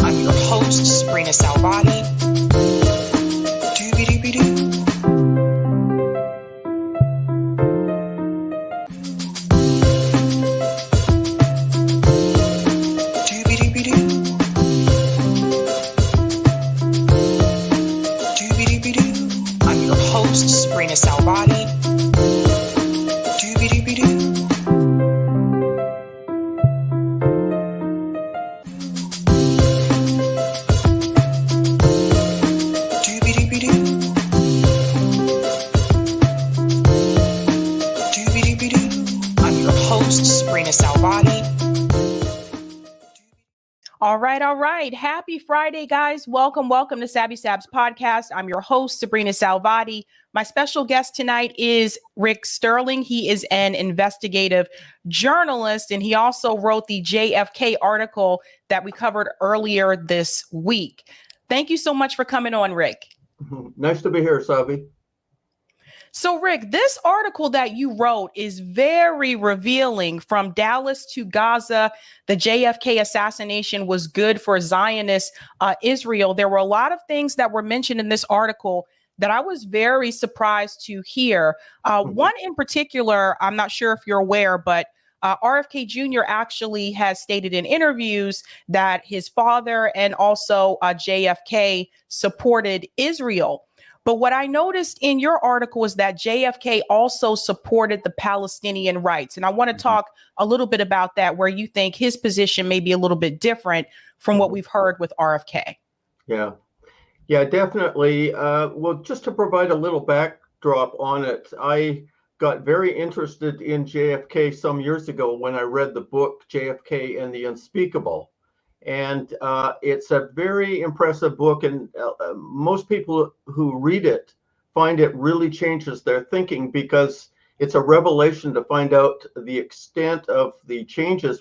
I'm your host, sabrinasalvati. I'm your host, sabrinasalvati. I'm your host, sabrinasalvati. All right. Happy Friday, guys. Welcome to Sabby Sabs podcast. I'm your host, Sabrina Salvati. My special guest tonight is Rick Sterling. He is an investigative journalist, and he also wrote the JFK article that we covered earlier this week. Thank you so much for coming on, Rick. Nice to be here, Sabby. So, Rick, this article that you wrote is very revealing. From Dallas to Gaza, the JFK assassination was good for Zionist Israel. There were a lot of things that were mentioned in this article that I was very surprised to hear. One in particular, I'm not sure if you're aware, but RFK Jr. actually has stated in interviews that his father and also JFK supported Israel. But what I noticed in your article is that JFK also supported the Palestinian rights. And I want to talk a little bit about that, where you think his position may be a little bit different from what we've heard with RFK. Yeah, definitely. Well, just to provide a little backdrop on it, I got very interested in JFK some years ago when I read the book JFK and the Unspeakable. And it's a very impressive book, and most people who read it find it really changes their thinking, because it's a revelation to find out the extent of the changes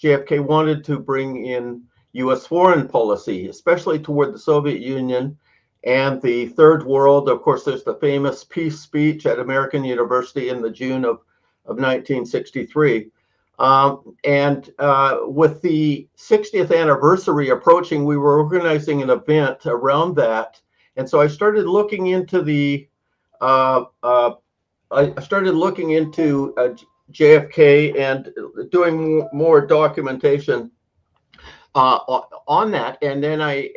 JFK wanted to bring in U.S. foreign policy, especially toward the Soviet Union and the Third World. Of course, there's the famous peace speech at American University in the June of 1963. With the 60th anniversary approaching, we were organizing an event around that, and so I started looking into JFK and doing more documentation on that. And then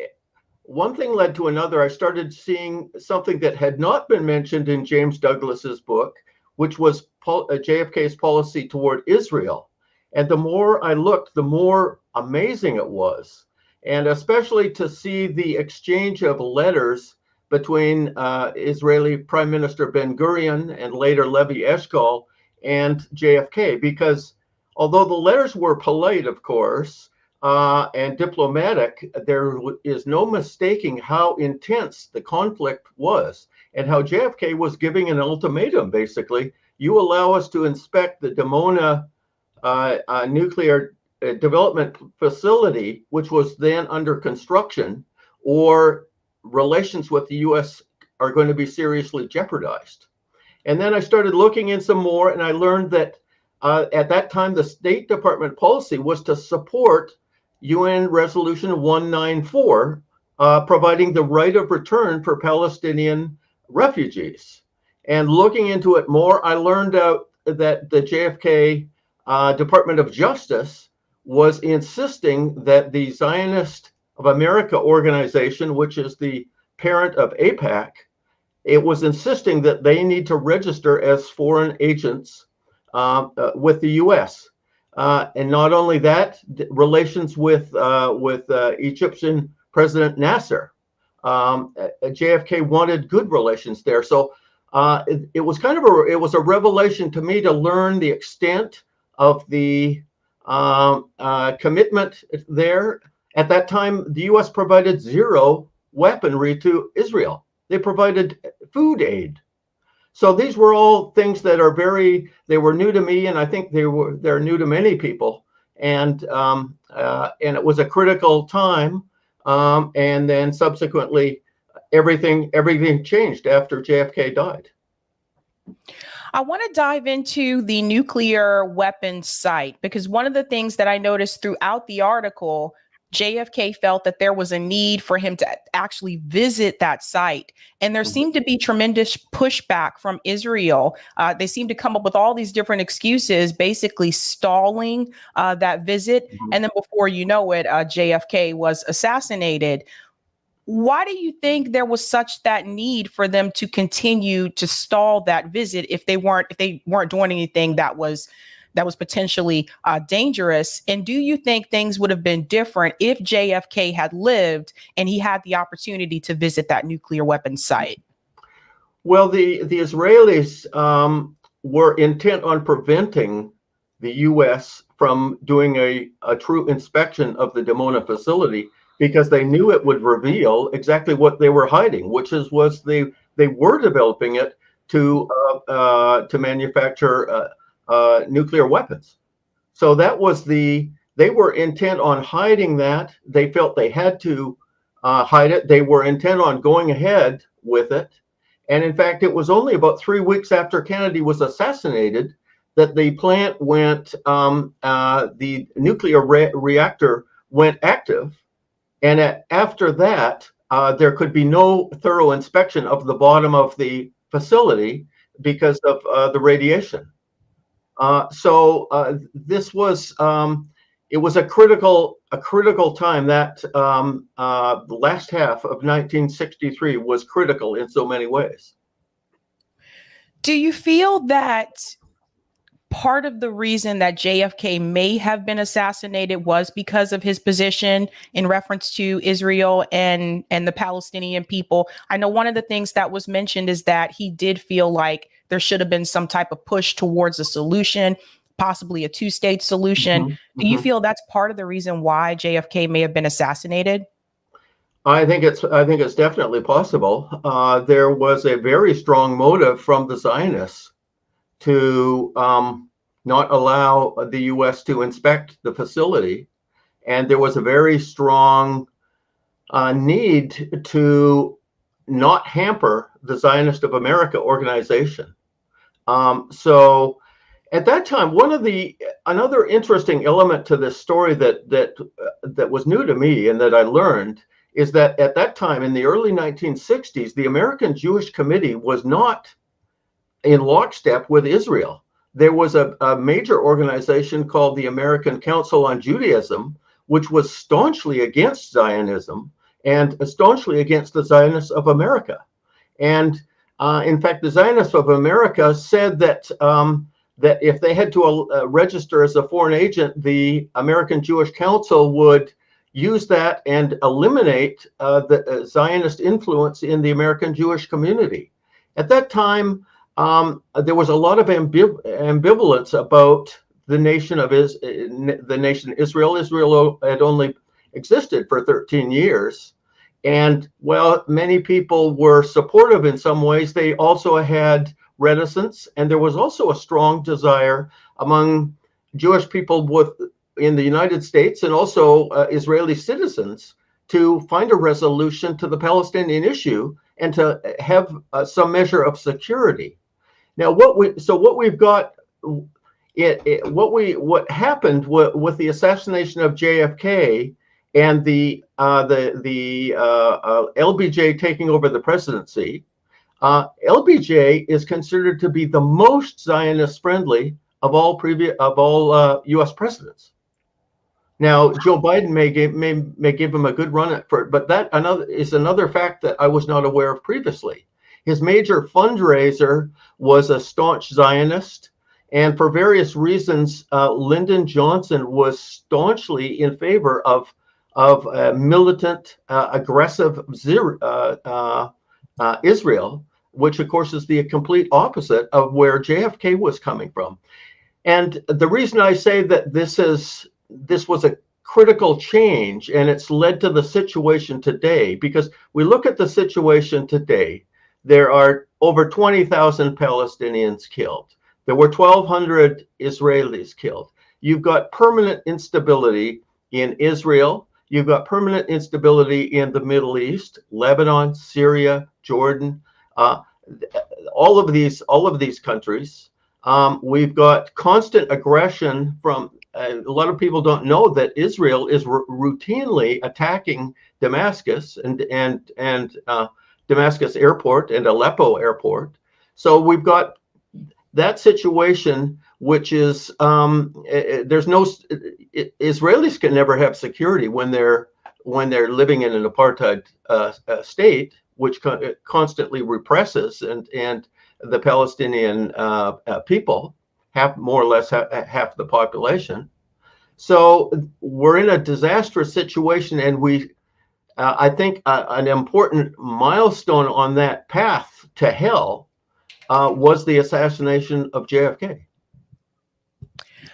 one thing led to another. I started seeing something that had not been mentioned in James Douglas's book, which was JFK's policy toward Israel. And the more I looked, the more amazing it was. And especially to see the exchange of letters between Israeli Prime Minister Ben-Gurion and later Levi Eshkol and JFK, because although the letters were polite, of course, and diplomatic, there is no mistaking how intense the conflict was, and how JFK was giving an ultimatum, basically. You allow us to inspect the Dimona nuclear development facility, which was then under construction, or relations with the U.S. are going to be seriously jeopardized. And then I started looking in some more, and I learned that at that time, the State Department policy was to support UN Resolution 194, providing the right of return for Palestinian refugees. And looking into it more, I learned out that the JFK Department of Justice was insisting that the Zionist of America organization, which is the parent of AIPAC, it was insisting that they need to register as foreign agents with the U.S. And not only that, relations with Egyptian President Nasser. JFK wanted good relations there. So it was kind of it was a revelation to me to learn the extent of the commitment there. At that time, the U.S. provided zero weaponry to Israel. They provided food aid. So these were all things that are they were new to me, and I think they're new to many people. And it was a critical time. And then subsequently, everything changed after JFK died. I want to dive into the nuclear weapons site, because one of the things that I noticed throughout the article, JFK felt that there was a need for him to actually visit that site. And there seemed to be tremendous pushback from Israel. They seemed to come up with all these different excuses, basically stalling that visit. And then before you know it, JFK was assassinated. Why do you think there was such that need for them to continue to stall that visit if they weren't doing anything that was potentially dangerous? And do you think things would have been different if JFK had lived and he had the opportunity to visit that nuclear weapons site? Well, the Israelis were intent on preventing the U.S. from doing a true inspection of the Dimona facility, because they knew it would reveal exactly what they were hiding, which was they were developing it to manufacture nuclear weapons. So that was they were intent on hiding that. They felt they had to hide it. They were intent on going ahead with it. And in fact, it was only about 3 weeks after Kennedy was assassinated that the plant went, the nuclear reactor went active. And after that, there could be no thorough inspection of the bottom of the facility because of the radiation. So this was it was a critical time. That the last half of 1963 was critical in so many ways. Do you feel that part of the reason that JFK may have been assassinated was because of his position in reference to Israel and the Palestinian people? I know one of the things that was mentioned is that he did feel like there should have been some type of push towards a solution, possibly a two-state solution. Do you feel that's part of the reason why JFK may have been assassinated? I think it's definitely possible. There was a very strong motive from the Zionists to not allow the U.S. to inspect the facility. And there was a very strong need to not hamper the Zionist of America organization. So at that time, another interesting element to this story that was new to me and that I learned is that at that time in the early 1960s, the American Jewish Committee was not in lockstep with Israel. There was a major organization called the American Council on Judaism, which was staunchly against Zionism and staunchly against the Zionists of America. And in fact, the Zionists of America said that that if they had to register as a foreign agent, the American Jewish Council would use that and eliminate the Zionist influence in the American Jewish community. At that time, there was a lot of ambivalence about the nation Israel. Israel had only existed for 13 years. And while many people were supportive in some ways, they also had reticence. And there was also a strong desire among Jewish people in the United States and also Israeli citizens to find a resolution to the Palestinian issue and to have some measure of security. Now, what happened with the assassination of JFK and the LBJ taking over the presidency, LBJ is considered to be the most Zionist friendly of all U.S. presidents. Now, Joe Biden may give him a good run for it, but that is another fact that I was not aware of previously. His major fundraiser was a staunch Zionist, and for various reasons, Lyndon Johnson was staunchly in favor of militant, aggressive Israel. which of course is the complete opposite of where JFK was coming from. And the reason I say that this was a critical change and it's led to the situation today, because we look at the situation today, there are over 20,000 Palestinians killed. There were 1,200 Israelis killed. You've got permanent instability in Israel. You've got permanent instability in the Middle East, Lebanon, Syria, Jordan, all of these countries. We've got constant aggression from, a lot of people don't know that Israel is routinely attacking Damascus and Damascus airport and Aleppo airport. So we've got that situation, which is there's no Israelis can never have security when they're living in an apartheid state, which constantly represses and the Palestinian people, more or less half the population. So we're in a disastrous situation, and I think an important milestone on that path to hell was the assassination of JFK.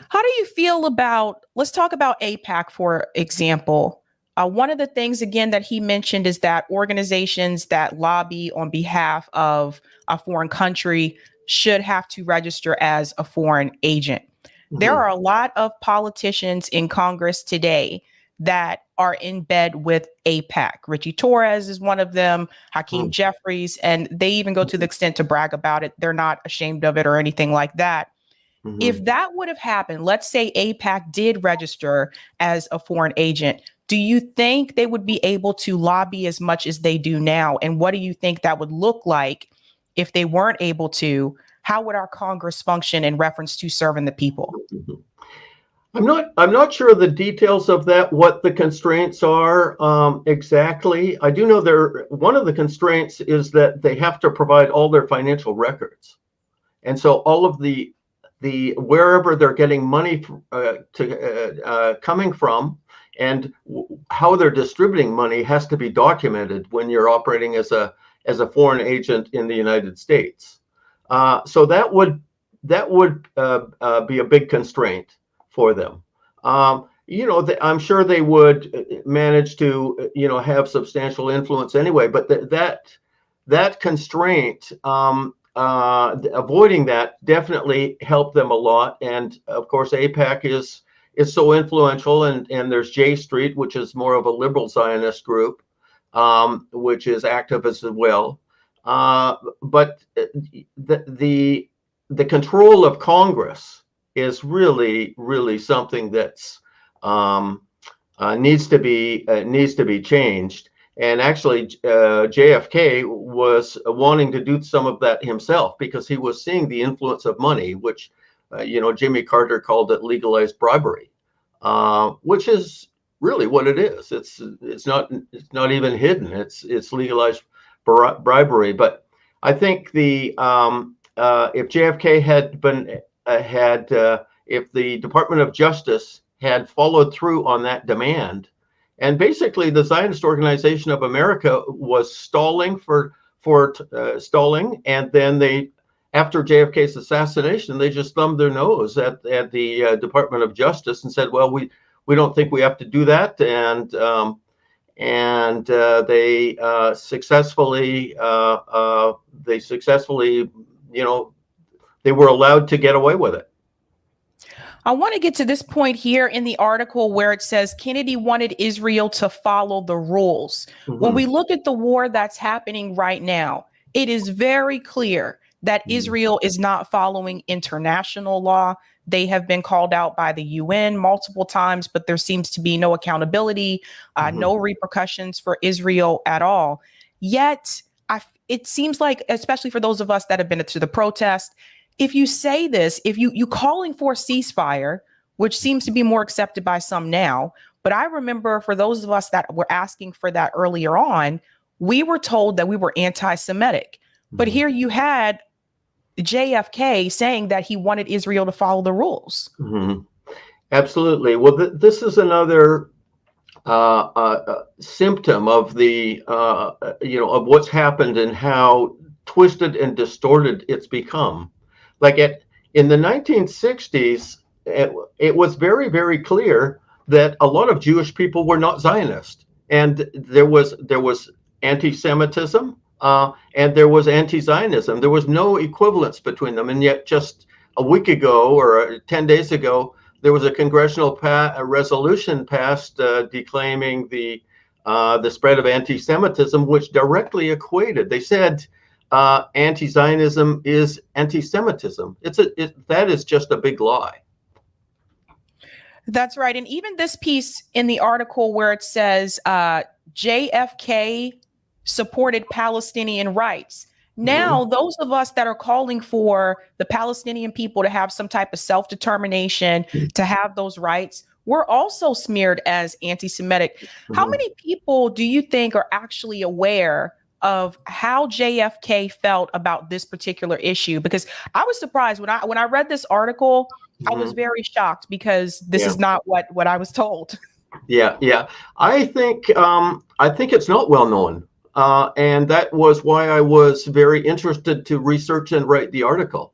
How do you feel about, let's talk about AIPAC, for example. One of the things, again, that he mentioned is that organizations that lobby on behalf of a foreign country should have to register as a foreign agent. Mm-hmm. There are a lot of politicians in Congress today that are in bed with AIPAC. RITCHIE TORRES is one of them, Hakeem Jeffries, and they even go to the extent to brag about it. They're not ashamed of it or anything like that. Mm-hmm. If that would have happened, let's say AIPAC did register as a foreign agent, do you think they would be able to lobby as much as they do now? And what do you think that would look like if they weren't able to? How would our Congress function in reference to serving the people? I'm not sure of the details of that, what the constraints are exactly. I do know one of the constraints is that they have to provide all their financial records. And so all of the wherever they're getting money coming from, and how they're distributing money has to be documented when you're operating as a foreign agent in the United States. So that would be a big constraint for them. I'm sure they would manage to have substantial influence anyway, but that constraint, avoiding that, definitely helped them a lot. And of course, AIPAC is so influential, and there's J Street, which is more of a liberal Zionist group, which is active as well. But the control of Congress is really something that's needs to be changed. And actually, JFK was wanting to do some of that himself, because he was seeing the influence of money, which Jimmy Carter called it legalized bribery, which is really what it is. It's not even hidden. It's legalized bribery. But I think if JFK had been if the Department of Justice had followed through on that demand, and basically the Zionist Organization of America was stalling stalling, and then after JFK's assassination, they just thumbed their nose at the Department of Justice and said, well, we don't think we have to do that, and they successfully they were allowed to get away with it. I want to get to this point here in the article where it says Kennedy wanted Israel to follow the rules. Mm-hmm. When we look at the war that's happening right now, it is very clear that Israel is not following international law. They have been called out by the UN multiple times, but there seems to be no accountability, no repercussions for Israel at all. Yet, it seems like, especially for those of us that have been to the protest, if you say this, if you calling for a ceasefire, which seems to be more accepted by some now, but I remember for those of us that were asking for that earlier on, we were told that we were anti-Semitic. But here you had JFK saying that he wanted Israel to follow the rules. Mm-hmm. Absolutely. Well, this is another symptom of of what's happened and how twisted and distorted it's become. Like in the 1960s, it was very, very clear that a lot of Jewish people were not Zionist, and there was anti-Semitism and there was anti-Zionism. There was no equivalence between them, and yet just a week ago or 10 days ago, there was a congressional resolution passed declaiming the spread of anti-Semitism, which directly equated. They said anti-Zionism is anti-Semitism. That is just a big lie. That's right. And even this piece in the article where it says JFK supported Palestinian rights. Now, those of us that are calling for the Palestinian people to have some type of self-determination, to have those rights, we're also smeared as anti-Semitic. How many people do you think are actually aware of how JFK felt about this particular issue? Because I was surprised when I read this article, I was very shocked because this is not what I was told. Yeah. I think it's not well known. And that was why I was very interested to research and write the article.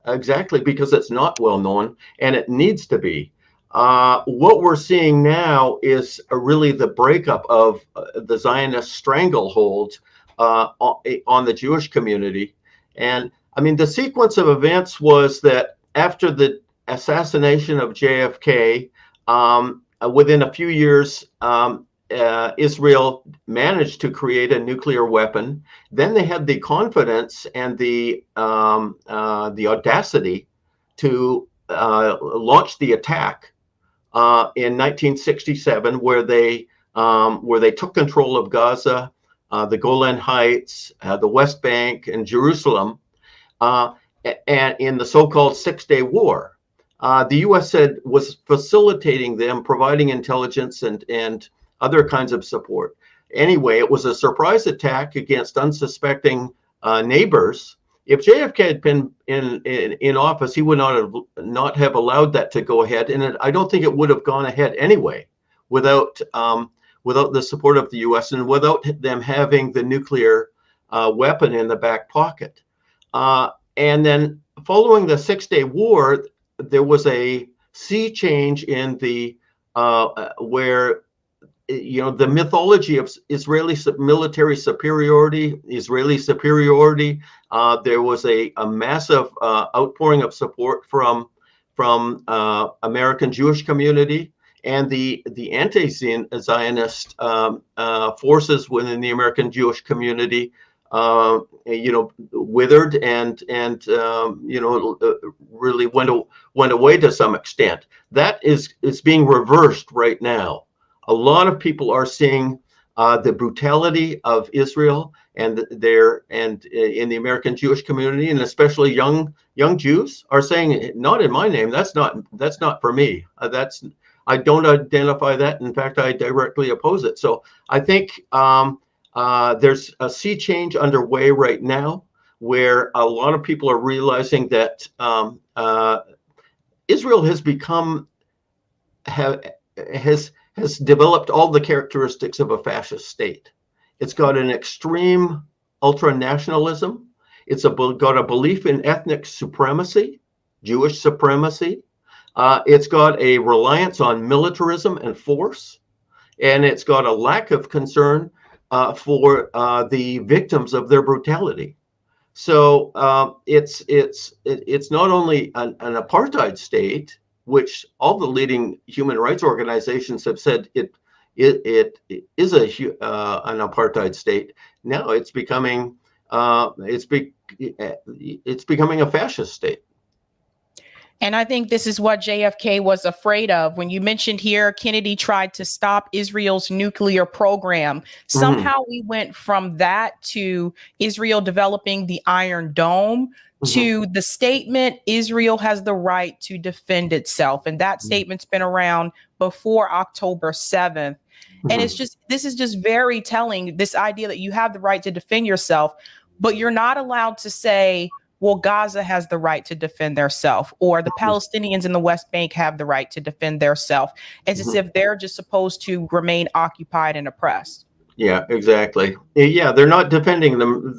Exactly, because it's not well known and it needs to be. What we're seeing now is really the breakup of the Zionist stranglehold on the Jewish community. And I mean, the sequence of events was that after the assassination of JFK, within a few years, Israel managed to create a nuclear weapon. Then they had the confidence and the audacity to launch the attack in 1967, where they took control of Gaza, the Golan Heights, the West Bank, and Jerusalem, and in the so-called Six-Day War. The U.S. was facilitating them, providing intelligence and other kinds of support. Anyway, it was a surprise attack against unsuspecting neighbors. If JFK had been in office, he would not have allowed that to go ahead, and I don't think it would have gone ahead anyway without the support of the U.S. and without them having the nuclear weapon in the back pocket. And then following the Six-Day War, there was a sea change in the where the mythology of Israeli military superiority, there was a massive outpouring of support from American Jewish community, and the anti-Zionist forces within the American Jewish community withered and really went away to some extent. That is being reversed right now. A lot of people are seeing the brutality of Israel and in the American Jewish community, and especially young Jews are saying, "Not in my name. That's not for me. I don't identify that. In fact, I directly oppose it." So I think there's a sea change underway right now, where a lot of people are realizing that Israel has developed all the characteristics of a fascist state. It's got an extreme ultra-nationalism. It's got a belief in ethnic supremacy, Jewish supremacy. It's got a reliance on militarism and force, and it's got a lack of concern for the victims of their brutality. So it's not only an apartheid state, which all the leading human rights organizations have said it is an apartheid state. Now it's becoming a fascist state. And I think this is what JFK was afraid of. When you mentioned here, Kennedy tried to stop Israel's nuclear program. Somehow we went from that to Israel developing the Iron Dome to the statement, Israel has the right to defend itself. And that statement's been around before October 7th. And this is just very telling, this idea that you have the right to defend yourself, but you're not allowed to say, well, Gaza has the right to defend theirself, or the Palestinians in the West Bank have the right to defend theirself, as if they're just supposed to remain occupied and oppressed. Yeah, exactly. Yeah, they're not defending them.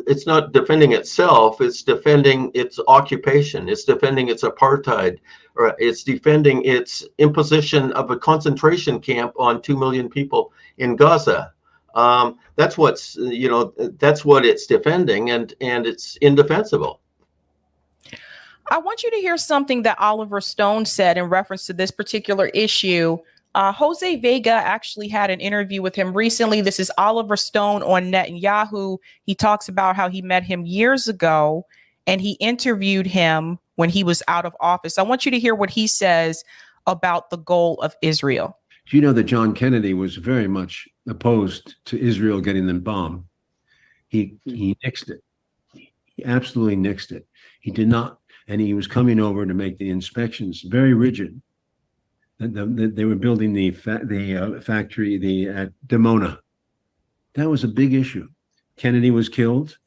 It's not defending itself. It's defending its occupation. It's defending its apartheid, or it's defending its imposition of a concentration camp on 2 million people in Gaza. That's what's, that's what it's defending, and it's indefensible. I want you to hear something that Oliver Stone said in reference to this particular issue. Jose Vega actually had an interview with him recently. This is Oliver Stone on Netanyahu. He talks about how he met him years ago and he interviewed him when he was out of office. I want you to hear what he says about the goal of Israel. Do you know that John Kennedy was very much opposed to Israel getting them bombed? He nixed it. He absolutely nixed it. He did not, and he was coming over to make the inspections very rigid. They were building the factory at Dimona. That was a big issue. Kennedy was killed.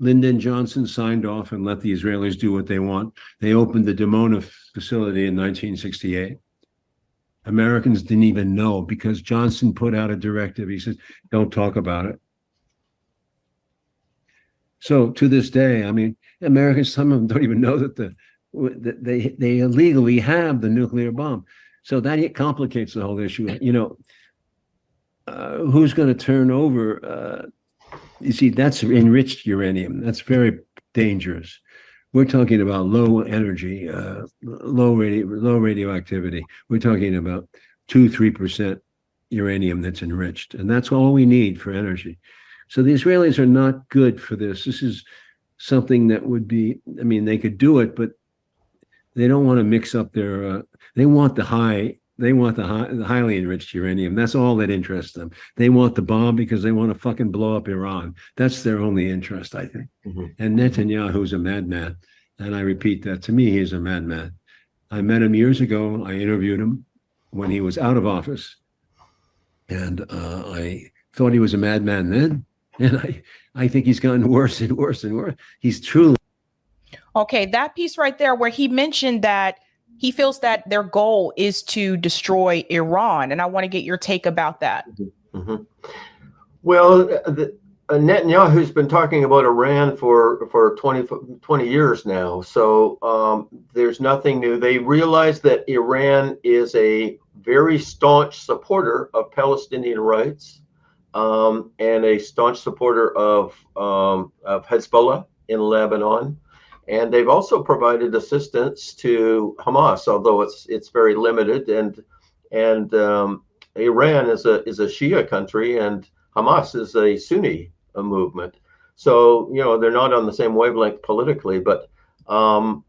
Lyndon Johnson signed off and let the Israelis do what they want. They opened the Dimona facility in 1968. Americans didn't even know because Johnson put out a directive. He said, don't talk about it. So to this day, I mean, Americans, some of them don't even know that they illegally have the nuclear bomb. So that complicates the whole issue. Who's going to turn over? You see, that's enriched uranium. That's very dangerous. We're talking about low energy, low radioactivity. We're talking about 2-3% uranium that's enriched, and that's all we need for energy. So the Israelis are not good for this. This is something that would be, I mean, they could do it, but they don't want to mix up their, they want the highly enriched uranium. That's all that interests them. They want the bomb because they want to fucking blow up Iran. That's their only interest, I think. Mm-hmm. And Netanyahu's a madman. And I repeat that, to me, he's a madman. I met him years ago. I interviewed him when he was out of office. And I thought he was a madman then. And I think he's gotten worse and worse and worse. He's truly. Okay, that piece right there where he mentioned that he feels that their goal is to destroy Iran. And I want to get your take about that. Mm-hmm. Well, Netanyahu's been talking about Iran for 20 years now. So there's nothing new. They realize that Iran is a very staunch supporter of Palestinian rights and a staunch supporter of Hezbollah in Lebanon. And they've also provided assistance to Hamas, although it's very limited. And Iran is a Shia country, and Hamas is a Sunni movement. So they're not on the same wavelength politically. But Iran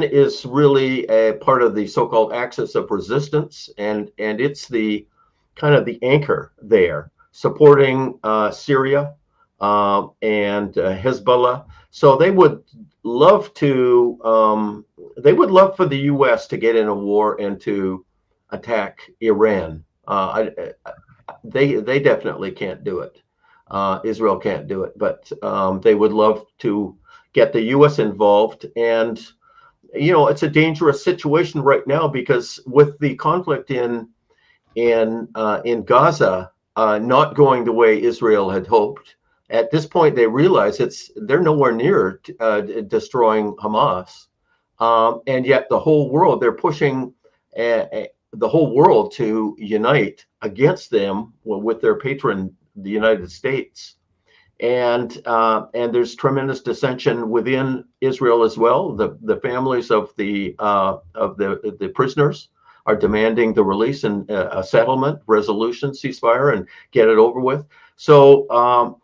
is really a part of the so-called axis of resistance, and it's the kind of the anchor there, supporting Syria. And Hezbollah. So they would love to, they would love for the U.S. to get in a war and to attack Iran. They definitely can't do it. Israel can't do it, but they would love to get the U.S. involved. And it's a dangerous situation right now because with the conflict in Gaza not going the way Israel had hoped. At this point, they realize they're nowhere near destroying Hamas, and yet the whole world, they're pushing the whole world to unite against them with their patron, the United States, and there's tremendous dissension within Israel as well. The families of the prisoners are demanding the release and a settlement, resolution, ceasefire, and get it over with. So.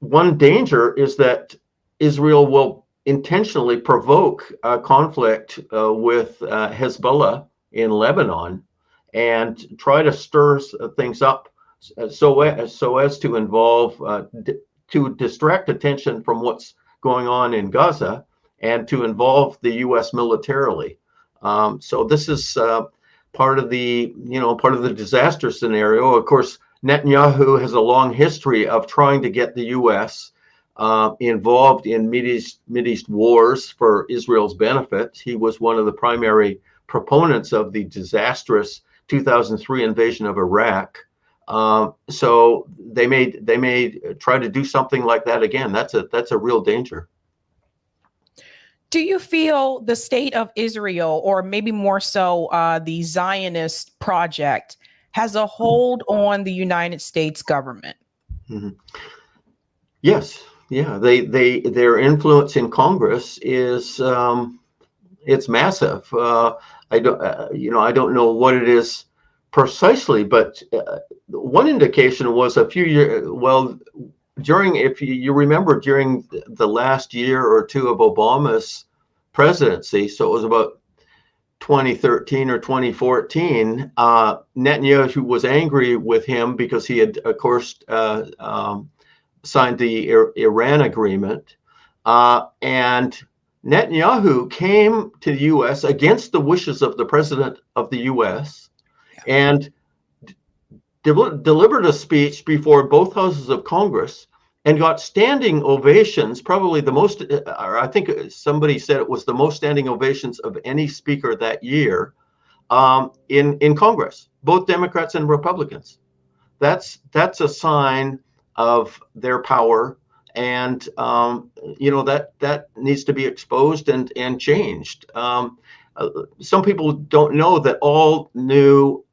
One danger is that Israel will intentionally provoke a conflict with Hezbollah in Lebanon and try to stir things up so as to involve, to distract attention from what's going on in Gaza and to involve the U.S. militarily. So this is part of the disaster scenario. Of course, Netanyahu has a long history of trying to get the U.S. Involved in Mideast wars for Israel's benefit. He was one of the primary proponents of the disastrous 2003 invasion of Iraq. So they may try to do something like that again. That's a real danger. Do you feel the state of Israel, or maybe more so the Zionist project, has a hold on the United States government? Mm-hmm. Yes, yeah. Their influence in Congress is it's massive. I don't know what it is precisely, but one indication was a few years. Well, if you remember, during the last year or two of Obama's presidency, so it was about 2013 or 2014, Netanyahu was angry with him because he had, of course, signed the Iran agreement, and Netanyahu came to the U.S. against the wishes of the president of the U.S. and delivered a speech before both houses of Congress and got standing ovations, probably the most, or I think somebody said it was the most standing ovations of any speaker that year in Congress, both Democrats and Republicans. That's a sign of their power, and that needs to be exposed and changed. Some people don't know that all new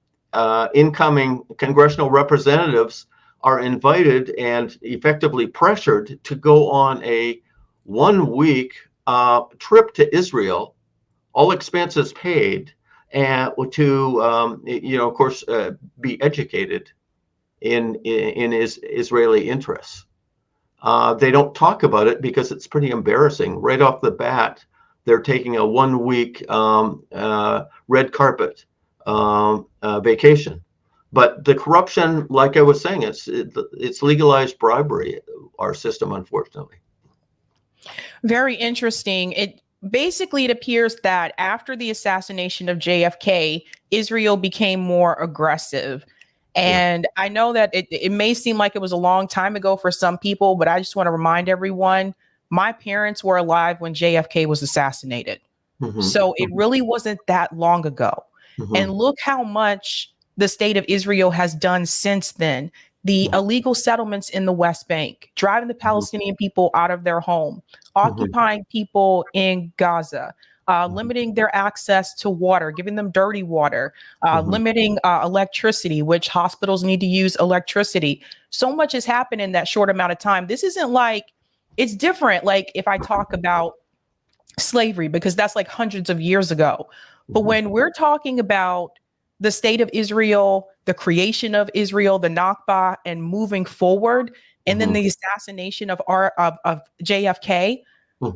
incoming congressional representatives are invited and effectively pressured to go on a 1-week trip to Israel, all expenses paid, and to of course be educated in Israeli interests. They don't talk about it because it's pretty embarrassing. Right off the bat, they're taking a 1-week red carpet vacation. But the corruption, like I was saying, it's legalized bribery, our system, unfortunately. Very interesting. It appears that after the assassination of JFK, Israel became more aggressive. And I know that it may seem like it was a long time ago for some people, but I just want to remind everyone, my parents were alive when JFK was assassinated. Mm-hmm. So it really wasn't that long ago. Mm-hmm. And look how much the state of Israel has done since then. The illegal settlements in the West Bank, driving the Palestinian people out of their home, occupying people in Gaza, limiting their access to water, giving them dirty water, limiting electricity, which hospitals need to use electricity. So much has happened in that short amount of time. This isn't like, it's different. Like if I talk about slavery, because that's like hundreds of years ago. But when we're talking about the state of Israel, the creation of Israel, the Nakba, and moving forward, and then the assassination of JFK,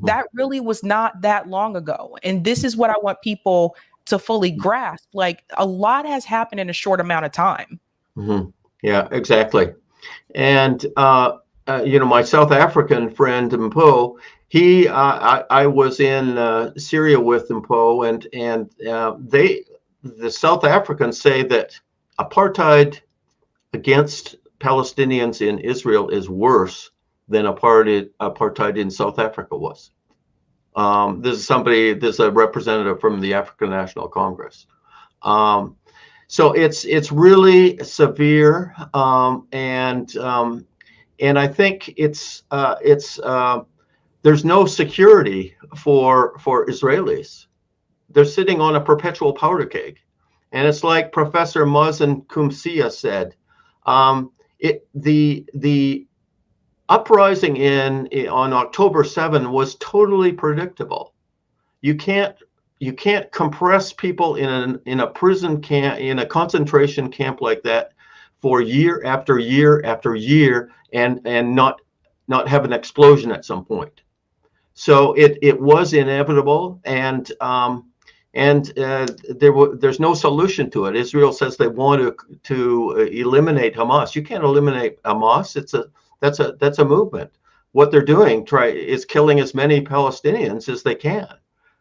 that really was not that long ago. And this is what I want people to fully grasp. Like a lot has happened in a short amount of time. Yeah, exactly. And my South African friend Mpo, I was in Syria with Mpo, and the South Africans say that apartheid against Palestinians in Israel is worse than apartheid in South Africa was. This is a representative from the African National Congress. So it's really severe, and I think it's there's no security for Israelis. They're sitting on a perpetual powder keg. And it's like Professor Mazen Kumsia said, the uprising on October 7 was totally predictable. You can't compress people in a prison camp, in a concentration camp like that for year after year after year and not have an explosion at some point. So it was inevitable, and there's no solution to it. Israel says they want to eliminate Hamas. You can't eliminate Hamas. That's a movement. What they're doing is killing as many Palestinians as they can.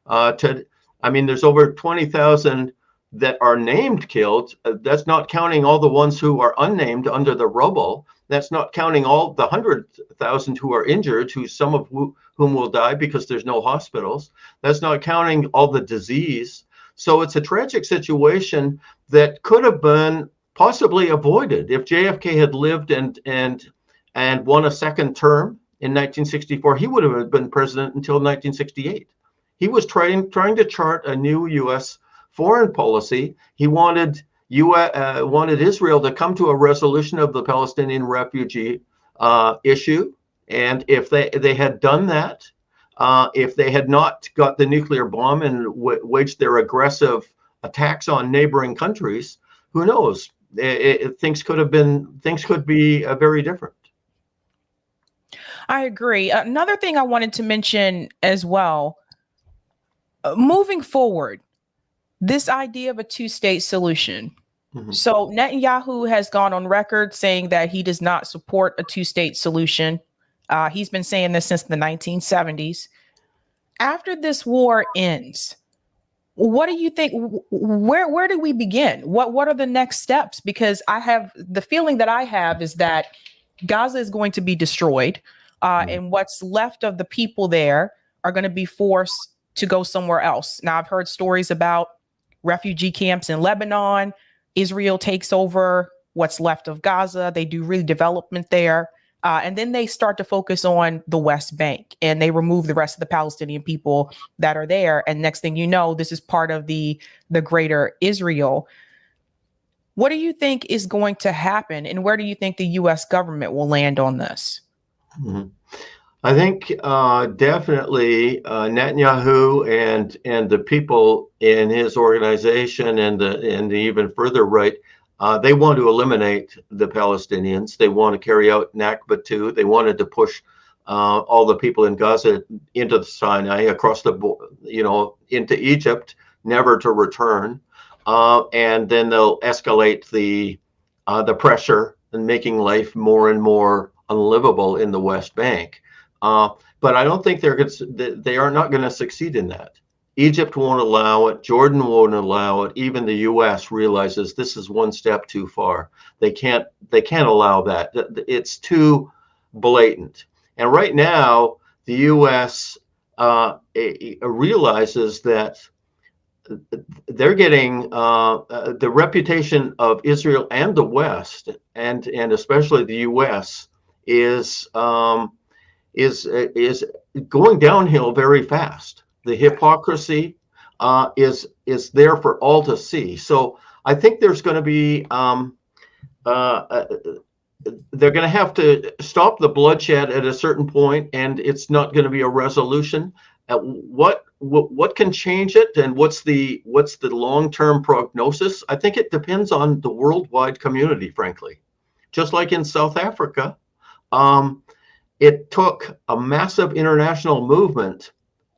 There's over 20,000 that are named killed. That's not counting all the ones who are unnamed under the rubble. That's not counting all the 100,000 who are injured, some of whom will die because there's no hospitals. That's not counting all the disease. So it's a tragic situation that could have been possibly avoided if JFK had lived and won a second term in 1964. He would have been president until 1968. He was trying to chart a new U.S. foreign policy. He wanted Israel to come to a resolution of the Palestinian refugee issue. And if they had done that, if they had not got the nuclear bomb and waged their aggressive attacks on neighboring countries, who knows? Things could be very different. I agree. Another thing I wanted to mention as well, moving forward, this idea of a two-state solution. Mm-hmm. So Netanyahu has gone on record saying that he does not support a two-state solution. He's been saying this since the 1970s. After this war ends, what do you think? Where do we begin? What are the next steps? Because I have the feeling that I have is that Gaza is going to be destroyed, and what's left of the people there are going to be forced to go somewhere else. Now, I've heard stories about refugee camps in Lebanon. Israel takes over what's left of Gaza. They do redevelopment there. And then they start to focus on the West Bank and they remove the rest of the Palestinian people that are there. And next thing you know, this is part of the greater Israel. What do you think is going to happen? And where do you think the U.S. government will land on this? Mm-hmm. I think definitely Netanyahu and the people in his organization and the even further right, they want to eliminate the Palestinians. They want to carry out Nakba 2. They wanted to push all the people in Gaza into the Sinai, across the into Egypt, never to return. And then they'll escalate the pressure and making life more and more unlivable in the West Bank. But I don't think they are not going to succeed in that. Egypt won't allow it. Jordan won't allow it. Even the U.S. realizes this is one step too far. They can't allow that. It's too blatant. And right now, the U.S. Realizes that they're getting the reputation of Israel and the West, and especially the U.S. is going downhill very fast. The hypocrisy is there for all to see. So I think there's going to be they're going to have to stop the bloodshed at a certain point, and it's not going to be a resolution. What can change it, and what's the long-term prognosis? I think it depends on the worldwide community, frankly. Just like in South Africa, it took a massive international movement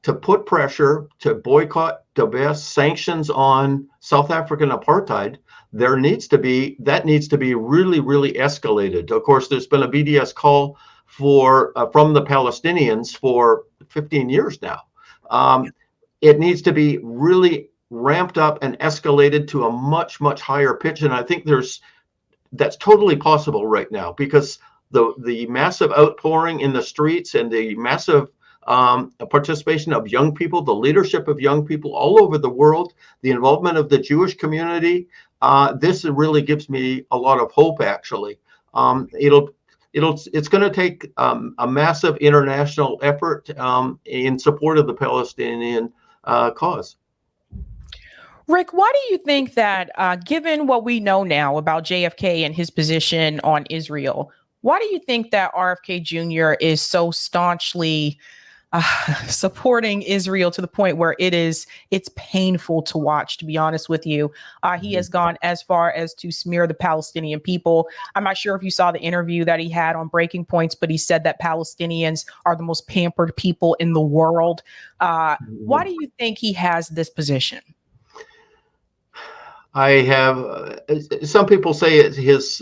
to put pressure, to boycott, to pass sanctions on South African apartheid. That needs to be really, really escalated. Of course, there's been a BDS call from the Palestinians for 15 years now. It needs to be really ramped up and escalated to a much, much higher pitch. And I think that's totally possible right now, because the massive outpouring in the streets and the massive participation of young people, the leadership of young people all over the world, the involvement of the Jewish community, this really gives me a lot of hope, actually. It's going to take a massive international effort in support of the Palestinian cause. Rick, why do you think that, given what we know now about JFK and his position on Israel, why do you think that RFK Jr. is so staunchly supporting Israel to the point where it's painful to watch, to be honest with you? He has gone as far as to smear the Palestinian people. I'm not sure if you saw the interview that he had on Breaking Points, but he said that Palestinians are the most pampered people in the world. Why do you think he has this position? I have some people say it's his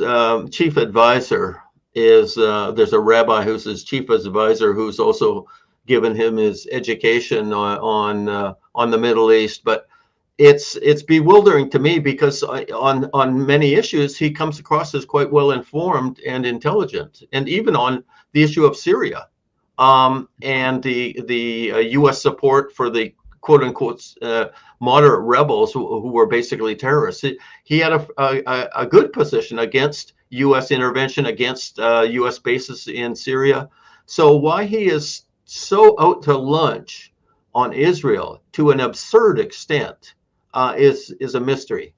chief advisor is there's a rabbi who's his chief advisor who's also given him his education on the Middle East. But it's bewildering to me, because on many issues he comes across as quite well informed and intelligent, and even on the issue of Syria and the U.S. support for the quote unquote moderate rebels who were basically terrorists. He had a good position against U.S. intervention, against U.S. bases in Syria. So why he is so out to lunch on Israel to an absurd extent is a mystery.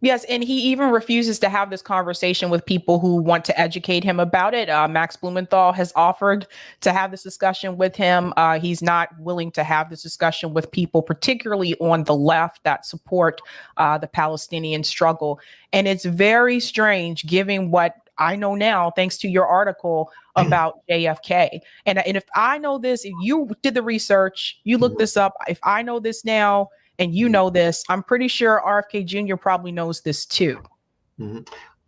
Yes, and he even refuses to have this conversation with people who want to educate him about it. Max Blumenthal has offered to have this discussion with him. He's not willing to have this discussion with people, particularly on the left, that support the Palestinian struggle. And it's very strange, given what I know now, thanks to your article about JFK. And if I know this, if you did the research, you looked this up, if I know this now, and you know this, I'm pretty sure RFK Jr. probably knows this too.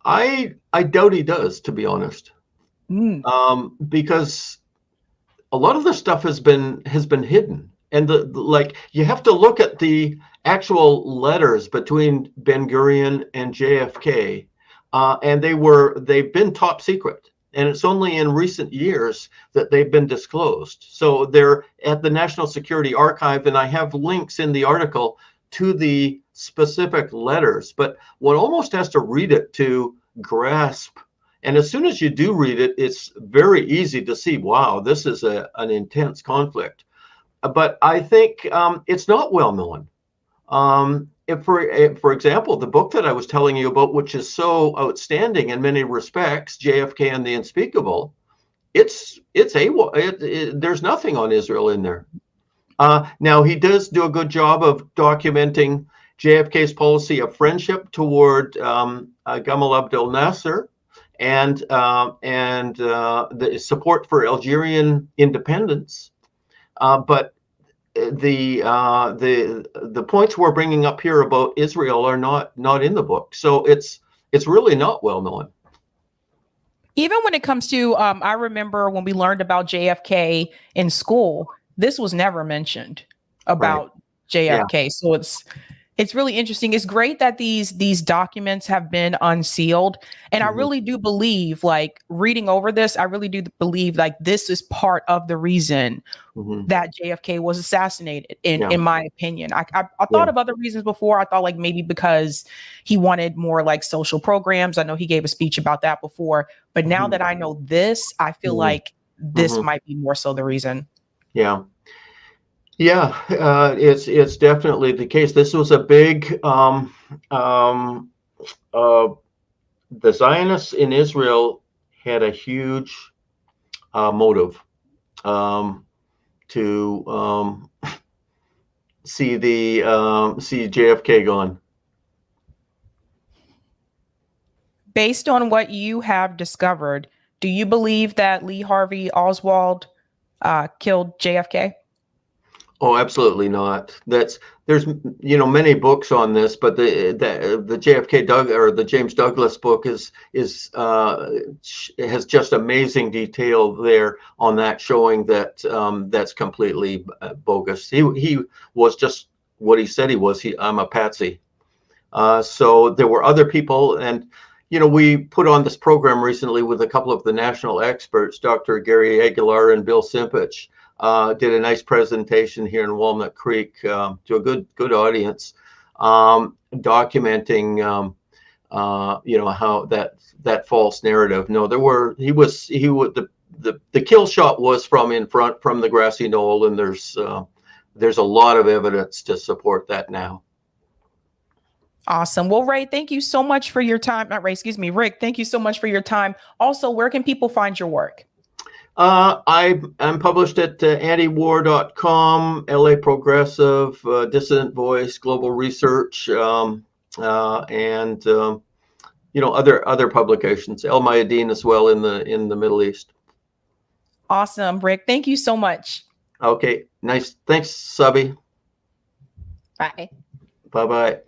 I doubt he does, to be honest, because a lot of the stuff has been hidden, and like you have to look at the actual letters between Ben Gurion and JFK, and they've been top secret. And it's only in recent years that they've been disclosed. So they're at the National Security Archive, and I have links in the article to the specific letters, but one almost has to read it to grasp. And as soon as you do read it, it's very easy to see, wow, this is an intense conflict. But I think it's not well known. For example, the book that I was telling you about, which is so outstanding in many respects, JFK and the Unspeakable, there's nothing on Israel in there. Now, he does do a good job of documenting JFK's policy of friendship toward Gamal Abdel Nasser and the support for Algerian independence, but the points we're bringing up here about Israel are not in the book, so it's really not well known. Even when it comes to, I remember when we learned about JFK in school, this was never mentioned about JFK. Yeah. So it's really interesting. It's great that these documents have been unsealed. And I really do believe, like, reading over this, I really do believe like this is part of the reason that JFK was assassinated, in my opinion. I thought of other reasons before. I thought like maybe because he wanted more like social programs. I know he gave a speech about that before, but now that I know this, I feel like this might be more so the reason. Yeah. Yeah, it's definitely the case. This was a big, the Zionists in Israel had a huge motive to see JFK gone. Based on what you have discovered, do you believe that Lee Harvey Oswald killed JFK? Oh, absolutely not. There's many books on this, but the JFK or the James Douglas book has just amazing detail there on that, showing that that's completely bogus. He was just what he said he was. I'm a patsy. So there were other people, and we put on this program recently with a couple of the national experts, Dr. Gary Aguilar and Bill Simpich. Did a nice presentation here in Walnut Creek to a good audience, documenting how that false narrative. No, the kill shot was from in front, from the grassy knoll, and there's a lot of evidence to support that now. Awesome. Well, Ray, thank you so much for your time. Not Ray, excuse me, Rick. Thank you so much for your time. Also, where can people find your work? I'm published at antiwar.com, LA Progressive, Dissident Voice, Global Research, and other publications. El Mayadeen as well in the Middle East. Awesome, Rick. Thank you so much. Okay, nice. Thanks, Sabby. Bye. Bye-bye.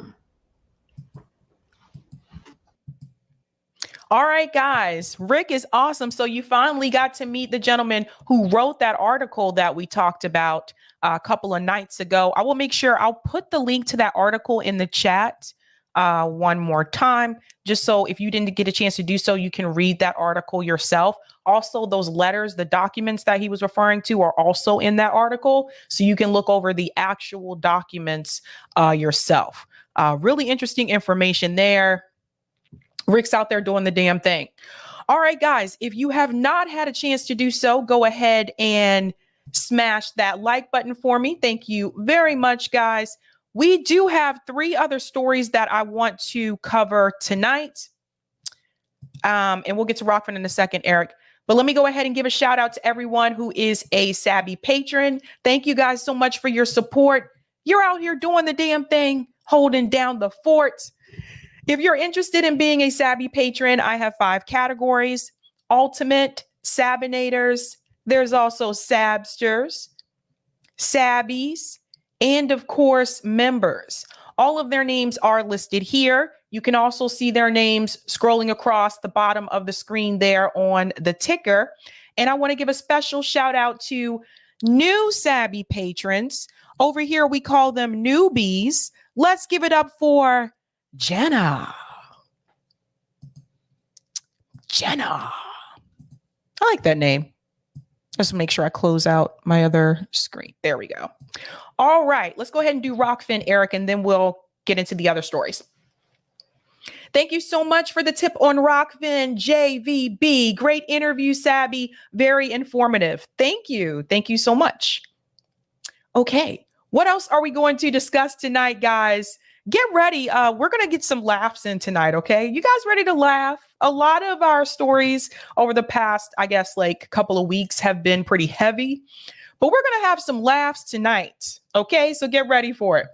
All right, guys, Rick is awesome. So you finally got to meet the gentleman who wrote that article that we talked about a couple of nights ago. I will make sure I'll put the link to that article in the chat one more time, just so if you didn't get a chance to do so, you can read that article yourself. Also, those letters, the documents that he was referring to are also in that article, so you can look over the actual documents yourself. Really interesting information there. Rick's out there doing the damn thing. All right, guys, if you have not had a chance to do so, go ahead and smash that like button for me. Thank you very much, guys. We do have 3 other stories that I want to cover tonight. And we'll get to Rockford in a second, Eric. But let me go ahead and give a shout out to everyone who is a Sabby patron. Thank you guys so much for your support. You're out here doing the damn thing, holding down the fort. If you're interested in being a Sabby patron, I have 5 categories: Ultimate, Sabinators. There's also Sabsters, Sabbies, and of course, members. All of their names are listed here. You can also see their names scrolling across the bottom of the screen there on the ticker. And I want to give a special shout out to new Sabby patrons. Over here, we call them newbies. Let's give it up for Jenna. Jenna. I like that name. Just make sure I close out my other screen. There we go. All right, let's go ahead and do Rockfin, Eric, and then we'll get into the other stories. Thank you so much for the tip on Rockfin, JVB. Great interview, Sabby. Very informative. Thank you. Thank you so much. Okay, what else are we going to discuss tonight, guys? Get ready. We're going to get some laughs in tonight, okay? You guys ready to laugh? A lot of our stories over the past, I guess, like couple of weeks have been pretty heavy, but we're going to have some laughs tonight, okay? So get ready for it.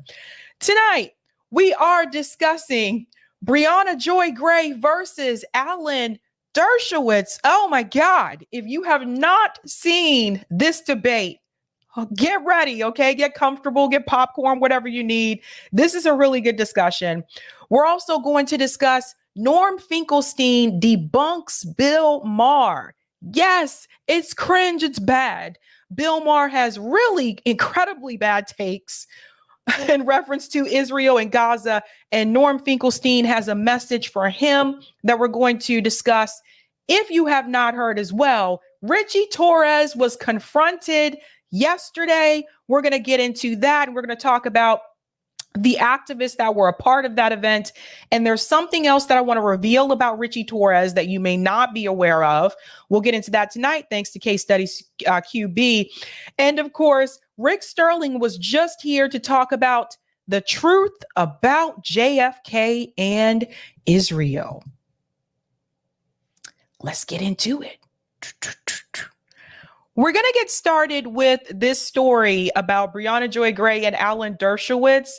Tonight, we are discussing Brianna Joy Gray versus Alan Dershowitz. Oh my God. If you have not seen this debate, get ready, okay? Get comfortable, get popcorn, whatever you need. This is a really good discussion. We're also going to discuss Norm Finkelstein debunks Bill Maher. Yes, it's cringe, it's bad. Bill Maher has really incredibly bad takes in reference to Israel and Gaza, and Norm Finkelstein has a message for him that we're going to discuss. If you have not heard as well, Richie Torres was confronted yesterday. We're going to get into that. We're going to talk about the activists that were a part of that event. And there's something else that I want to reveal about Richie Torres that you may not be aware of. We'll get into that tonight, thanks to Case Studies QB. And of course, Rick Sterling was just here to talk about the truth about JFK and Israel. Let's get into it. We're going to get started with this story about Brianna Joy Gray and Alan Dershowitz.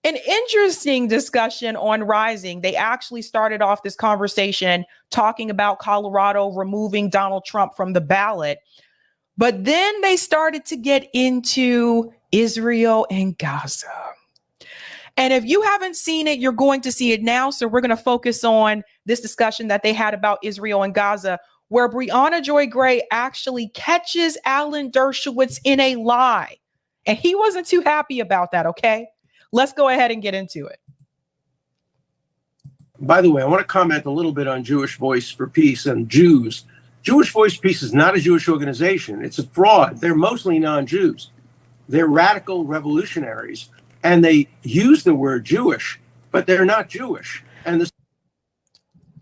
An interesting discussion on Rising. They actually started off this conversation talking about Colorado removing Donald Trump from the ballot. But then they started to get into Israel and Gaza. And if you haven't seen it, you're going to see it now. So we're going to focus on this discussion that they had about Israel and Gaza, where Brianna Joy Gray actually catches Alan Dershowitz in a lie. And he wasn't too happy about that, okay? Let's go ahead and get into it. By the way, I want to comment a little bit on Jewish Voice for Peace and Jews. Jewish Voice for Peace is not a Jewish organization. It's a fraud. They're mostly non-Jews. They're radical revolutionaries, and they use the word Jewish, but they're not Jewish. And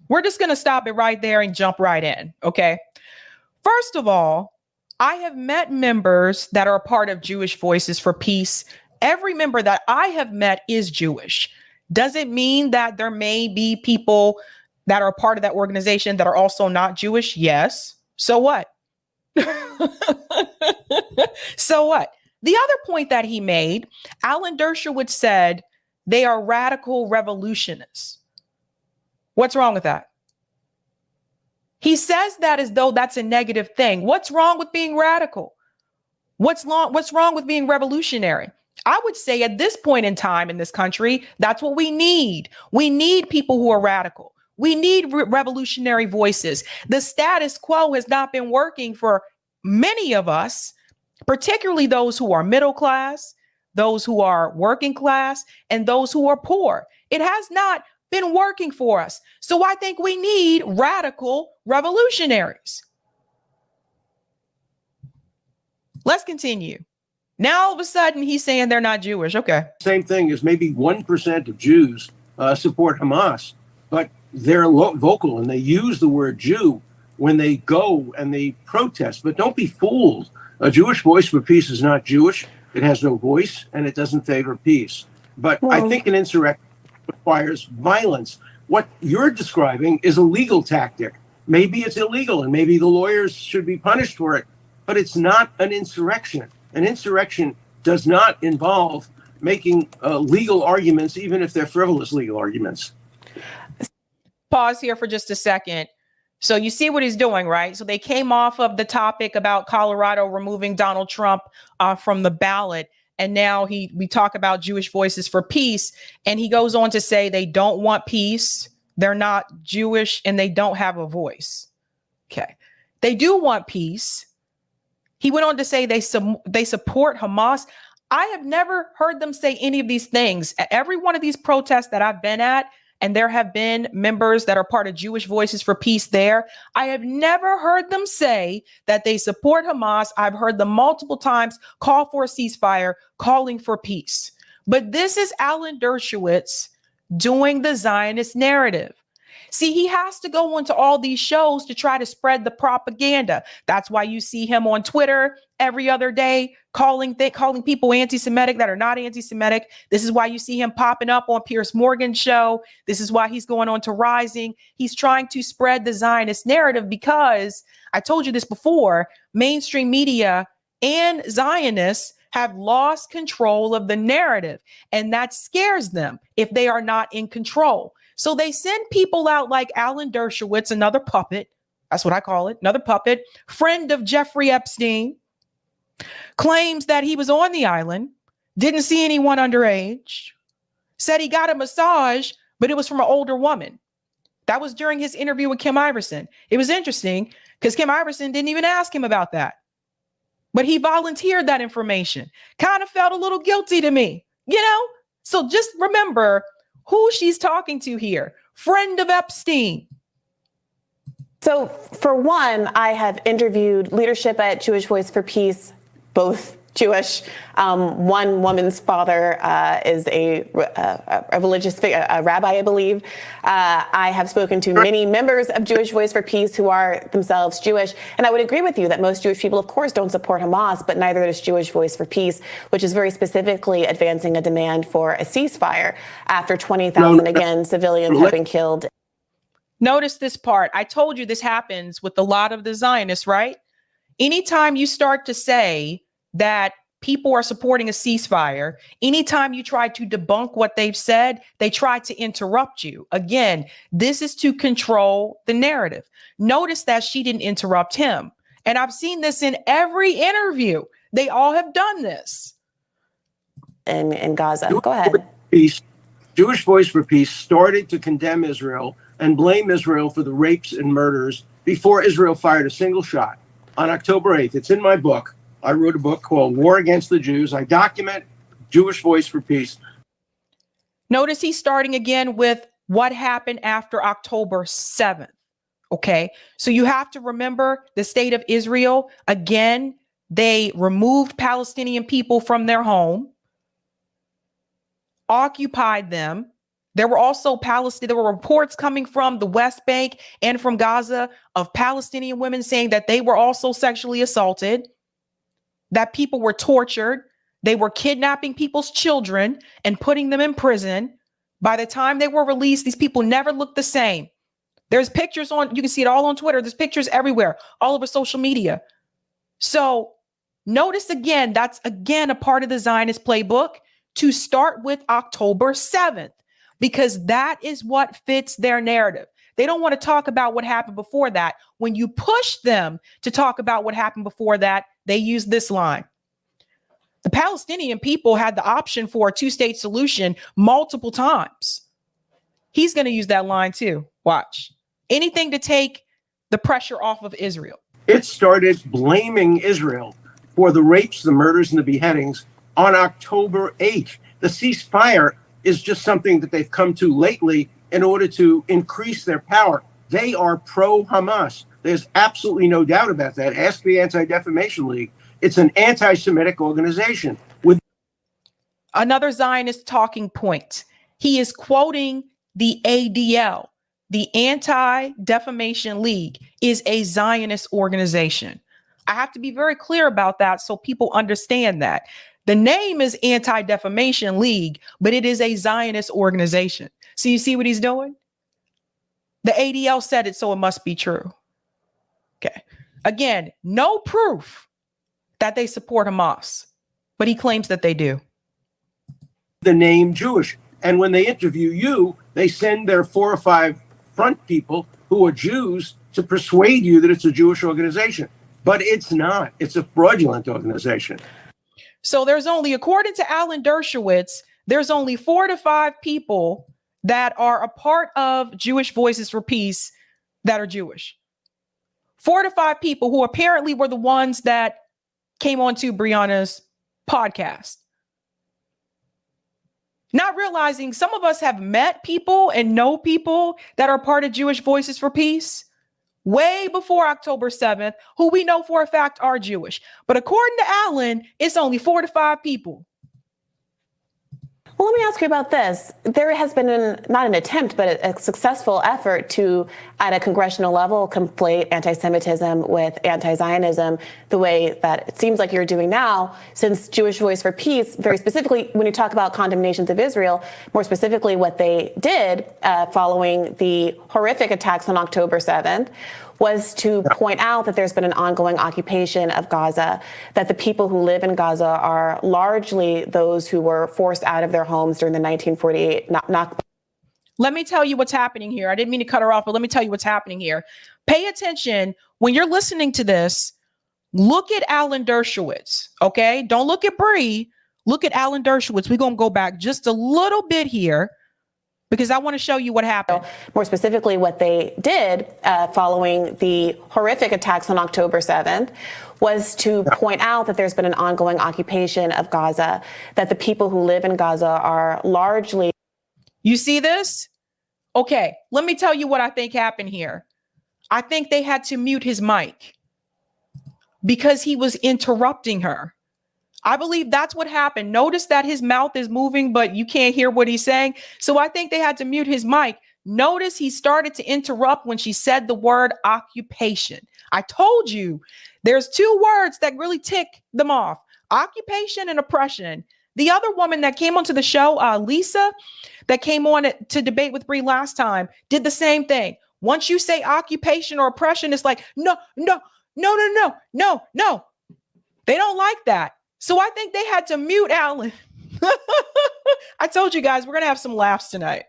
we're just going to stop it right there and jump right in, okay? First of all, I have met members that are a part of Jewish Voices for Peace. Every member that I have met is Jewish. Does it mean that there may be people that are a part of that organization that are also not Jewish? Yes. So what? So what? The other point that he made, Alan Dershowitz said they are radical revolutionists. What's wrong with that? He says that as though that's a negative thing. What's wrong with being radical? What's wrong with being revolutionary? I would say at this point in time in this country, that's what we need. We need people who are radical. We need revolutionary voices. The status quo has not been working for many of us, particularly those who are middle class, those who are working class and those who are poor. It has not been working for us. So I think we need radical revolutionaries. Let's continue. Now, all of a sudden, he's saying they're not Jewish. Okay. Same thing as maybe 1% of Jews support Hamas, but they're vocal and they use the word Jew when they go and they protest. But don't be fooled. A Jewish Voice for Peace is not Jewish. It has no voice and it doesn't favor peace. But I think an insurrection requires violence. What you're describing is a legal tactic. Maybe it's illegal and maybe the lawyers should be punished for it, but it's not an insurrection. An insurrection does not involve making legal arguments, even if they're frivolous legal arguments. Pause here for just a second. So you see what he's doing, right? So they came off of the topic about Colorado removing Donald Trump from the ballot. And now we talk about Jewish Voices for Peace. And he goes on to say they don't want peace. They're not Jewish and they don't have a voice. Okay. They do want peace. He went on to say they support Hamas. I have never heard them say any of these things. At every one of these protests that I've been at, and there have been members that are part of Jewish Voices for Peace there, I have never heard them say that they support Hamas. I've heard them multiple times call for a ceasefire, calling for peace. But this is Alan Dershowitz doing the Zionist narrative. See, he has to go into all these shows to try to spread the propaganda. That's why you see him on Twitter every other day calling people anti-Semitic that are not anti-Semitic. This is why you see him popping up on Piers Morgan's show. This is why he's going on to Rising. He's trying to spread the Zionist narrative because, I told you this before, mainstream media and Zionists have lost control of the narrative, and that scares them if they are not in control. So they send people out like Alan Dershowitz, another puppet. That's what I call it. Another puppet, friend of Jeffrey Epstein, claims that he was on the island, didn't see anyone underage, said he got a massage, but it was from an older woman. That was during his interview with Kim Iverson. It was interesting because Kim Iverson didn't even ask him about that. But he volunteered that information. Kind of felt a little guilty to me, you know? So just remember who she's talking to here. Friend of Epstein. So for one, I have interviewed leadership at Jewish Voice for Peace, both Jewish. One woman's father is a religious figure, a rabbi, I believe. I have spoken to many members of Jewish Voice for Peace who are themselves Jewish. And I would agree with you that most Jewish people, of course, don't support Hamas, but neither does Jewish Voice for Peace, which is very specifically advancing a demand for a ceasefire after 20,000, again, civilians have been killed. Notice this part. I told you this happens with a lot of the Zionists, right? Anytime you start to say that people are supporting a ceasefire, anytime you try to debunk what they've said, they try to interrupt you. Again, this is to control the narrative. Notice that she didn't interrupt him. And I've seen this in every interview. They all have done this. In Gaza. Go ahead. Jewish Voice for Peace started to condemn Israel and blame Israel for the rapes and murders before Israel fired a single shot on October 8th. It's in my book. I wrote a book called War Against the Jews. I document Jewish Voice for Peace. Notice he's starting again with what happened after October 7th. Okay, so you have to remember the state of Israel. Again, they removed Palestinian people from their home, occupied them. There were also there were reports coming from the West Bank and from Gaza of Palestinian women saying that they were also sexually assaulted, that people were tortured. They were kidnapping people's children and putting them in prison. By the time they were released, these people never looked the same. There's pictures you can see it all on Twitter. There's pictures everywhere, all over social media. So notice again, that's again a part of the Zionist playbook to start with October 7th, because that is what fits their narrative. They don't want to talk about what happened before that. When you push them to talk about what happened before that, they use this line. The Palestinian people had the option for a two-state solution multiple times. He's going to use that line too. Watch. Anything to take the pressure off of Israel. It started blaming Israel for the rapes, the murders, and the beheadings on October 8th. The ceasefire is just something that they've come to lately in order to increase their power. They are pro-Hamas. There's absolutely no doubt about that. Ask the Anti-Defamation League. It's an anti-Semitic organization. With another Zionist talking point. He is quoting the ADL. The Anti-Defamation League is a Zionist organization. I have to be very clear about that so people understand that. The name is Anti-Defamation League, but it is a Zionist organization. So you see what he's doing? The ADL said it, so it must be true. Okay. Again, no proof that they support Hamas, but he claims that they do. the name Jewish. And when they interview you, they send their 4 or 5 front people who are Jews to persuade you that it's a Jewish organization. But it's not. It's a fraudulent organization. So there's only, according to Alan Dershowitz, there's only 4 to 5 people that are a part of Jewish Voices for Peace that are Jewish. 4 to 5 people who apparently were the ones that came onto Brianna's podcast. Not realizing some of us have met people and know people that are part of Jewish Voices for Peace way before October 7th, who we know for a fact are Jewish. But according to Alan, it's only 4 to 5 people. Well, let me ask you about this. There has been not an attempt, but a successful effort to, at a congressional level, conflate anti-Semitism with anti-Zionism the way that it seems like you're doing now, since Jewish Voice for Peace, very specifically, when you talk about condemnations of Israel, more specifically what they did following the horrific attacks on October 7th, was to point out that there's been an ongoing occupation of Gaza, that the people who live in Gaza are largely those who were forced out of their homes during the 1948 Nakba. Let me tell you what's happening here. I didn't mean to cut her off, but let me tell you what's happening here. Pay attention. When you're listening to this, look at Alan Dershowitz, okay? Don't look at BRIE. Look at Alan Dershowitz. We're going to go back just a little bit here, because I want to show you what happened. More specifically, what they did following the horrific attacks on October 7th was to point out that there's been an ongoing occupation of Gaza, that the people who live in Gaza are largely... You see this? Okay, let me tell you what I think happened here. I think they had to mute his mic because he was interrupting her. I believe that's what happened. Notice that his mouth is moving, but you can't hear what he's saying. So I think they had to mute his mic. Notice he started to interrupt when she said the word occupation. I told you there's 2 words that really tick them off: occupation and oppression. The other woman that came onto the show, Lisa, that came on to debate with BRIE last time, did the same thing. Once you say occupation or oppression, it's like, no. They don't like that. So I think they had to mute Alan. I told you guys, we're going to have some laughs tonight.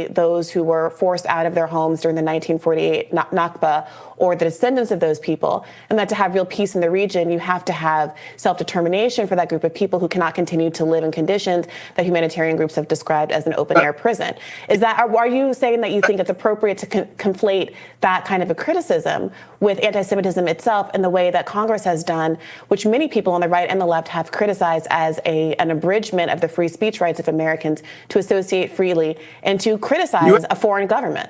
Those who were forced out of their homes during the 1948 Nakba, or the descendants of those people, and that to have real peace in the region, you have to have self-determination for that group of people who cannot continue to live in conditions that humanitarian groups have described as an open-air prison. Is that, are you saying that you think it's appropriate to conflate that kind of a criticism with anti-Semitism itself in the way that Congress has done, which many people on the right and the left have criticized as an abridgment of the free speech rights of Americans to associate freely and to criticize a foreign government?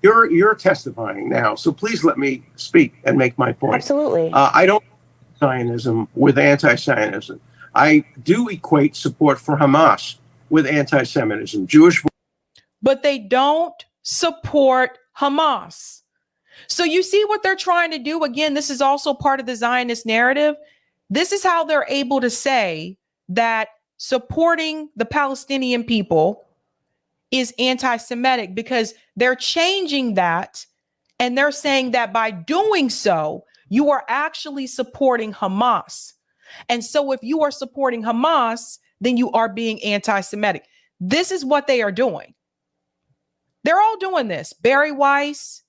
You're testifying now, so please let me speak and make my point. Absolutely. I don't Zionism with anti-Zionism. I do equate support for Hamas with anti-Semitism. But they don't support Hamas. So you see what they're trying to do? Again, this is also part of the Zionist narrative. This is how they're able to say that supporting the Palestinian people is anti-Semitic, because they're changing that, and they're saying that by doing so, you are actually supporting Hamas. And so if you are supporting Hamas, then you are being anti-Semitic. This is what they are doing. They're all doing this. Barry Weiss,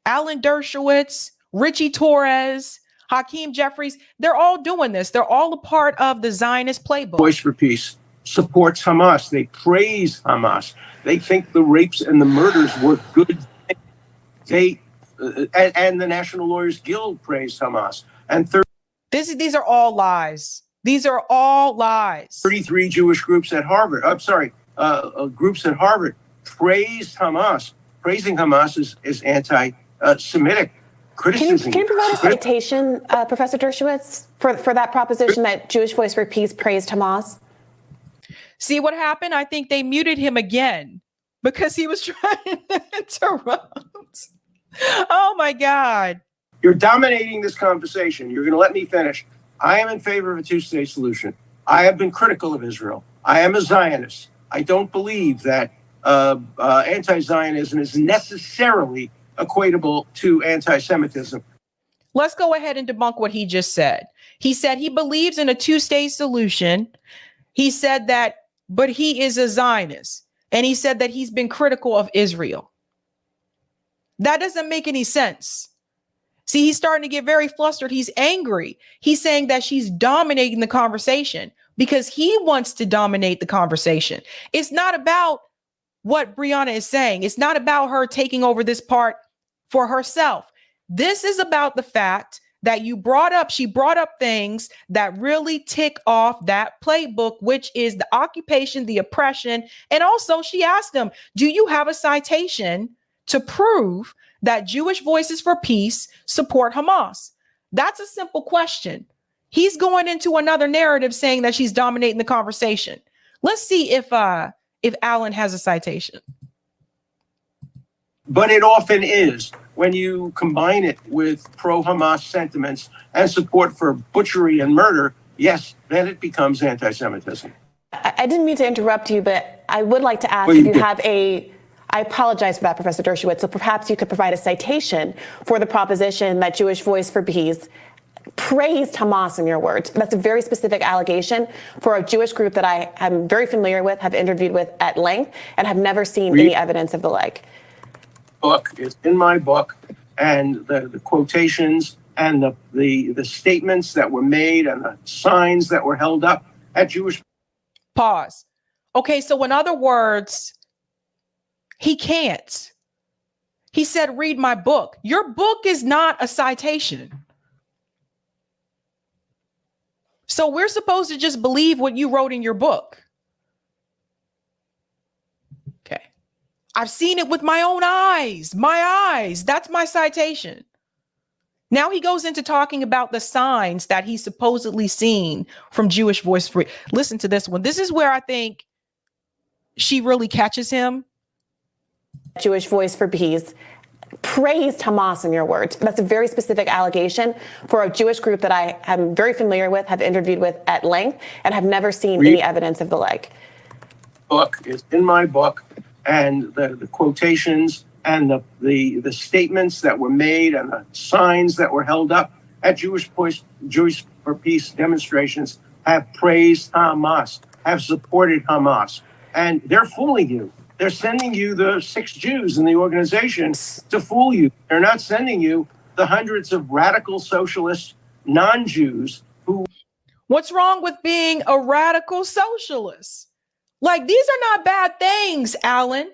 Alan Dershowitz, RITCHIE TORRES, Hakeem Jeffries, they're all doing this. They're all a part of the Zionist playbook. Voice for Peace supports Hamas. They praise Hamas. They think the rapes and the murders were good things. And the National Lawyers Guild praised Hamas. And These are all lies. These are all lies. 33 Jewish groups at Harvard, groups at Harvard praised Hamas. Praising Hamas is anti-Semitic criticism. Can you provide a citation, Professor Dershowitz, for that proposition that Jewish Voice for Peace praised Hamas? See what happened? I think they muted him again because he was trying to interrupt. Oh my God. You're dominating this conversation. You're going to let me finish. I am in favor of a two-state solution. I have been critical of Israel. I am a Zionist. I don't believe that anti-Zionism is necessarily equatable to anti-Semitism. Let's go ahead and debunk what he just said. He said he believes in a two-state solution. He said that, but he is a Zionist. And he said that he's been critical of Israel. That doesn't make any sense. See, he's starting to get very flustered. He's angry. He's saying that she's dominating the conversation because he wants to dominate the conversation. It's not about what Brianna is saying. It's not about her taking over this part for herself. This is about the fact that she brought up things that really tick off that playbook, which is the occupation, the oppression. And also she asked him, do you have a citation to prove that Jewish Voices for Peace support Hamas? That's a simple question. He's going into another narrative saying that she's dominating the conversation. Let's see if Alan has a citation. But it often is when you combine it with pro-Hamas sentiments and support for butchery and murder. Yes, then it becomes anti-Semitism. I didn't mean to interrupt you, but I would like to ask Well, if you have I apologize for that, Professor Dershowitz. So perhaps you could provide a citation for the proposition that Jewish Voice for Peace praised Hamas, in your words. That's a very specific allegation for a Jewish group that I am very familiar with, have interviewed with at length, and have never seen any evidence of the like. Book is in my book, and the quotations and the statements that were made and the signs that were held up at Jewish. Pause. Okay, so in other words, he can't. He said, read my book. Your book is not a citation. So we're supposed to just believe what you wrote in your book. Okay. I've seen it with my own eyes. My eyes. That's my citation. Now he goes into talking about the signs that he's supposedly seen from Jewish Voice for. Listen to this one. This is where I think she really catches him. Jewish Voice for Peace praised Hamas, in your words. That's a very specific allegation for a Jewish group that I am very familiar with, have interviewed with at length, and have never seen any evidence of the like. Book is in my book, and the quotations and the statements that were made and the signs that were held up at Jewish for Peace demonstrations have praised Hamas, have supported Hamas. And they're fooling you. They're sending you the 6 Jews in the organization to fool you. They're not sending you the hundreds of radical socialist non-Jews who. What's wrong with being a radical socialist? Like, these are not bad things, Alan.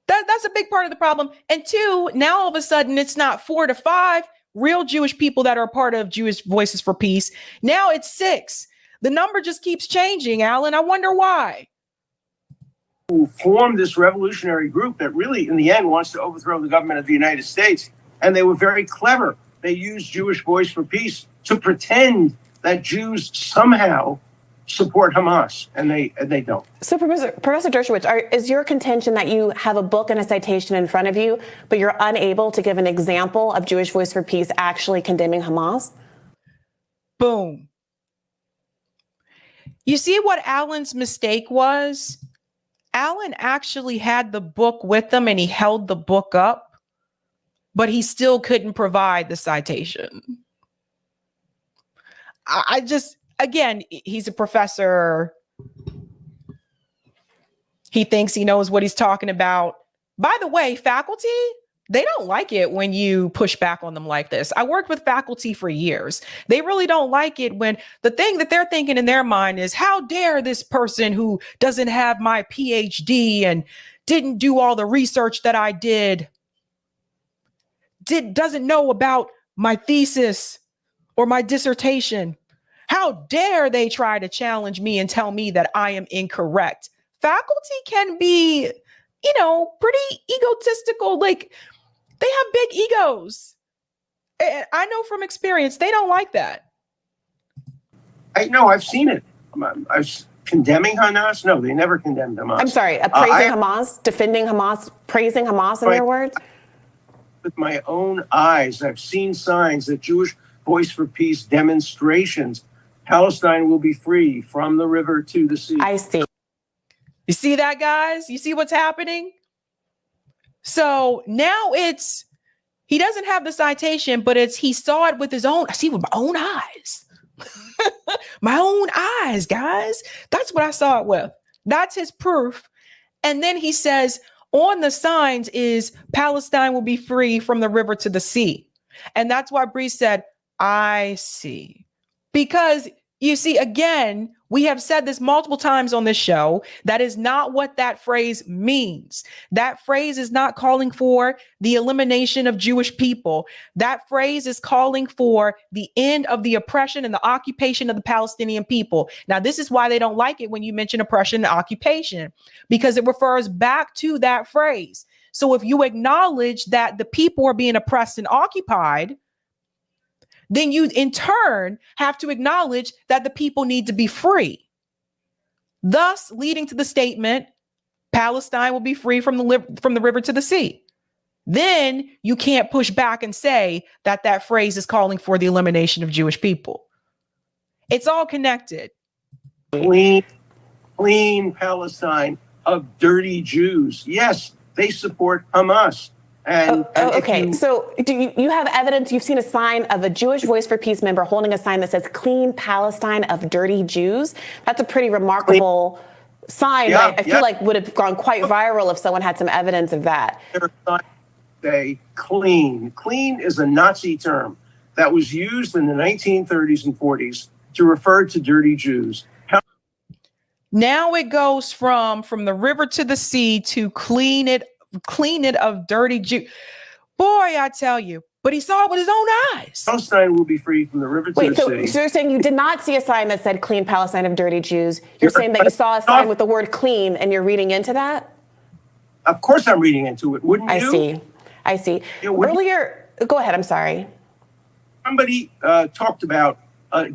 That's a big part of the problem. And 2, now all of a sudden it's not 4 to 5 real Jewish people that are part of Jewish Voices for Peace. Now it's 6. The number just keeps changing, Alan. I wonder why. Who formed this revolutionary group that really, in the end, wants to overthrow the government of the United States. And they were very clever. They used Jewish Voice for Peace to pretend that Jews somehow support Hamas, and they don't. So, Professor Dershowitz, is your contention that you have a book and a citation in front of you, but you're unable to give an example of Jewish Voice for Peace actually condemning Hamas? Boom. You see what Alan's mistake was? Alan actually had the book with him and he held the book up, but he still couldn't provide the citation. I just, again, he's a professor. He thinks he knows what he's talking about. By the way, faculty, they don't like it when you push back on them like this. I worked with faculty for years. They really don't like it when the thing that they're thinking in their mind is, how dare this person who doesn't have my PhD and didn't do all the research that I doesn't know about my thesis or my dissertation. How dare they try to challenge me and tell me that I am incorrect? Faculty can be, you know, pretty egotistical. Like, they have big egos. And I know from experience, they don't like that. I know, I've seen it. I've condemning Hamas. No, they never condemned Hamas. I'm sorry, praising Hamas, defending Hamas, praising Hamas in your words? With my own eyes, I've seen signs that Jewish Voice for Peace demonstrations, Palestine will be free from the river to the sea. I see. You see that, guys? You see what's happening? So now it's, he doesn't have the citation, but it's, he saw it with his own, I see it with my own eyes. My own eyes, guys. That's what I saw it with. That's his proof. And then he says, on the signs is Palestine will be free from the river to the sea. And that's why BRIE said, I see. Because you see, again, we have said this multiple times on this show. That is not what that phrase means. That phrase is not calling for the elimination of Jewish people. That phrase is calling for the end of the oppression and the occupation of the Palestinian people. Now, this is why they don't like it when you mention oppression and occupation, because it refers back to that phrase. So if you acknowledge that the people are being oppressed and occupied, then you in turn have to acknowledge that the people need to be free. Thus leading to the statement, Palestine will be free from the river to the sea. Then you can't push back and say that that phrase is calling for the elimination of Jewish people. It's all connected. Clean Palestine of dirty Jews. Yes, they support Hamas. And okay, so do you have evidence? You've seen a sign of a Jewish Voice for Peace member holding a sign that says "Clean Palestine of Dirty Jews." That's a pretty remarkable sign. Yeah, I feel like would have gone quite viral if someone had some evidence of that. Say clean. Clean is a Nazi term that was used in the 1930s and 40s to refer to dirty Jews. Now it goes from the river to the sea to clean it of dirty Jew. Boy, I tell you, but he saw it with his own eyes. Palestine will be free from the river to the sea. So you're saying you did not see a sign that said "Clean Palestine of Dirty Jews." You're saying that you saw a sign with the word "clean" and you're reading into that? Of course I'm reading into it, wouldn't you? I see. Yeah, Earlier, go ahead, I'm sorry. Somebody talked about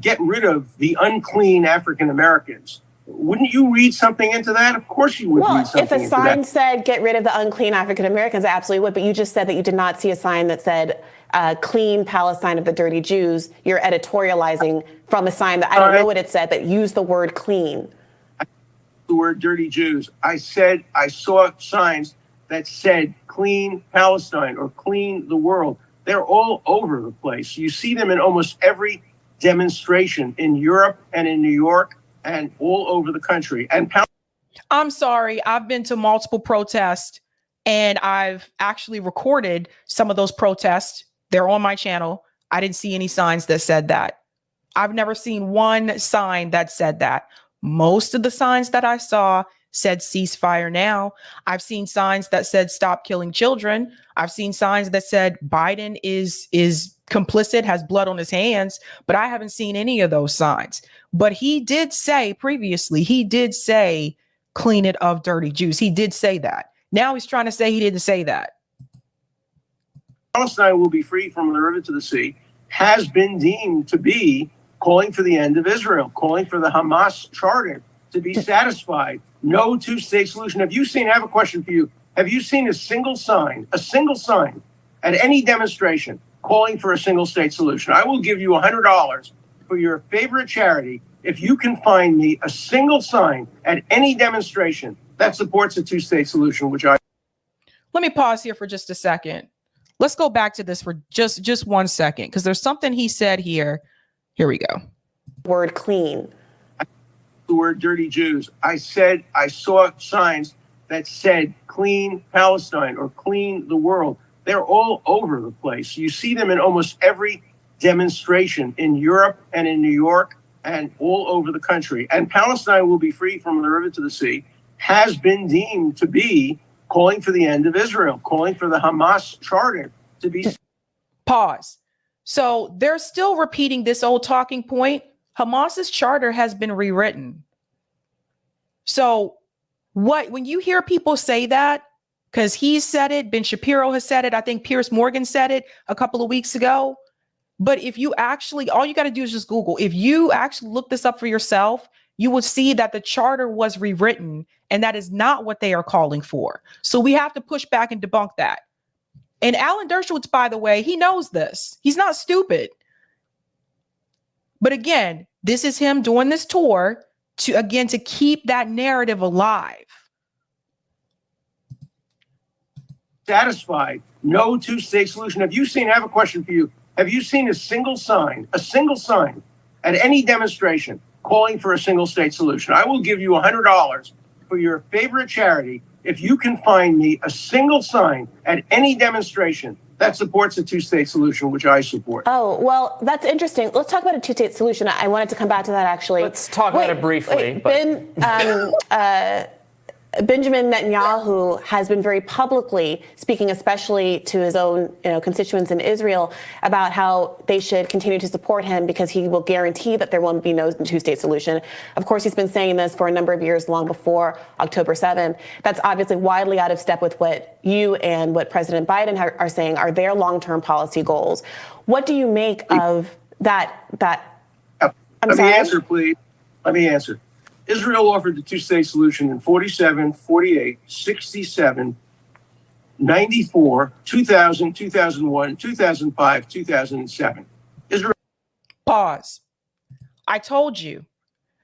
get rid of the unclean African Americans. Wouldn't you read something into that? Of course you would read something into that. Well, if a sign said "Get rid of the unclean African Americans," I absolutely would. But you just said that you did not see a sign that said "Clean Palestine of the Dirty Jews." You're editorializing from a sign that I don't know what it said that used the word "clean." The word "dirty Jews." I said I saw signs that said "Clean Palestine" or "Clean the world." They're all over the place. You see them in almost every demonstration in Europe and in New York and all over the country. And I'm sorry, I've been to multiple protests and I've actually recorded some of those protests. They're on my channel. I didn't see any signs that said that. I've never seen one sign that said that. Most of the signs that I saw said "ceasefire now." I've seen signs that said "stop killing children." I've seen signs that said Biden is complicit, has blood on his hands, but I haven't seen any of those signs. But he did say previously, he did say "clean it of dirty Jews." He did say that. Now he's trying to say he didn't say that. Palestine will be free from the river to the sea has been deemed to be calling for the end of Israel, calling for the Hamas charter to be satisfied. No two-state solution. I have a question for you. Have you seen a single sign at any demonstration calling for a single-state solution? I will give you $100 for your favorite charity if you can find me a single sign at any demonstration that supports a two-state solution, which I... Let me pause here for just a second. Let's go back to this for just 1 second, because there's something he said here. Here we go. Word "clean." The word "dirty Jews." I said I saw signs that said "Clean Palestine" or "Clean the world." They're all over the place. You see them in almost every demonstration in Europe and in New York and all over the country. And Palestine will be free from the river to the sea has been deemed to be calling for the end of Israel, calling for the Hamas charter to be... Pause. So they're still repeating this old talking point Hamas's charter has been rewritten. So when you hear people say that, because he said it, Ben Shapiro has said it, I think Piers Morgan said it a couple of weeks ago. But if you actually, all you got to do is just Google. If you actually look this up for yourself, you will see that the charter was rewritten, and that is not what they are calling for. So we have to push back and debunk that. And Alan Dershowitz, by the way, he knows this. He's not stupid. But again, this is him doing this tour to keep that narrative alive. Satisfied, no two-state solution. I have a question for you. Have you seen a single sign at any demonstration calling for a single state solution? I will give you $100 for your favorite charity if you can find me a single sign at any demonstration that supports a two-state solution, which I support. Oh, well, that's interesting. Let's talk about a two-state solution. I wanted to come back to that, actually. Let's talk about it briefly. Benjamin Netanyahu has been very publicly speaking, especially to his own constituents in Israel, about how they should continue to support him because he will guarantee that there won't be no two-state solution. Of course, he's been saying this for a number of years, long before October 7th. That's obviously widely out of step with what you and what President Biden are saying are their long-term policy goals. What do you make of that? Let me answer, please. Let me answer. Israel offered the two-state solution in 47, 48, 67, 94, 2000, 2001, 2005, 2007. Israel. Pause. I told you.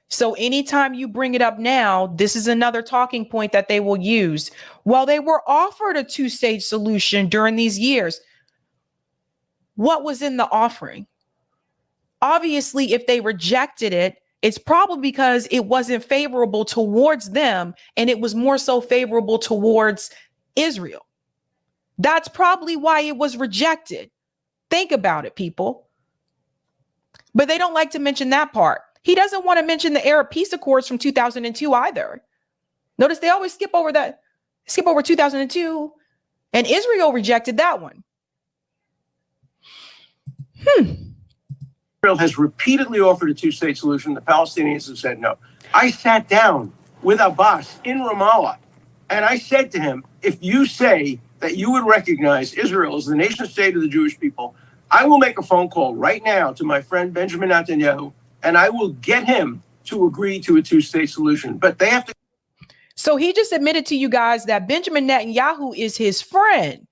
So anytime you bring it up now, this is another talking point that they will use. Well, they were offered a two-state solution during these years. What was in the offering? Obviously, if they rejected it, it's probably because it wasn't favorable towards them and it was more so favorable towards Israel. That's probably why it was rejected. Think about it, people. But they don't like to mention that part. He doesn't want to mention the Arab peace accords from 2002 either. Notice they always skip over 2002, and Israel rejected that one. Israel has repeatedly offered a two-state solution. The Palestinians have said no. I sat down with Abbas in Ramallah, and I said to him, if you say that you would recognize Israel as the nation state of the Jewish people, I will make a phone call right now to my friend Benjamin Netanyahu, and I will get him to agree to a two-state solution. But they have to. So he just admitted to you guys that Benjamin Netanyahu is his friend.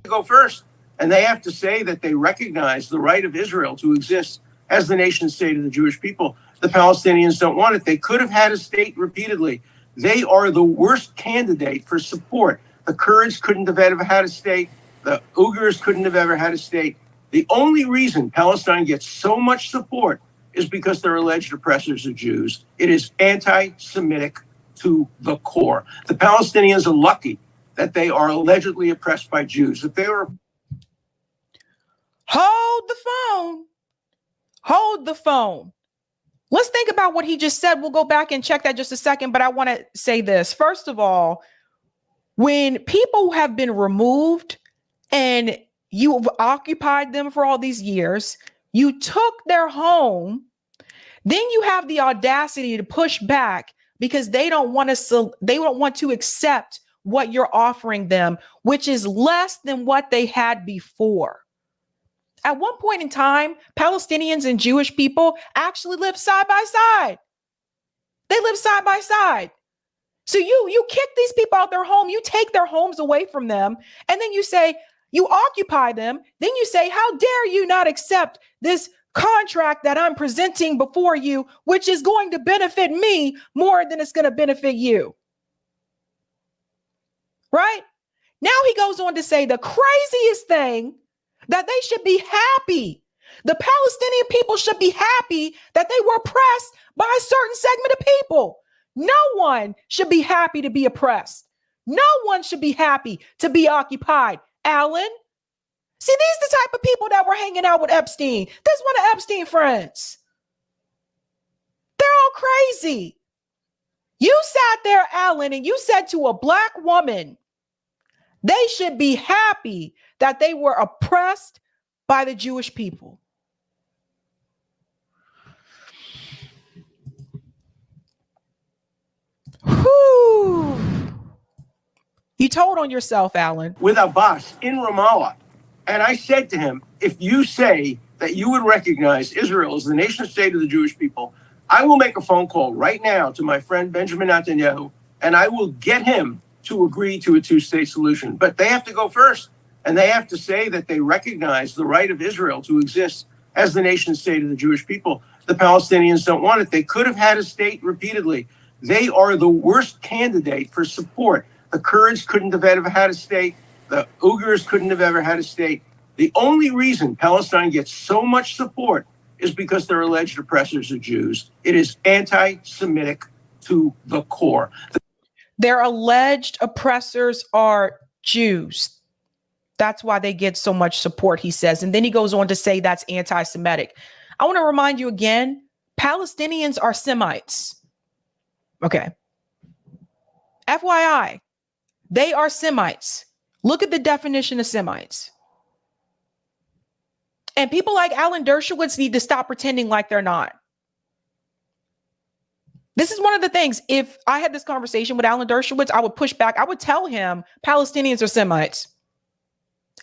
Go first, and they have to say that they recognize the right of Israel to exist as the nation state of the Jewish people. The Palestinians don't want it. They could have had a state repeatedly. They are the worst candidate for support. The Kurds couldn't have ever had a state. The Uyghurs couldn't have ever had a state. The only reason Palestine gets so much support is because they're alleged oppressors of Jews. It is anti-Semitic to the core. The Palestinians are lucky that they are allegedly oppressed by Jews. If they were... Hold the phone. Let's think about what he just said. We'll go back and check that just a second, but I want to say this. First of all, when people have been removed and you've occupied them for all these years, you took their home, then you have the audacity to push back because they don't want to accept what you're offering them, which is less than what they had before. At one point in time, Palestinians and Jewish people actually lived side by side. They live side by side. So you kick these people out their home, you take their homes away from them, and then you say, you occupy them. Then you say, how dare you not accept this contract that I'm presenting before you, which is going to benefit me more than it's going to benefit you. Right? Now he goes on to say the craziest thing, that they should be happy. The Palestinian people should be happy that they were oppressed by a certain segment of people. No one should be happy to be oppressed. No one should be happy to be occupied. Alan, see, these are the type of people that were hanging out with Epstein. This is one of Epstein's friends. They're all crazy. You sat there, Alan, and you said to a black woman They should be happy that they were oppressed by the Jewish people. Whew. You told on yourself, Alan. With Abbas in Ramallah. And I said to him, if you say that you would recognize Israel as the nation state of the Jewish people, I will make a phone call right now to my friend Benjamin Netanyahu, and I will get him to agree to a two-state solution. But they have to go first, and they have to say that they recognize the right of Israel to exist as the nation state of the Jewish people. The Palestinians don't want it. They could have had a state repeatedly. They are the worst candidate for support. The Kurds couldn't have ever had a state. The Uyghurs couldn't have ever had a state. The only reason Palestine gets so much support is because their alleged oppressors are Jews. It is anti-Semitic to the core. Their alleged oppressors are Jews. That's why they get so much support, he says. And then he goes on to say that's anti-Semitic. I want to remind you again, Palestinians are Semites. Okay. FYI, they are Semites. Look at the definition of Semites. And people like Alan Dershowitz need to stop pretending like they're not. This is one of the things, if I had this conversation with Alan Dershowitz, I would push back. I would tell him Palestinians are Semites.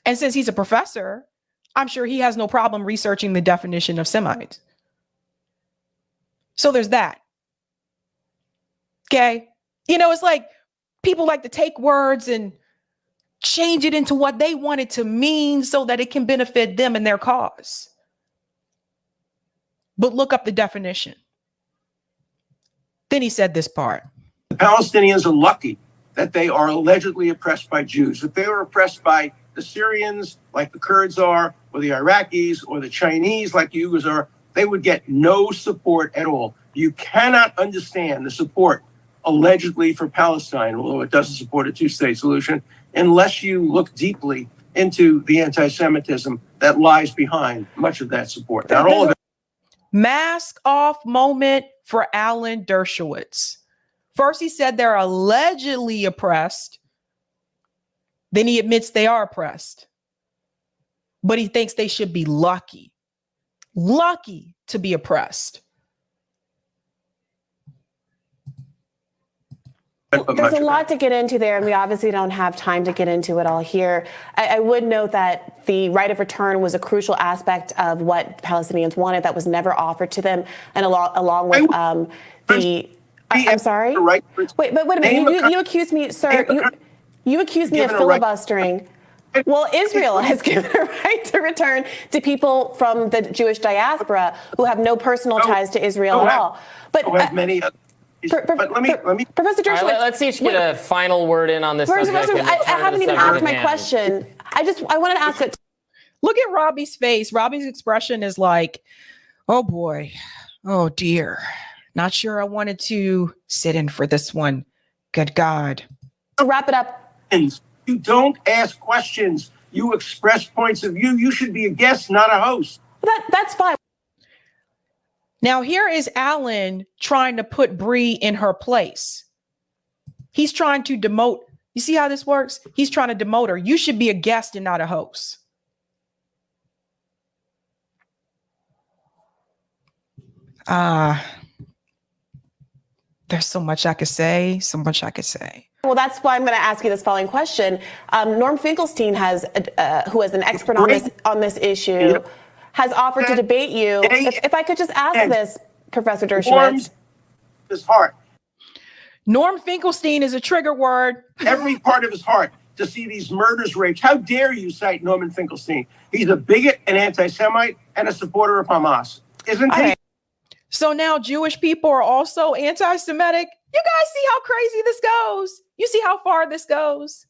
And since he's a professor, I'm sure he has no problem researching the definition of Semites. So there's that. Okay. You know, it's like people like to take words and change it into what they want it to mean so that it can benefit them and their cause. But look up the definition. Then he said this part. The Palestinians are lucky that they are allegedly oppressed by Jews. If they were oppressed by the Syrians, like the Kurds are, or the Iraqis, or the Chinese, like the Uyghurs are, they would get no support at all. You cannot understand the support allegedly for Palestine, although it doesn't support a two-state solution, unless you look deeply into the anti-Semitism that lies behind much of that support. Not all of it. Mask off moment for Alan Dershowitz. First, he said they're allegedly oppressed. Then he admits they are oppressed. But he thinks they should be lucky to be oppressed. There's a lot to get into there, and we obviously don't have time to get into it all here. I would note that the right of return was a crucial aspect of what Palestinians wanted that was never offered to them, and along with I'm sorry? Wait, but wait a minute. You accused me, sir. You accused me of filibustering. Well, Israel has given a right to return to people from the Jewish diaspora who have no personal ties to Israel at all. But many. But let me. Professor Dershowitz, let's each get a final word in on this subject. I haven't even asked my question. I wanted to ask it. Look at Robbie's face. Robbie's expression is like, oh boy, oh dear. Not sure I wanted to sit in for this one. Good God. To wrap it up. You don't ask questions. You express points of view. You should be a guest, not a host. That's fine. Now, here is Alan trying to put BRIE in her place. He's trying to demote. You see how this works? He's trying to demote her. You should be a guest and not a host. There's so much I could say, Well, that's why I'm going to ask you this following question. Norm Finkelstein who is an expert on this issue, has offered to debate you. If I could just ask this, Professor Dershowitz. His heart. Norm Finkelstein is a trigger word. Every part of his heart to see these murders, rapes. How dare you cite Norman Finkelstein? He's a bigot, an anti-Semite, and a supporter of Hamas. Isn't he? So now Jewish people are also anti-Semitic. You guys see how crazy this goes? You see how far this goes?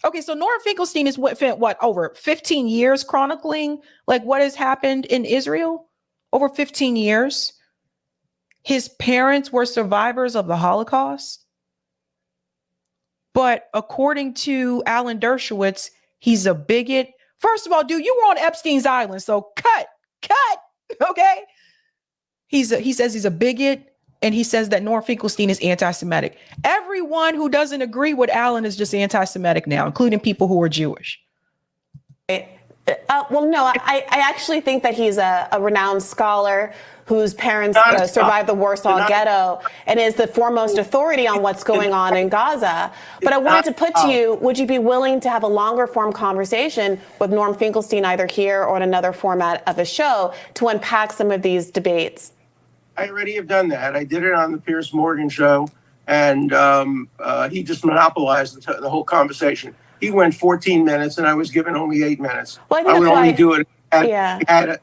Okay, so Norm Finkelstein is what over 15 years chronicling like what has happened in Israel over 15 years. His parents were survivors of the Holocaust. But according to Alan Dershowitz, he's a bigot. First of all, dude, you were on Epstein's Island, so cut, okay? He says he's a bigot, And he says that Norm Finkelstein is anti-Semitic. Everyone who doesn't agree with Alan is just anti-Semitic now, including people who are Jewish. Well, no, I actually think that he's a renowned scholar whose parents survived the Warsaw Ghetto and is the foremost authority on what's going on in Gaza. But I wanted to put to you, would you be willing to have a longer form conversation with Norm Finkelstein, either here or in another format of a show, to unpack some of these debates? I already have done that. I did it on the Piers Morgan show, and he just monopolized the whole conversation. He went 14 minutes, and I was given only 8 minutes. Well, I would only do it at a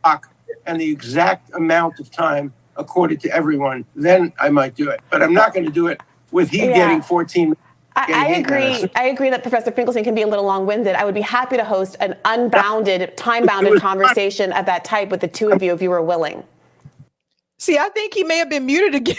clock and the exact amount of time accorded to everyone. Then I might do it, but I'm not going to do it with getting 14 minutes. I agree. I agree that Professor Finkelstein can be a little long-winded. I would be happy to host an unbounded, time-bounded conversation of that type with the two of you if you were willing. See, I think he may have been muted again.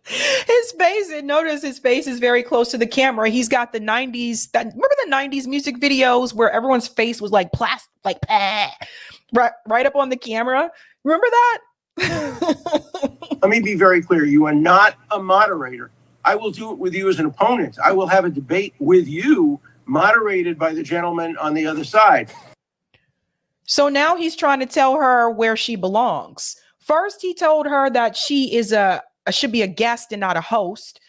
His face, and notice his face is very close to the camera. He's got the 90s, remember the 90s music videos where everyone's face was like plastic, like right up on the camera? Remember that? Let me be very clear. You are not a moderator. I will do it with you as an opponent. I will have a debate with you, moderated by the gentleman on the other side. So now he's trying to tell her where she belongs. First, he told her that she is should be a guest and not a host.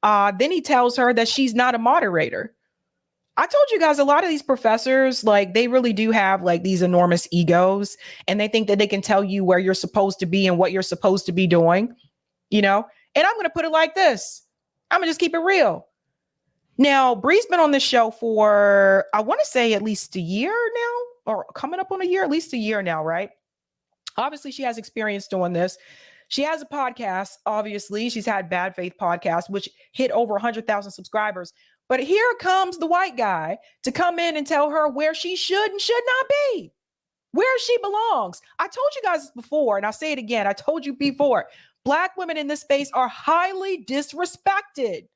Then he tells her that she's not a moderator. I told you guys, a lot of these professors, like, they really do have like these enormous egos, and they think that they can tell you where you're supposed to be and what you're supposed to be doing, you know? And I'm going to put it like this. I'm going to just keep it real. Now, Brie's been on this show for, I want to say, at least a year now, or coming up on a year, at least a year now, right? Obviously, she has experience doing this. She has a podcast, obviously. She's had Bad Faith Podcast, which hit over 100,000 subscribers. But here comes the white guy to come in and tell her where she should and should not be, where she belongs. I told you guys this before, and I'll say it again. I told you before, Black women in this space are highly disrespected.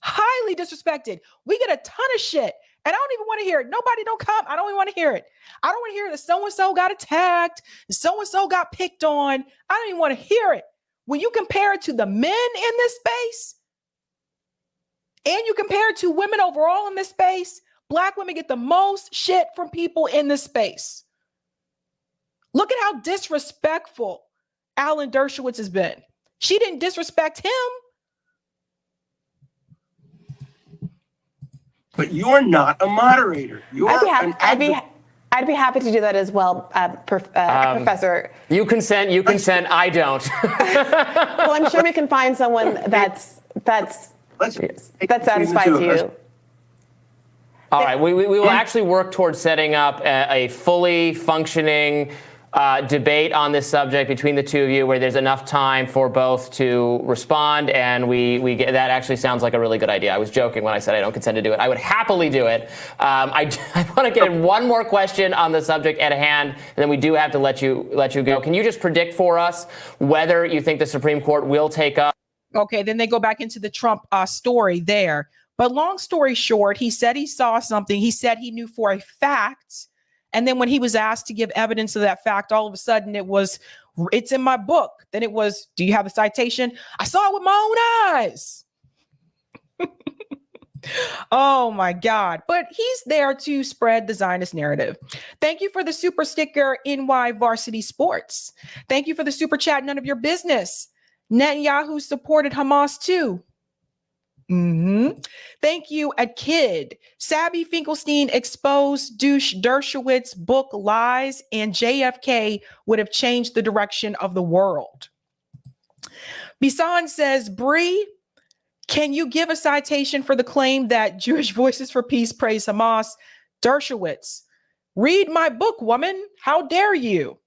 Highly disrespected. We get a ton of shit, and I don't even want to hear it. Nobody don't come. I don't even want to hear it. I don't want to hear that so-and-so got attacked, so-and-so got picked on. I don't even want to hear it. When you compare it to the men in this space, and you compare it to women overall in this space, Black women get the most shit from people in this space. Look at how disrespectful Alan Dershowitz has been. She didn't disrespect him. But you're not a moderator. You're I'd be happy to do that as well, Professor. You consent. I don't. Well, I'm sure we can find someone that satisfies you. All right, we will actually work towards setting up a fully functioning debate on this subject between the two of you, where there's enough time for both to respond, and we get that. Actually sounds like a really good idea. I was joking when I said I don't consent to do it. I would happily do it. I want to get in one more question on the subject at hand, and then we do have to let you go. Can you just predict for us whether you think the Supreme Court will take up? Okay, then they go back into the Trump story there. But long story short, he said he saw something. He said he knew for a fact. And then when he was asked to give evidence of that fact, all of a sudden it's in my book. Then it was, do you have a citation? I saw it with my own eyes. Oh my God. But he's there to spread the Zionist narrative. Thank you for the super sticker, NY Varsity Sports. Thank you for the super chat, none of your business. Netanyahu supported Hamas too. Thank you, a kid. Sabby Finkelstein exposed Dershowitz book lies, and JFK would have changed the direction of the world. Bisan says, BRIE, can you give a citation for the claim that Jewish Voices for Peace praise Hamas? Dershowitz, read my book, woman. How dare you?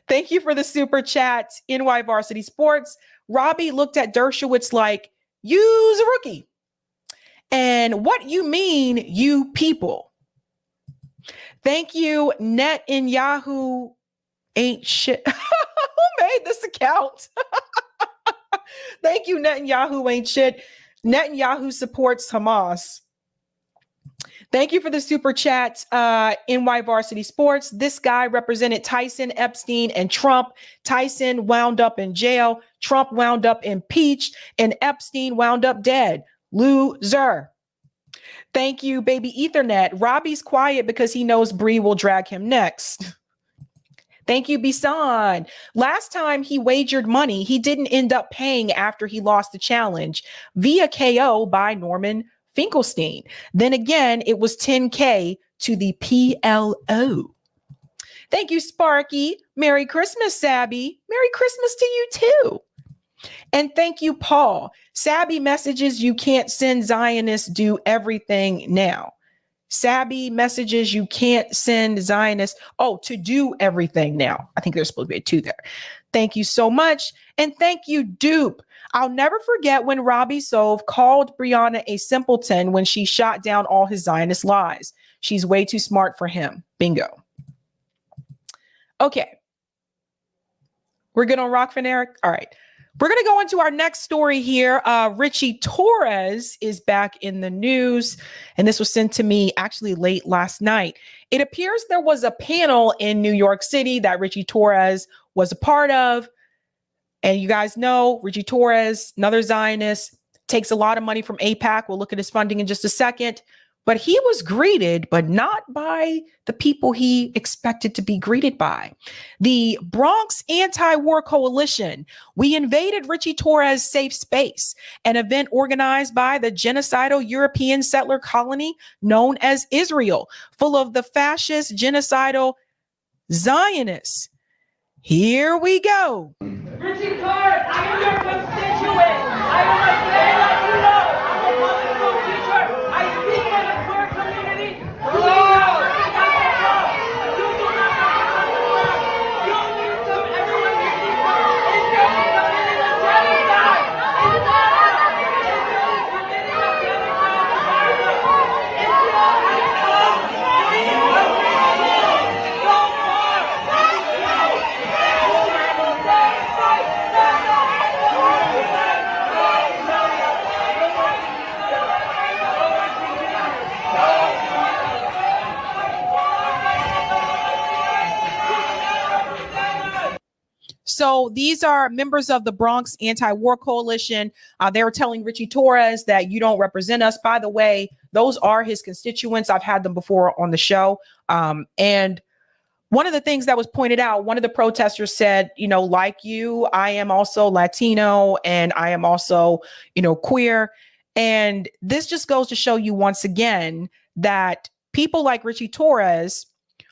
Thank you for the super chat, NY Varsity Sports. Robbie looked at Dershowitz like, you's a rookie. And what you mean, you people. Thank you, Netanyahu ain't shit. Who made this account? Thank you, Netanyahu ain't shit. Netanyahu supports Hamas. Thank you for the super chat, NY Varsity Sports. This guy represented Tyson, Epstein, and Trump. Tyson wound up in jail. Trump wound up impeached, and Epstein wound up dead. Loser. Thank you, baby Ethernet. Robbie's quiet because he knows BRIE will drag him next. Thank you, Bisan. Last time he wagered money, he didn't end up paying after he lost the challenge via KO by Norman Finkelstein. Then again, it was 10K to the PLO. Thank you, Sparky. Merry Christmas, Sabby. Merry Christmas to you too. And thank you, Paul. Sabby messages you can't send Zionists do everything now. Sabby messages you can't send Zionists, to do everything now. I think there's supposed to be a 2 there. Thank you so much. And thank you, Dupe. I'll never forget when Robbie Sove called Brianna a simpleton when she shot down all his Zionist lies. She's way too smart for him. Bingo. Okay. We're good on Rockfin, Eric? All right. We're going to go into our next story here. Richie Torres is back in the news, and this was sent to me actually late last night. It appears there was a panel in New York City that Richie Torres was a part of. And you guys know Richie Torres, another Zionist, takes a lot of money from AIPAC. We'll look at his funding in just a second. But he was greeted, but not by the people he expected to be greeted by. The Bronx Anti-War Coalition. We invaded Richie Torres' safe space, an event organized by the genocidal European settler colony known as Israel, full of the fascist, genocidal Zionists. Here we go. Richie Torres, I am your constituent. I am a gay Latino. I'm a public school teacher. I speak for the queer community. You need to everyone get this one. Israel is committing a genocide. Israel is committing a genocide in Gaza. Israel has come so So these are members of the Bronx Anti-War Coalition. They were telling Richie Torres that you don't represent us. By the way, those are his constituents. I've had them before on the show. And one of the things that was pointed out, one of the protesters said, like you, I am also Latino and I am also, queer. And this just goes to show you once again that people like Richie Torres,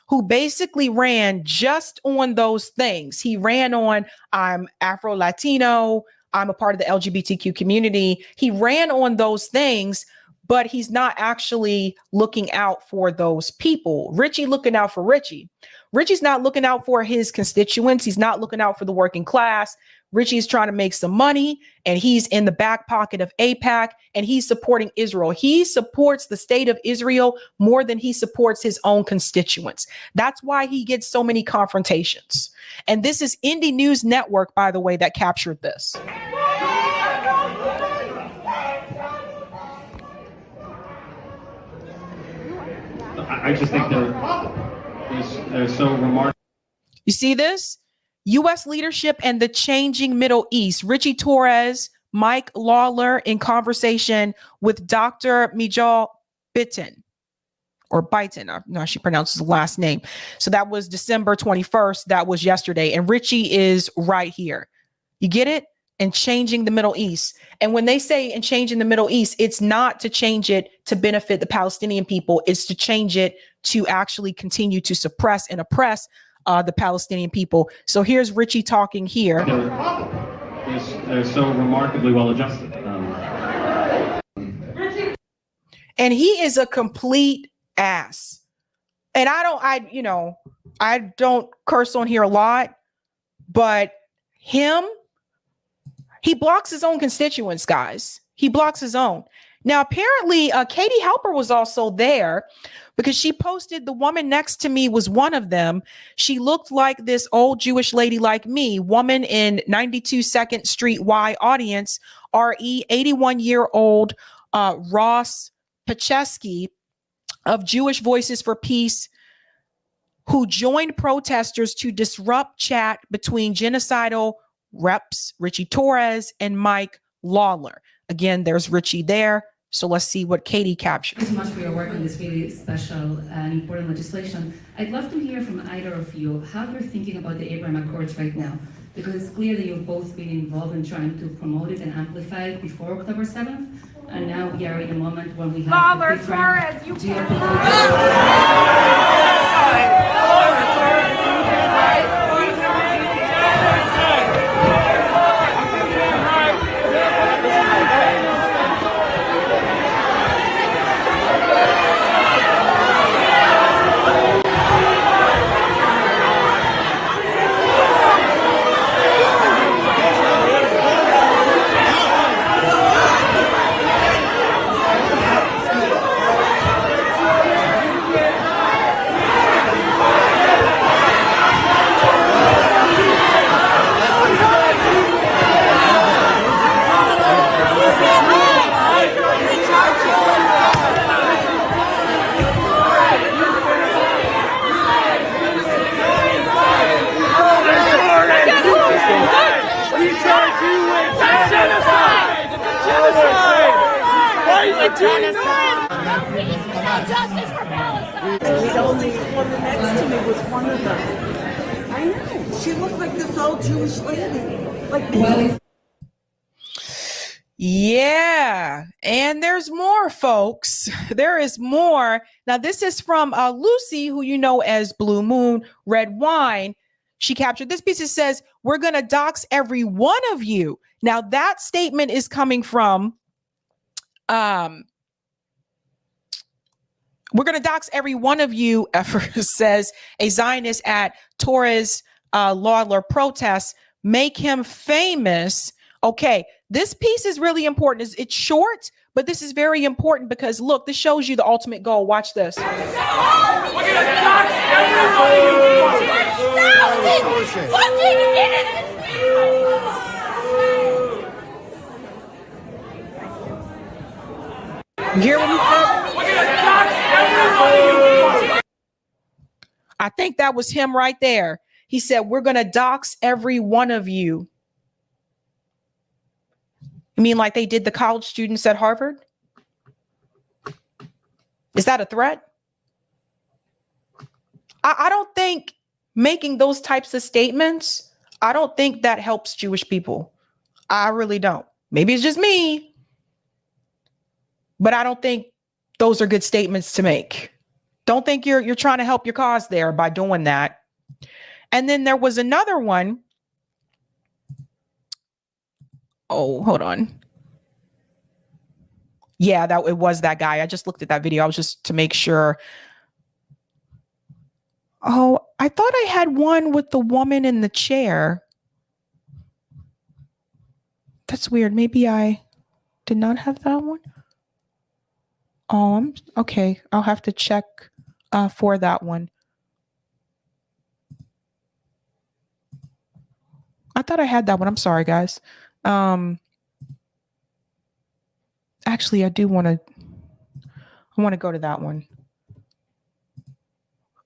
who basically ran just on those things. He ran on, I'm Afro-Latino, I'm a part of the LGBTQ community. He ran on those things, but he's not actually looking out for those people. Richie looking out for Richie. Richie's not looking out for his constituents. He's not looking out for the working class. Richie's trying to make some money, and he's in the back pocket of AIPAC, and he's supporting Israel. He supports the state of Israel more than he supports his own constituents. That's why he gets so many confrontations. And this is Indie News Network, by the way, that captured this. I just think they're so remarkable. You see this? U.S. leadership and the changing Middle East. Richie Torres, Mike Lawler in conversation with Dr. Mijal Bitten, or Biden. I don't know how she pronounces the last name. So that was December 21st. That was yesterday. And Richie is right here. You get it? And changing the Middle East. And when they say and changing the Middle East, it's not to change it to benefit the Palestinian people. It's to change it to actually continue to suppress and oppress the Palestinian people. So here's Richie talking here. They're so remarkably well adjusted. And he is a complete ass. And I don't curse on here a lot, but he blocks his own constituents, guys. He blocks his own. Now, apparently, Katie Halper was also there because she posted the woman next to me was one of them. She looked like this old Jewish lady like me, woman in 92 2nd Street Y audience, RE, 81-year-old Ross Pacheski. of Jewish Voices for Peace who joined protesters to disrupt chat between genocidal reps Ritchie Torres and Mike Lawler. Again, there's Ritchie there. So let's see what Katie captured. Thank you so much for your work on this really special and important legislation. I'd love to hear from either of you how you're thinking about the Abraham Accords right now, because it's clear that you've both been involved in trying to promote it and amplify it before October 7th, and now we are in a moment when we have Torres, you Justice for Palestine. The only woman next to me was one of them. I know. She looked like this old Jewish lady. Like me. Yeah, and there's more, folks. There is more. Now, this is from Lucy, who you know as Blue Moon Red Wine. She captured this piece. It says, "We're going to dox every one of you." Now, that statement is coming from we're going to dox every one of you, says a Zionist at Torres Lawler protests. Make him famous. Okay, this piece is really important. It's short, but this is very important because, look, this shows you the ultimate goal. Watch this. Hear what he said? I think that was him right there. He said, "We're going to dox every one of you." You mean like they did the college students at Harvard? Is that a threat? I don't think making those types of statements, I don't think that helps Jewish people. I really don't. Maybe it's just me, but I don't think those are good statements to make. Don't think you're trying to help your cause there by doing that. And then there was another one. Oh, hold on. Yeah, it was that guy. I just looked at that video. I was just to make sure. Oh, I thought I had one with the woman in the chair. That's weird. Maybe I did not have that one. Oh, okay. I'll have to check for that one. I thought I had that one. I'm sorry, guys. Actually, I do want to. I want to go to that one.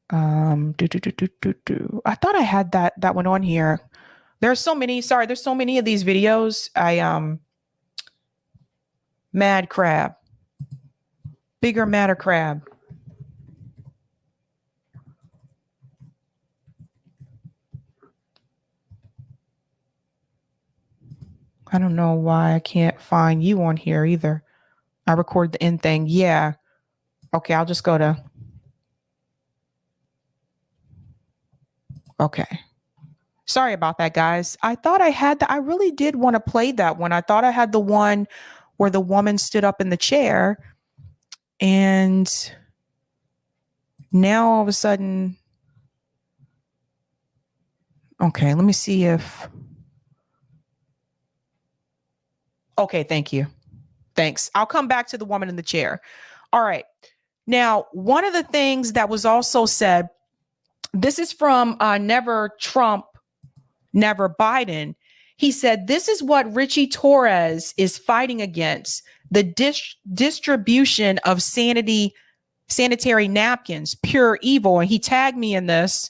I thought I had that one on here. There's so many. Sorry, there's so many of these videos. Mad crab. Bigger, madder crab. I don't know why I can't find you on here either. I record the end thing. Yeah. Okay, I'll just go to. Okay. Sorry about that, guys. I thought I had that. I really did want to play that one. I thought I had the one where the woman stood up in the chair. And now all of a sudden. Okay, let me see if. Okay, thank you. Thanks. I'll come back to the woman in the chair. All right. Now, one of the things that was also said, this is from Never Trump, Never Biden. He said, this is what Ritchie Torres is fighting against, the distribution of sanity sanitary napkins, pure evil. And he tagged me in this.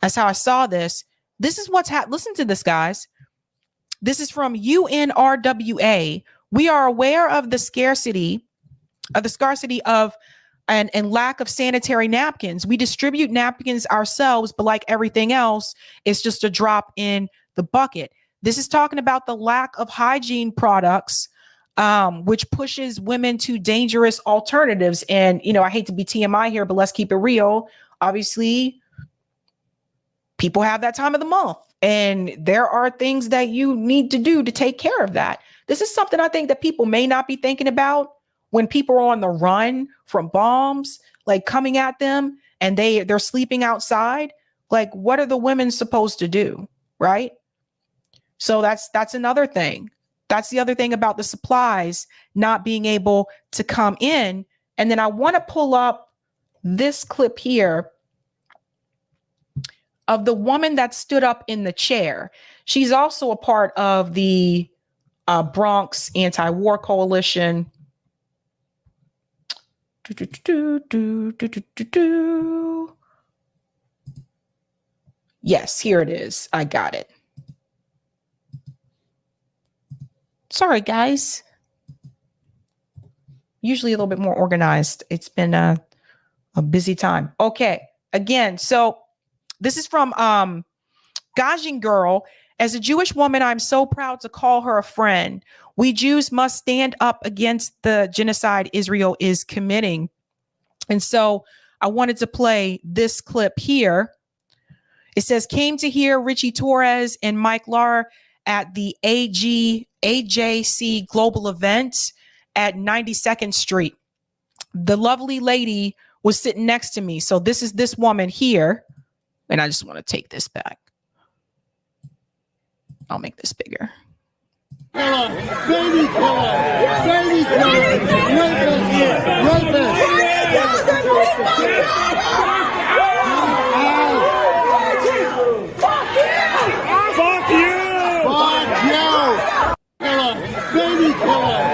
That's how I saw this. This is what's happening. Listen to this, guys. This is from UNRWA. We are aware of the scarcity of and lack of sanitary napkins. We distribute napkins ourselves, but like everything else, it's just a drop in the bucket. This is talking about the lack of hygiene products, which pushes women to dangerous alternatives. And, you know, I hate to be TMI here, but let's keep it real. Obviously, people have that time of the month, and there are things that you need to do to take care of that. This is something I think that people may not be thinking about when people are on the run from bombs, like coming at them, and they're sleeping outside. Like, what are the women supposed to do, right? So that's another thing. That's the other thing about the supplies not being able to come in. And then I want to pull up this clip here of the woman that stood up in the chair. She's also a part of the Bronx Anti-War Coalition. Yes, here it is. I got it. Sorry, guys. Usually a little bit more organized. It's been a busy time. Okay. Again, so this is from Gajin Girl. As a Jewish woman, I'm so proud to call her a friend. We Jews must stand up against the genocide Israel is committing. And so I wanted to play this clip here. It says, came to hear RITCHIE TORRES and Mike Lahr at the AJC Global event at 92nd Street. The lovely lady was sitting next to me. So this is this woman here. And I just want to take this back. I'll make this bigger. Killer, baby killer, baby killer, rapist. Fuck you! Killer, baby killer,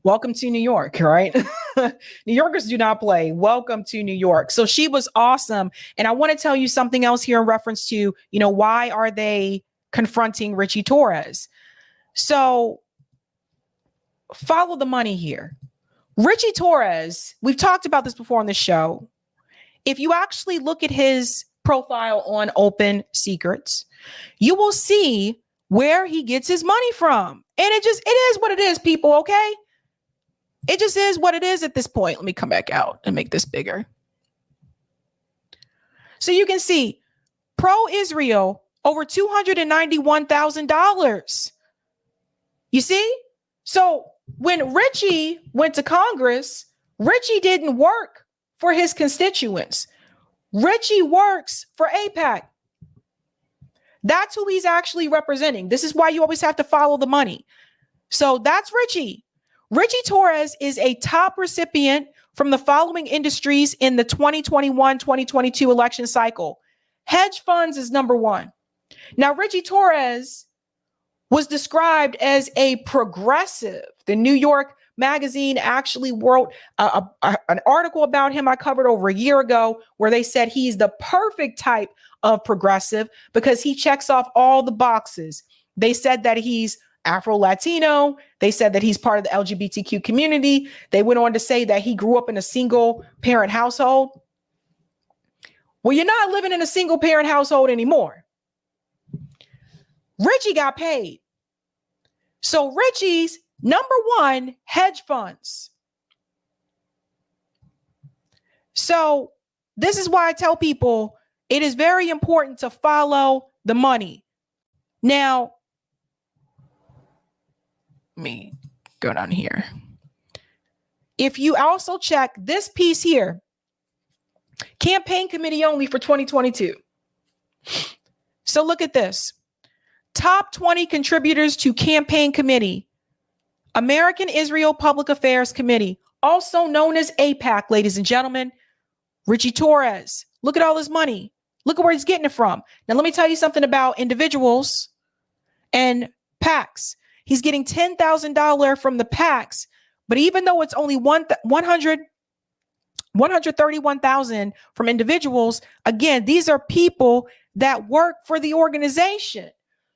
Welcome to New York, right? New Yorkers do not play. Welcome to New York. So she was awesome. And I want to tell you something else here in reference to, you know, why are they confronting RITCHIE TORRES? So follow the money here. RITCHIE TORRES, we've talked about this before on the show. If you actually look at his profile on Open Secrets, you will see where he gets his money from. And it is what it is, people, okay? It just is what it is at this point. Let me come back out and make this bigger. So you can see pro-Israel over $291,000. You see? So when RITCHIE went to Congress, RITCHIE didn't work for his constituents. RITCHIE works for AIPAC. That's who he's actually representing. This is why you always have to follow the money. So that's RITCHIE. RITCHIE TORRES is a top recipient from the following industries in the 2021-2022 election cycle. Hedge funds is number one. Now, RITCHIE TORRES was described as a progressive. The New York Magazine actually wrote an article about him I covered over a year ago where they said he's the perfect type of progressive because he checks off all the boxes. They said that he's Afro-Latino. They said that he's part of the LGBTQ community. They went on to say that he grew up in a single parent household. Well, you're not living in a single parent household anymore. RITCHIE got paid. So RITCHIE's number one, hedge funds. So this is why I tell people it is very important to follow the money. Now, let me go down here. If you also check this piece here, campaign committee only for 2022. So look at this. Top 20 contributors to campaign committee. American Israel Public Affairs Committee, also known as AIPAC, ladies and gentlemen. Richie Torres, look at all his money. Look at where he's getting it from. Now, let me tell you something about individuals and PACs. He's getting $10,000 from the PACs, but even though it's only 131,000 from individuals, again, these are people that work for the organization.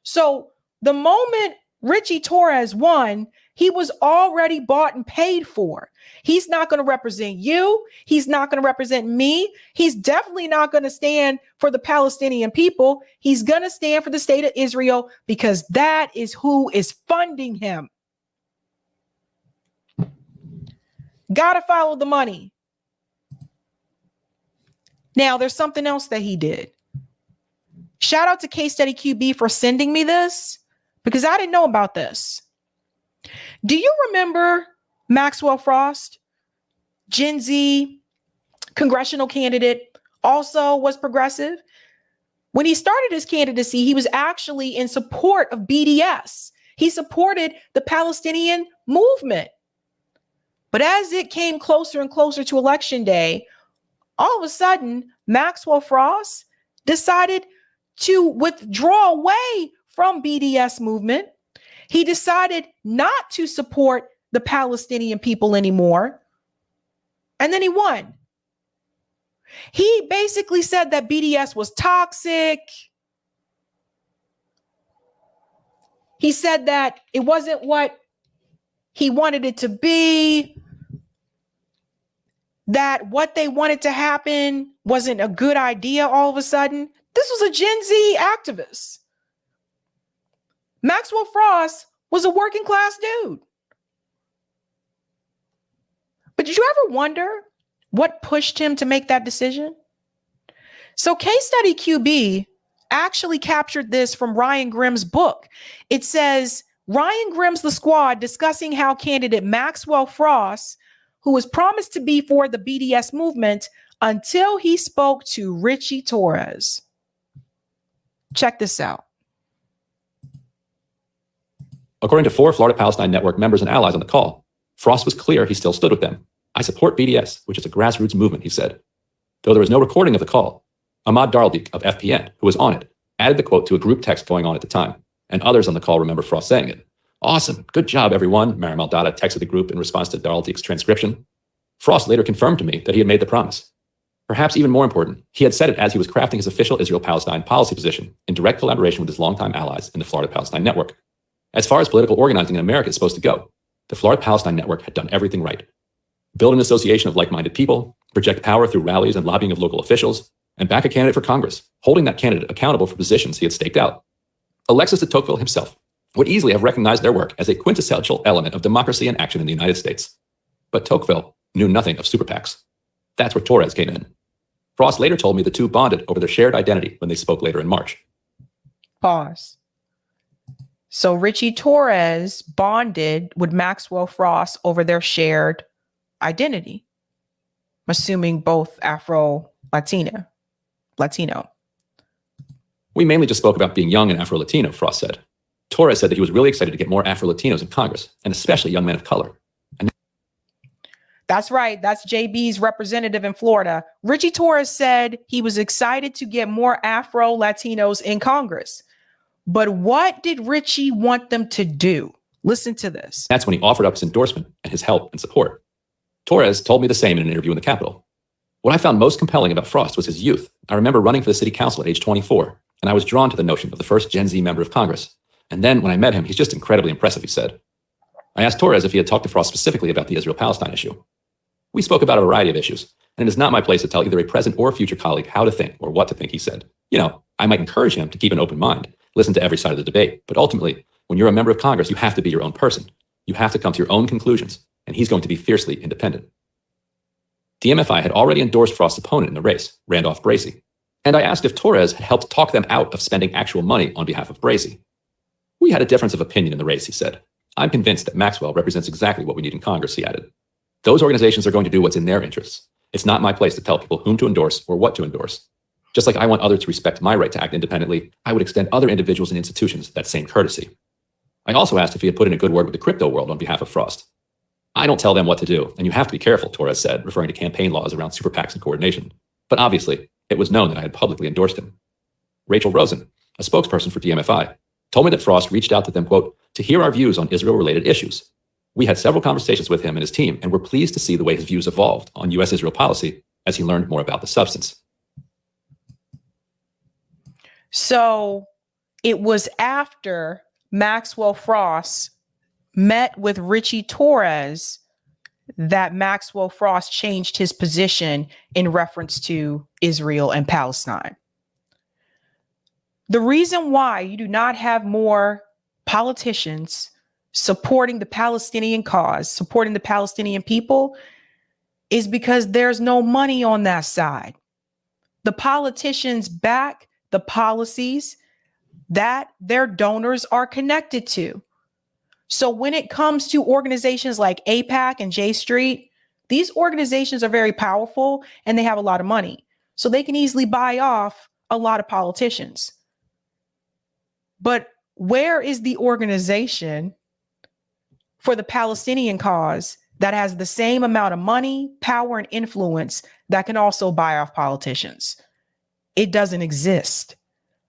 So the moment Richie Torres won, he was already bought and paid for. He's not going to represent you. He's not going to represent me. He's definitely not going to stand for the Palestinian people. He's going to stand for the state of Israel because that is who is funding him. Got to follow the money. Now, there's something else that he did. Shout out to Case Study QB for sending me this because I didn't know about this. Do you remember Maxwell Frost, Gen Z congressional candidate, also was progressive? When he started his candidacy, he was actually in support of BDS. He supported the Palestinian movement. But as it came closer and closer to election day, all of a sudden, Maxwell Frost decided to withdraw away from BDS movement. He decided not to support the Palestinian people anymore. And then he won. He basically said that BDS was toxic. He said that it wasn't what he wanted it to be, that what they wanted to happen wasn't a good idea all of a sudden. This was a Gen Z activist. Maxwell Frost was a working class dude. But did you ever wonder what pushed him to make that decision? So Case Study QB actually captured this from Ryan Grimm's book. It says, Ryan Grimm's The Squad discussing how candidate Maxwell Frost, who was promised to be for the BDS movement until he spoke to Richie Torres. Check this out. According to 4 Florida Palestine Network members and allies on the call, Frost was clear he still stood with them. I support BDS, which is a grassroots movement, he said. Though there was no recording of the call, Ahmad Daraldik of FPN, who was on it, added the quote to a group text going on at the time, and others on the call remember Frost saying it. Awesome, good job everyone, Maryam Al-Dada texted the group in response to Daraldik's transcription. Frost later confirmed to me that he had made the promise. Perhaps even more important, he had said it as he was crafting his official Israel-Palestine policy position in direct collaboration with his longtime allies in the Florida Palestine Network. As far as political organizing in America is supposed to go, the Florida Palestine Network had done everything right. Build an association of like-minded people, project power through rallies and lobbying of local officials, and back a candidate for Congress, holding that candidate accountable for positions he had staked out. Alexis de Tocqueville himself would easily have recognized their work as a quintessential element of democracy and action in the United States. But Tocqueville knew nothing of super PACs. That's where Torres came in. Frost later told me the two bonded over their shared identity when they spoke later in March. Pause. So Richie Torres bonded with Maxwell Frost over their shared identity. I'm assuming both Afro-Latino. We mainly just spoke about being young and Afro-Latino, Frost said. Torres said that he was really excited to get more Afro-Latinos in Congress, and especially young men of color. That's right. That's JB's representative in Florida. Richie Torres said he was excited to get more Afro-Latinos in Congress. But what did Richie want them to do? Listen to this. That's when he offered up his endorsement and his help and support. Torres told me the same in an interview in the Capitol. What I found most compelling about Frost was his youth. I remember running for the city council at age 24, and I was drawn to the notion of the first Gen Z member of Congress. And then when I met him, he's just incredibly impressive, he said. I asked Torres if he had talked to Frost specifically about the Israel-Palestine issue. We spoke about a variety of issues, and it is not my place to tell either a present or future colleague how to think or what to think, he said. You know, I might encourage him to keep an open mind, listen to every side of the debate, but ultimately, when you're a member of Congress, you have to be your own person. You have to come to your own conclusions, and he's going to be fiercely independent. DMFI had already endorsed Frost's opponent in the race, Randolph Bracey, and I asked if Torres had helped talk them out of spending actual money on behalf of Bracey. We had a difference of opinion in the race, he said. I'm convinced that Maxwell represents exactly what we need in Congress, he added. Those organizations are going to do what's in their interests. It's not my place to tell people whom to endorse or what to endorse. Just like I want others to respect my right to act independently, I would extend other individuals and institutions that same courtesy. I also asked if he had put in a good word with the crypto world on behalf of Frost. I don't tell them what to do, and you have to be careful, Torres said, referring to campaign laws around super PACs and coordination. But obviously, it was known that I had publicly endorsed him. Rachel Rosen, a spokesperson for DMFI, told me that Frost reached out to them, quote, to hear our views on Israel-related issues. We had several conversations with him and his team, and were pleased to see the way his views evolved on U.S.-Israel policy as he learned more about the substance. So it was after Maxwell Frost met with Richie Torres that Maxwell Frost changed his position in reference to Israel and Palestine. The reason why you do not have more politicians supporting the Palestinian cause, supporting the Palestinian people, is because there's no money on that side. The politicians back the policies that their donors are connected to. So when it comes to organizations like AIPAC and J Street, these organizations are very powerful and they have a lot of money. So they can easily buy off a lot of politicians. But where is the organization for the Palestinian cause that has the same amount of money, power, and influence that can also buy off politicians? It doesn't exist.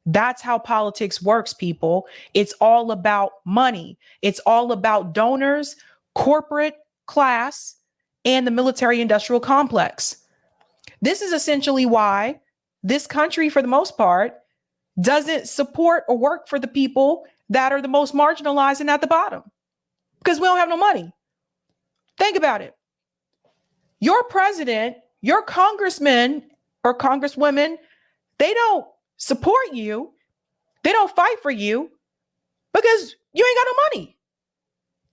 That's how politics works, people. It's all about money. It's all about donors, corporate class, and the military industrial complex. This is essentially why this country, for the most part, doesn't support or work for the people that are the most marginalized and at the bottom, because we don't have no money. Think about it. Your president, your congressmen or congresswomen, they don't support you. They don't fight for you because you ain't got no money.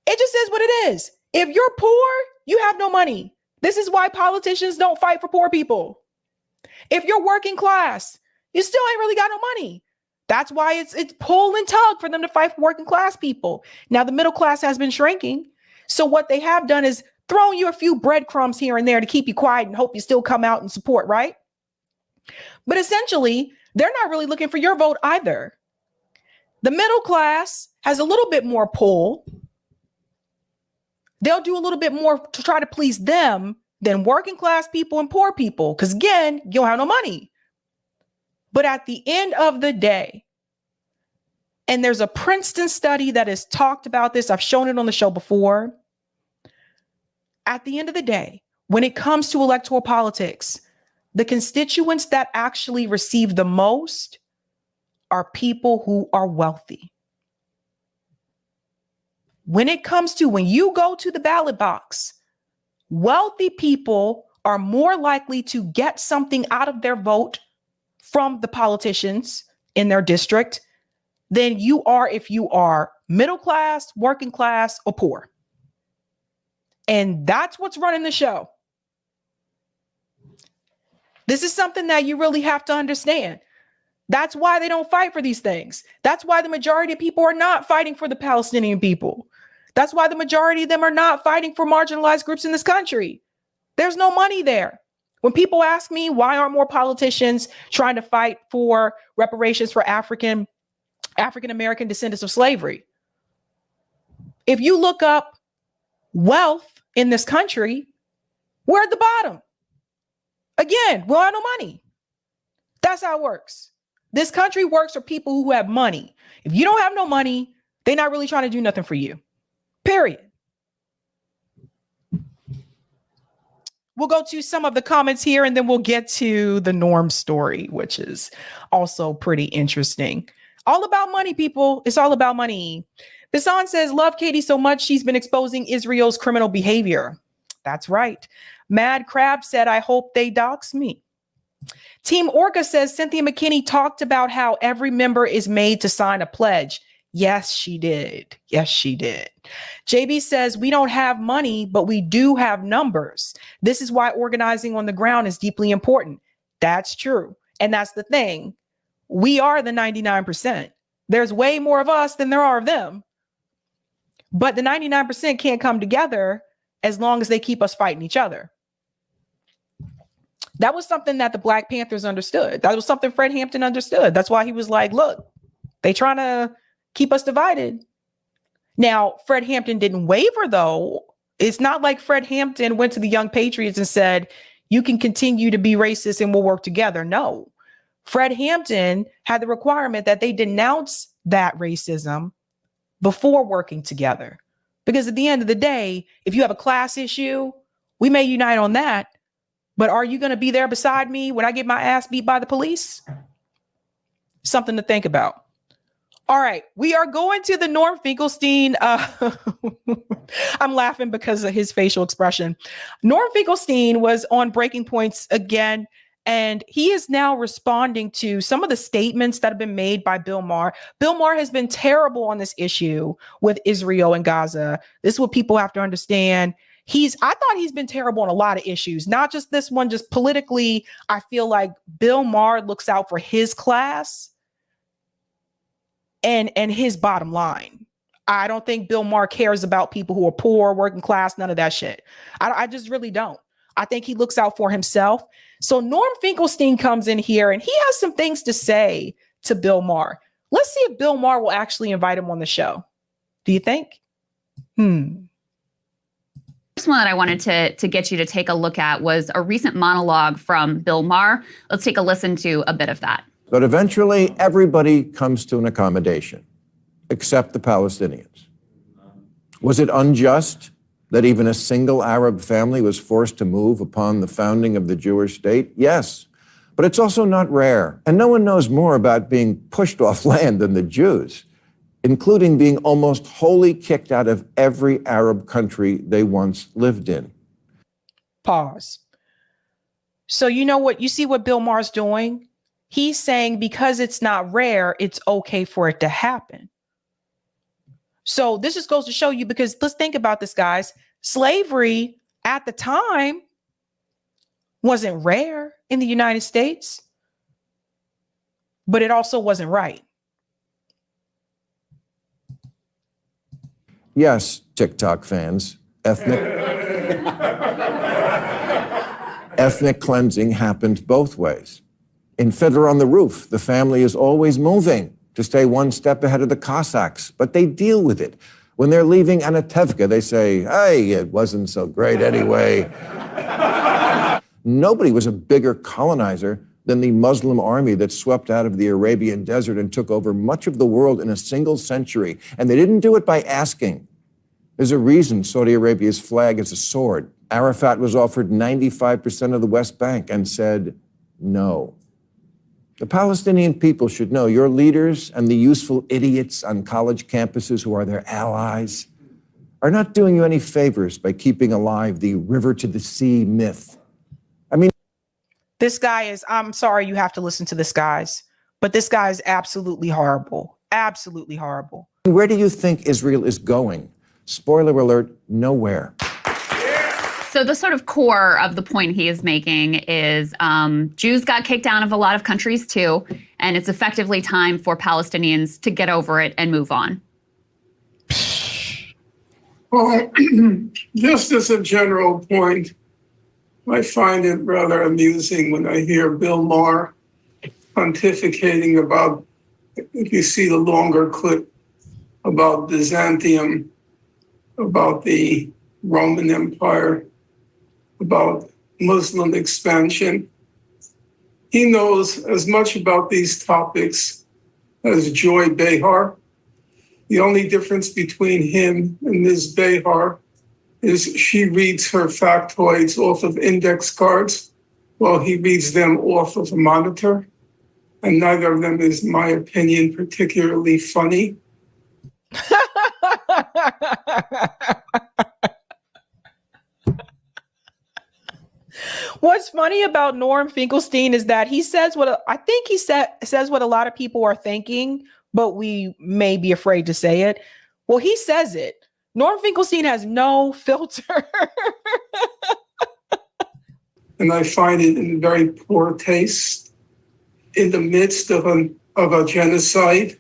It just is what it is. If you're poor, you have no money. This is why politicians don't fight for poor people. If you're working class, you still ain't really got no money. That's why it's pull and tug for them to fight for working class people. Now, the middle class has been shrinking. So what they have done is thrown you a few breadcrumbs here and there to keep you quiet and hope you still come out and support, right? But essentially, they're not really looking for your vote either. The middle class has a little bit more pull. They'll do a little bit more to try to please them than working class people and poor people, because again, you don't have no money. But at the end of the day, and there's a Princeton study that has talked about this, I've shown it on the show before. At the end of the day, when it comes to electoral politics, the constituents that actually receive the most are people who are wealthy. When it comes to when you go to the ballot box, wealthy people are more likely to get something out of their vote from the politicians in their district than you are if you are middle class, working class, or poor. And that's what's running the show. This is something that you really have to understand. That's why they don't fight for these things. That's why the majority of people are not fighting for the Palestinian people. That's why the majority of them are not fighting for marginalized groups in this country. There's no money there. When people ask me, why aren't more politicians trying to fight for reparations for African-American descendants of slavery? If you look up wealth in this country, we're at the bottom. Again, we don't have no money. That's how it works. This country works for people who have money. If you don't have no money, they're not really trying to do nothing for you. Period. We'll go to some of the comments here and then we'll get to the Norm story, which is also pretty interesting. All about money, people. It's all about money. Bisan says, love Katie so much. She's been exposing Israel's criminal behavior. That's right. Mad Crab said, I hope they dox me. Team Orca says, Cynthia McKinney talked about how every member is made to sign a pledge. Yes, she did. Yes, she did. JB says, we don't have money, but we do have numbers. This is why organizing on the ground is deeply important. That's true. And that's the thing. We are the 99%. There's way more of us than there are of them. But the 99% can't come together as long as they keep us fighting each other. That was something that the Black Panthers understood. That was something Fred Hampton understood. That's why he was like, look, they trying to keep us divided. Now, Fred Hampton didn't waver, though, It's not like Fred Hampton went to the Young Patriots and said, you can continue to be racist and we'll work together. No. Fred Hampton had the requirement that they denounce that racism before working together. Because at the end of the day, if you have a class issue, we may unite on that. But are you going to be there beside me when I get my ass beat by the police? Something to think about. All right, we are going to the Norm Finkelstein. I'm laughing because of his facial expression. Norm Finkelstein was on Breaking Points again, and he is now responding to some of the statements that have been made by Bill Maher. Bill Maher has been terrible on this issue with Israel and Gaza. This is what people have to understand. I thought he's been terrible on a lot of issues, not just this one, just politically. I feel like Bill Maher looks out for his class and his bottom line. I don't think Bill Maher cares about people who are poor, working class, none of that shit. I just really don't. I think he looks out for himself. So Norm Finkelstein comes in here and he has some things to say to Bill Maher. Let's see if Bill Maher will actually invite him on the show. Do you think? First one that I wanted to get you to take a look at was a recent monologue from Bill Maher. Let's take a listen to a bit of that. But eventually, everybody comes to an accommodation, except the Palestinians. Was it unjust that even a single Arab family was forced to move upon the founding of the Jewish state? Yes, but it's also not rare. And no one knows more about being pushed off land than the Jews, including being almost wholly kicked out of every Arab country they once lived in. Pause. So you see what Bill Maher's doing? He's saying because it's not rare, it's okay for it to happen. So this just goes to show you, because let's think about this, guys. Slavery at the time wasn't rare in the United States, but it also wasn't right. Yes, TikTok fans, ethnic cleansing happened both ways. In Fiddler on the Roof, the family is always moving to stay one step ahead of the Cossacks, but they deal with it. When they're leaving Anatevka, they say, hey, it wasn't so great anyway. Nobody was a bigger colonizer than the Muslim army that swept out of the Arabian desert and took over much of the world in a single century. And they didn't do it by asking. There's a reason Saudi Arabia's flag is a sword. Arafat was offered 95% of the West Bank and said no. The Palestinian people should know your leaders and the useful idiots on college campuses who are their allies are not doing you any favors by keeping alive the river to the sea myth. I mean, this guy is, I'm sorry you have to listen to this, guys, but this guy is absolutely horrible. Absolutely horrible. Where do you think Israel is going? Spoiler alert, nowhere. So the sort of core of the point he is making is Jews got kicked out of a lot of countries too, and it's effectively time for Palestinians to get over it and move on. Well, just as a general point, I find it rather amusing when I hear Bill Maher pontificating about, if you see the longer clip, about Byzantium, about the Roman Empire, about Muslim expansion. He knows as much about these topics as Joy Behar. The only difference between him and Ms. Behar is she reads her factoids off of index cards while he reads them off of a monitor. And neither of them is, in my opinion, particularly funny. What's funny about Norm Finkelstein is that he says what I think he says what a lot of people are thinking, but we may be afraid to say it. Well, he says it. Norm Finkelstein has no filter. And I find it in very poor taste in the midst of a genocide,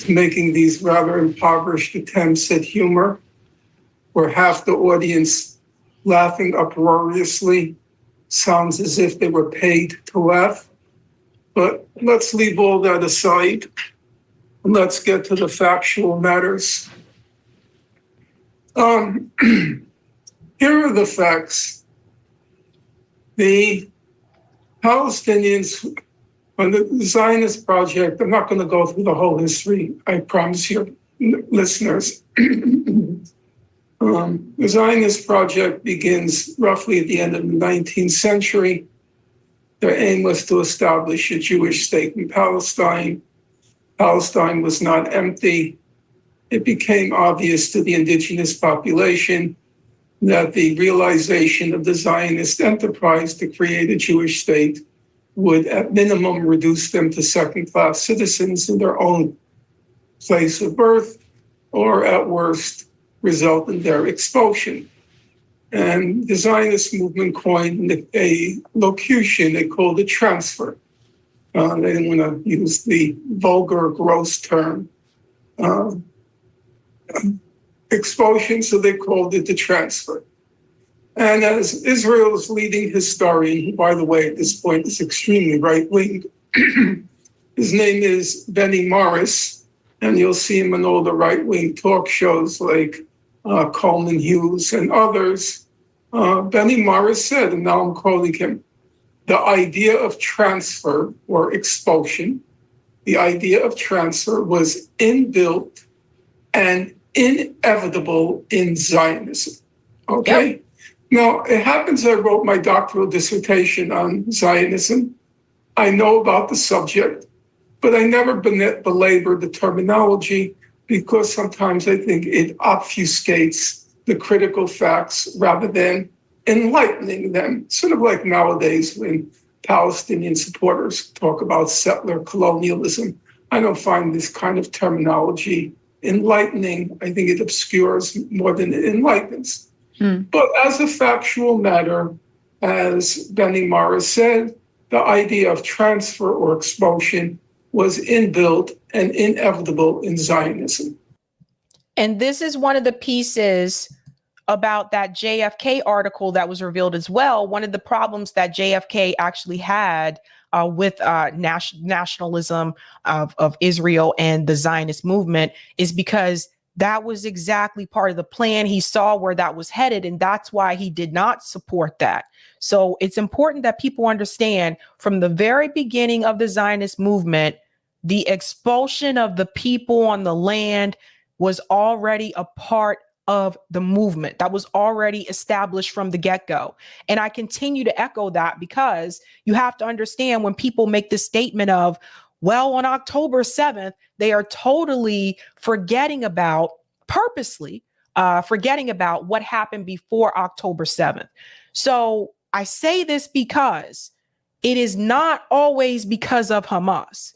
making these rather impoverished attempts at humor, where half the audience laughing uproariously sounds as if they were paid to laugh. But let's leave all that aside and let's get to the factual matters. here are the facts. The Palestinians on the Zionist project, I'm not going to go through the whole history, I promise your listeners. The Zionist project begins roughly at the end of the 19th century. Their aim was to establish a Jewish state in Palestine. Palestine was not empty. It became obvious to the indigenous population that the realization of the Zionist enterprise to create a Jewish state would at minimum reduce them to second-class citizens in their own place of birth, or at worst, result in their expulsion. And the Zionist movement coined a locution they called a transfer. They didn't want to use the vulgar, gross term expulsion, so they called it the transfer. And as Israel's leading historian, who, by the way, at this point is extremely right-wing, his name is Benny Morris, and you'll see him in all the right-wing talk shows like Coleman Hughes and others. Benny Morris said, and now I'm quoting him, the idea of transfer or expulsion, the idea of transfer was inbuilt and inevitable in Zionism. Okay? Yep. Now, it happens I wrote my doctoral dissertation on Zionism. I know about the subject, but I never belabored the terminology because sometimes I think it obfuscates the critical facts rather than enlightening them. Sort of like nowadays when Palestinian supporters talk about settler colonialism. I don't find this kind of terminology enlightening. I think it obscures more than it enlightens. But as a factual matter, as Benny Morris said, the idea of transfer or expulsion was inbuilt and inevitable in Zionism. And this is one of the pieces about that JFK article that was revealed as well. One of the problems that JFK actually had with nationalism of Israel and the Zionist movement is because that was exactly part of the plan. He saw where that was headed, and that's why he did not support that. So it's important that people understand from the very beginning of the Zionist movement, the expulsion of the people on the land was already a part of the movement that was already established from the get-go. And I continue to echo that because you have to understand when people make this statement of, well, on October 7th, they are totally purposely forgetting about what happened before October 7th. So I say this because it is not always because of Hamas.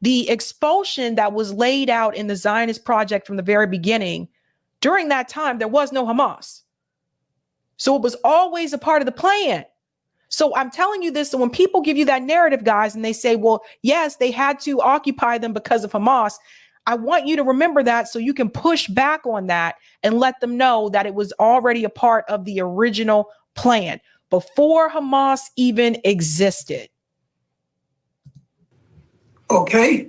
The expulsion that was laid out in the Zionist project from the very beginning, during that time, there was no Hamas. So it was always a part of the plan. So I'm telling you this, so when people give you that narrative, guys, and they say, well, yes, they had to occupy them because of Hamas, I want you to remember that so you can push back on that and let them know that it was already a part of the original plan before Hamas even existed. Okay.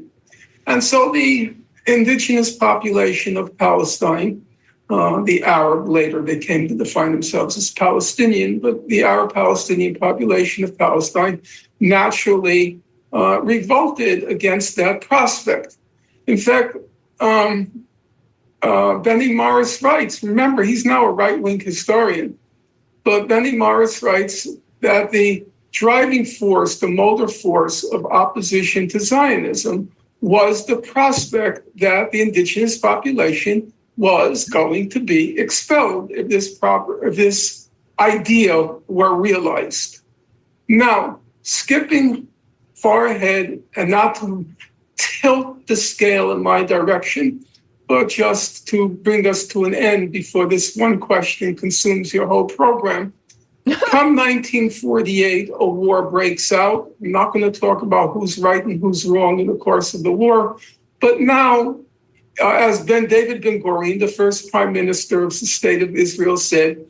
And so the indigenous population of Palestine, the Arab, later they came to define themselves as Palestinian, but the Arab-Palestinian population of Palestine naturally revolted against that prospect. In fact, Benny Morris writes, remember, he's now a right-wing historian, but Benny Morris writes that the driving force, the motor force of opposition to Zionism was the prospect that the indigenous population was going to be expelled if this idea were realized. Now, skipping far ahead and not to tilt the scale in my direction, but just to bring us to an end before this one question consumes your whole program. Come 1948, a war breaks out. I'm not going to talk about who's right and who's wrong in the course of the war, but now, as David Ben-Gurion, the first prime minister of the state of Israel, said,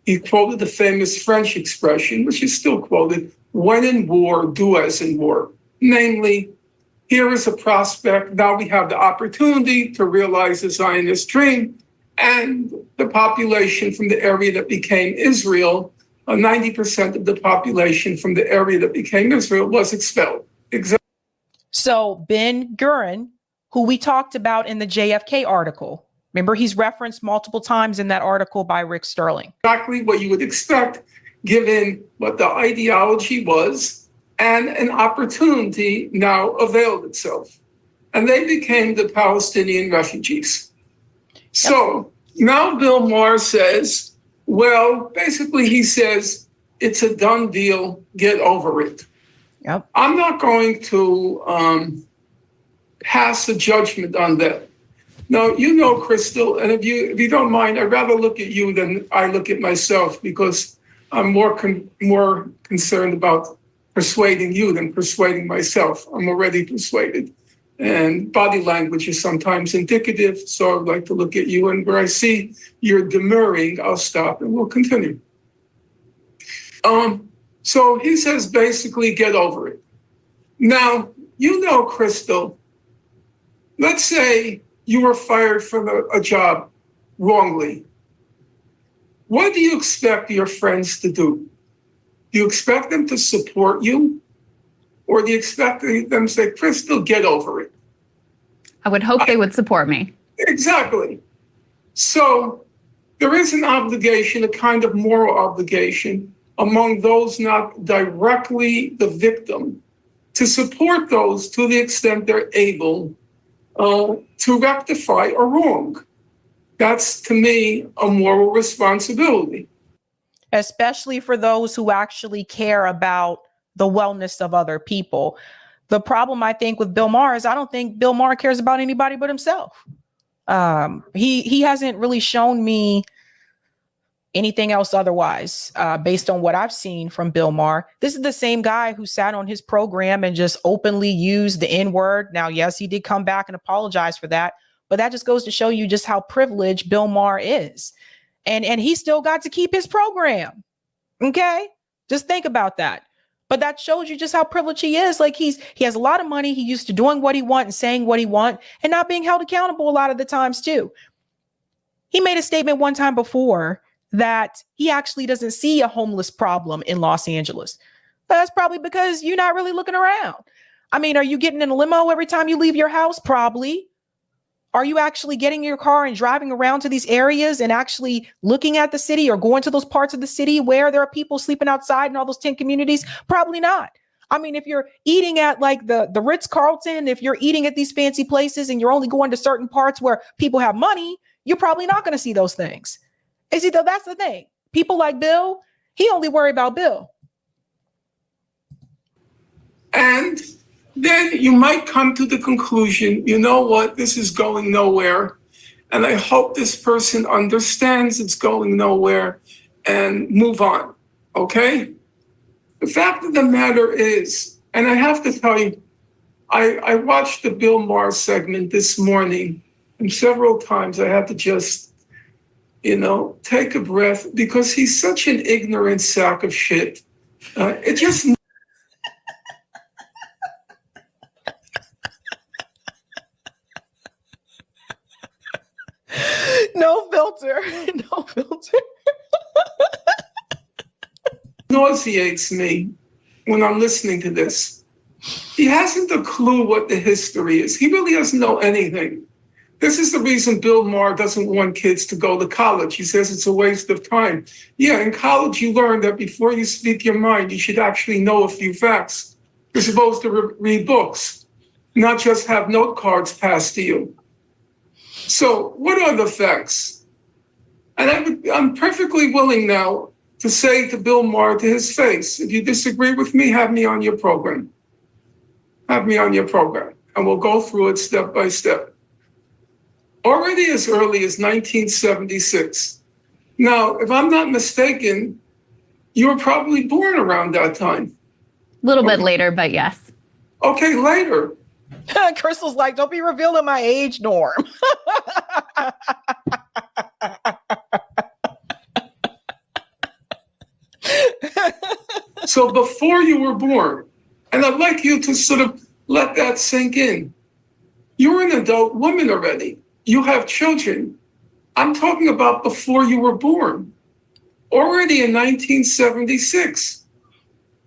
he quoted the famous French expression, which is still quoted, when in war, do as in war. Namely, here is a prospect. Now we have the opportunity to realize the Zionist dream. and the population from the area that became Israel, 90% of the population from the area that became Israel was expelled. So Ben-Gurion, who we talked about in the JFK article, remember he's referenced multiple times in that article by Rick Sterling. Exactly what you would expect given what the ideology was, and an opportunity now availed itself. And they became the Palestinian refugees. So now Bill Maher says, well, basically he says, it's a done deal, get over it. Yep. I'm not going to pass a judgment on that. Now, you know, Crystal, and if you don't mind, I'd rather look at you than I look at myself, because I'm more concerned about persuading you than persuading myself. I'm already persuaded. And body language is sometimes indicative, so I'd like to look at you, and where I see you're demurring, I'll stop and we'll continue. So he says, basically, get over it. Now, you know, Crystal, let's say you were fired from a job wrongly. What do you expect your friends to do? Do you expect them to support you? Or do you expect them to say, Crystal, get over it? I would hope they would support me. Exactly. So there is an obligation, a kind of moral obligation among those not directly the victim to support those to the extent they're able to rectify a wrong. That's, to me, a moral responsibility. Especially for those who actually care about the wellness of other people. The problem, I think, with Bill Maher is I don't think Bill Maher cares about anybody but himself. He hasn't really shown me anything else otherwise, based on what I've seen from Bill Maher. This is the same guy who sat on his program and just openly used the N-word. Now, yes, he did come back and apologize for that, but that just goes to show you just how privileged Bill Maher is. And he still got to keep his program. Okay? Just think about that. But that shows you just how privileged he is. Like he has a lot of money. He used to doing what he want and saying what he want and not being held accountable a lot of the times too. He made a statement one time before that he actually doesn't see a homeless problem in Los Angeles. But that's probably because you're not really looking around. I mean, are you getting in a limo every time you leave your house? Probably. Are you actually getting in your car and driving around to these areas and actually looking at the city or going to those parts of the city where there are people sleeping outside in all those tent communities? Probably not. I mean, if you're eating at like the Ritz-Carlton, if you're eating at these fancy places and you're only going to certain parts where people have money, you're probably not going to see those things. And see, though, that's the thing. People like Bill, he only worry about Bill. And then you might come to the conclusion, you know what, this is going nowhere. And I hope this person understands it's going nowhere and move on, okay? The fact of the matter is, and I have to tell you, I watched the Bill Maher segment this morning, and several times I had to just, take a breath, because he's such an ignorant sack of shit. It just... No filter. No filter. Nauseates me when I'm listening to this. He hasn't a clue what the history is. He really doesn't know anything. This is the reason Bill Maher doesn't want kids to go to college. He says it's a waste of time. Yeah, in college you learn that before you speak your mind, you should actually know a few facts. You're supposed to read books, not just have note cards passed to you. So what are the facts? And I'm perfectly willing now to say to Bill Maher to his face, if you disagree with me, have me on your program. Have me on your program, and we'll go through it step by step. Already as early as 1976. Now, if I'm not mistaken, you were probably born around that time. A little bit later, but yes. Okay, later. Crystal's like, don't be revealing my age, Norm. So before you were born, and I'd like you to sort of let that sink in. You're an adult woman already. You have children. I'm talking about before you were born. Already in 1976,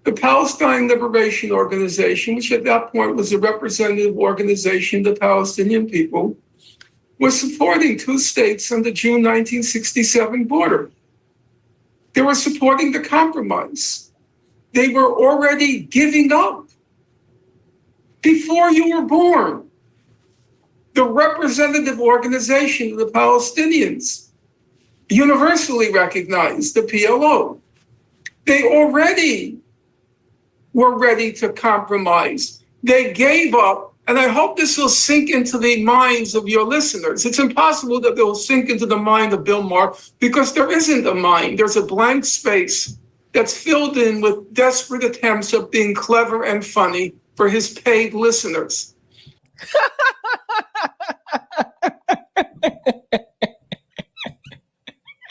the Palestine Liberation Organization, which at that point was a representative organization of the Palestinian people, was supporting two states on the June 1967 border. They were supporting the compromise. They were already giving up before you were born. The representative organization of the Palestinians, universally recognized, the PLO, they already were ready to compromise. They gave up, and I hope this will sink into the minds of your listeners. It's impossible that it will sink into the mind of Bill Maher because there isn't a mind. There's a blank space that's filled in with desperate attempts of being clever and funny for his paid listeners.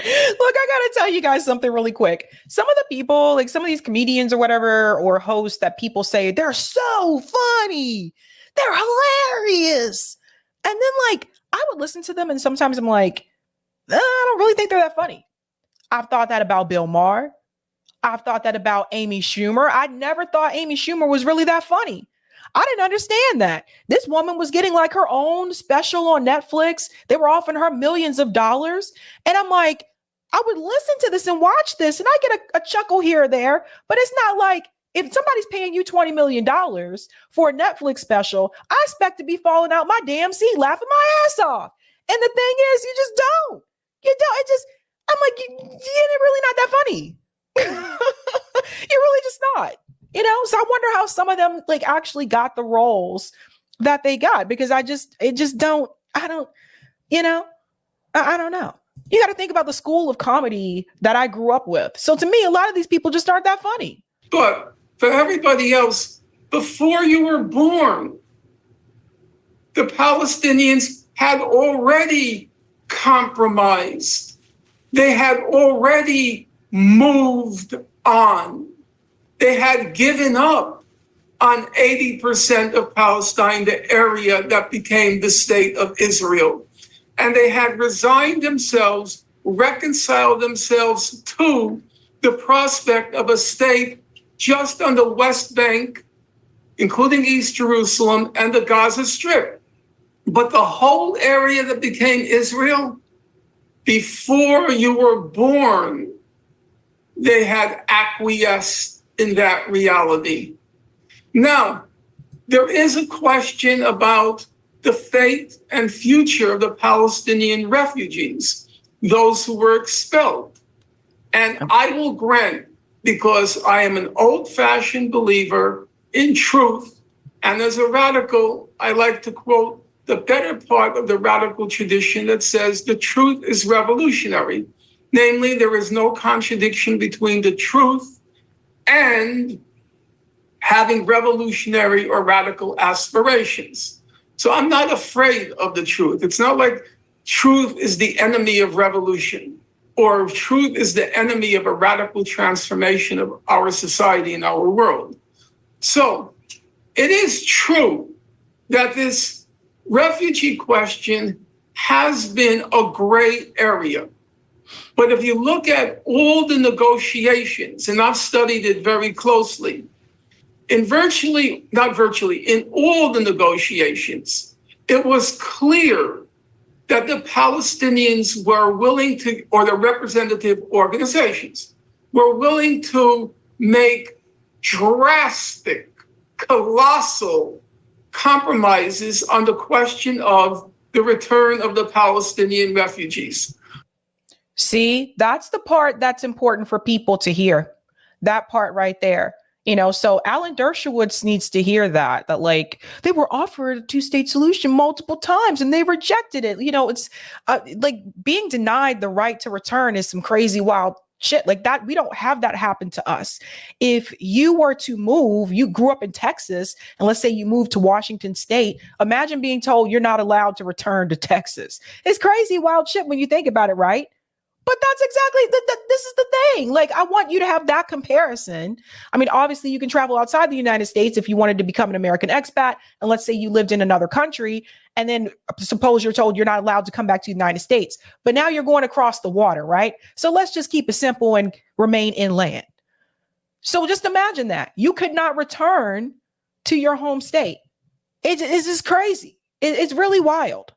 Look, I gotta tell you guys something really quick. Some of the people, like some of these comedians or whatever, or hosts that people say they're so funny, they're hilarious. And then like I would listen to them and sometimes I'm like, I don't really think they're that funny. I've thought that about Bill Maher. I've thought that about Amy Schumer. I never thought Amy Schumer was really that funny. I didn't understand that. This woman was getting like her own special on Netflix. They were offering her millions of dollars. And I'm like, I would listen to this and watch this and I get a chuckle here or there, but it's not like if somebody's paying you $20 million for a Netflix special, I expect to be falling out my damn seat, laughing my ass off. And the thing is, you just don't. You don't. It just, I'm like, you're really not that funny. You're really just not. You know, so I wonder how some of them like actually got the roles that they got because I don't know. I don't know. You got to think about the school of comedy that I grew up with. So to me, a lot of these people just aren't that funny. But for everybody else, before you were born, the Palestinians had already compromised. They had already moved on. They had given up on 80% of Palestine, the area that became the state of Israel. And they had resigned themselves, reconciled themselves to the prospect of a state just on the West Bank, including East Jerusalem and the Gaza Strip. But the whole area that became Israel, before you were born, they had acquiesced in that reality. Now, there is a question about the fate and future of the Palestinian refugees, those who were expelled. And I will grant, because I am an old-fashioned believer in truth, and as a radical, I like to quote the better part of the radical tradition that says the truth is revolutionary. Namely, there is no contradiction between the truth and having revolutionary or radical aspirations. So I'm not afraid of the truth. It's not like truth is the enemy of revolution or truth is the enemy of a radical transformation of our society and our world. So it is true that this refugee question has been a gray area. But if you look at all the negotiations, and I've studied it very closely, in all the negotiations, it was clear that the Palestinians were willing to, or the representative organizations, were willing to make drastic, colossal compromises on the question of the return of the Palestinian refugees. See, that's the part that's important for people to hear. That part right there. You know, so Alan Dershowitz needs to hear that like they were offered a two-state solution multiple times and they rejected it. You know, it's like being denied the right to return is some crazy, wild shit like that. We don't have that happen to us. If you were to move, you grew up in Texas, and let's say you moved to Washington State, imagine being told you're not allowed to return to Texas. It's crazy, wild shit when you think about it, right? But that's exactly this is the thing. Like, I want you to have that comparison. I mean, obviously, you can travel outside the United States if you wanted to become an American expat. And let's say you lived in another country, and then suppose you're told you're not allowed to come back to the United States. But now you're going across the water, right? So let's just keep it simple and remain inland. So just imagine that. You could not return to your home state. It's just crazy. It's really wild.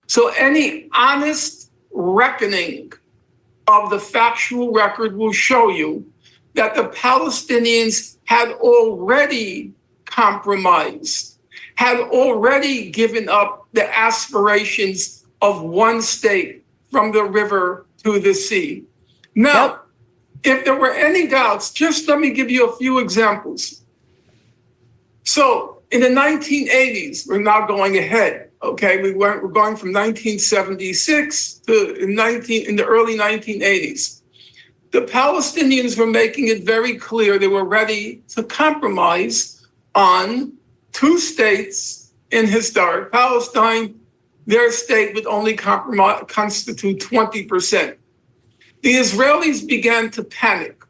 So any honest reckoning of the factual record will show you that the Palestinians had already compromised, had already given up the aspirations of one state from the river to the sea. Now, if there were any doubts, just let me give you a few examples. So in the 1980s, we're now going ahead. Okay, we're going from 1976 to in the early 1980s. The Palestinians were making it very clear they were ready to compromise on two states in historic Palestine. Their state would only constitute 20%. The Israelis began to panic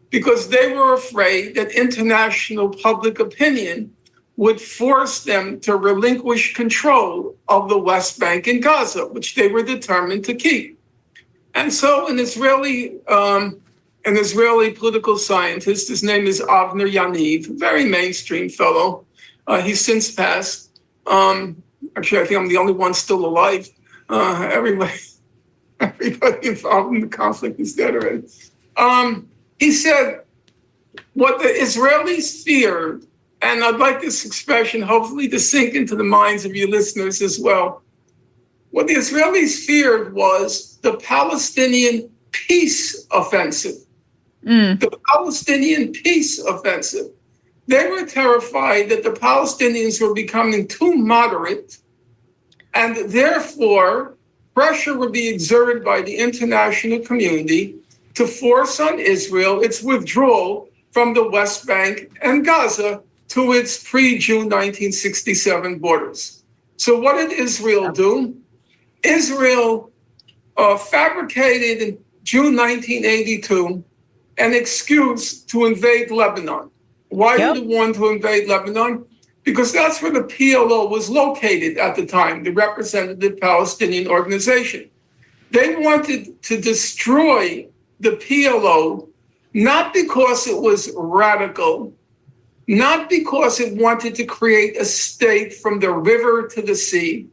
because they were afraid that international public opinion would force them to relinquish control of the West Bank and Gaza, which they were determined to keep. And so an Israeli political scientist, his name is Avner Yaniv, a very mainstream fellow. He's since passed. Actually, I think I'm the only one still alive. Everybody involved in the conflict is dead already. He said, what the Israelis feared, and I'd like this expression hopefully to sink into the minds of your listeners as well. What the Israelis feared was the Palestinian peace offensive. The Palestinian peace offensive. They were terrified that the Palestinians were becoming too moderate, and therefore pressure would be exerted by the international community to force on Israel its withdrawal from the West Bank and Gaza to its pre-June 1967 borders. So what did Israel do? Israel fabricated in June 1982 an excuse to invade Lebanon. Why did they want to invade Lebanon? Because that's where the PLO was located at the time, the Representative Palestinian Organization. They wanted to destroy the PLO, not because it was radical, not because it wanted to create a state from the river to the sea.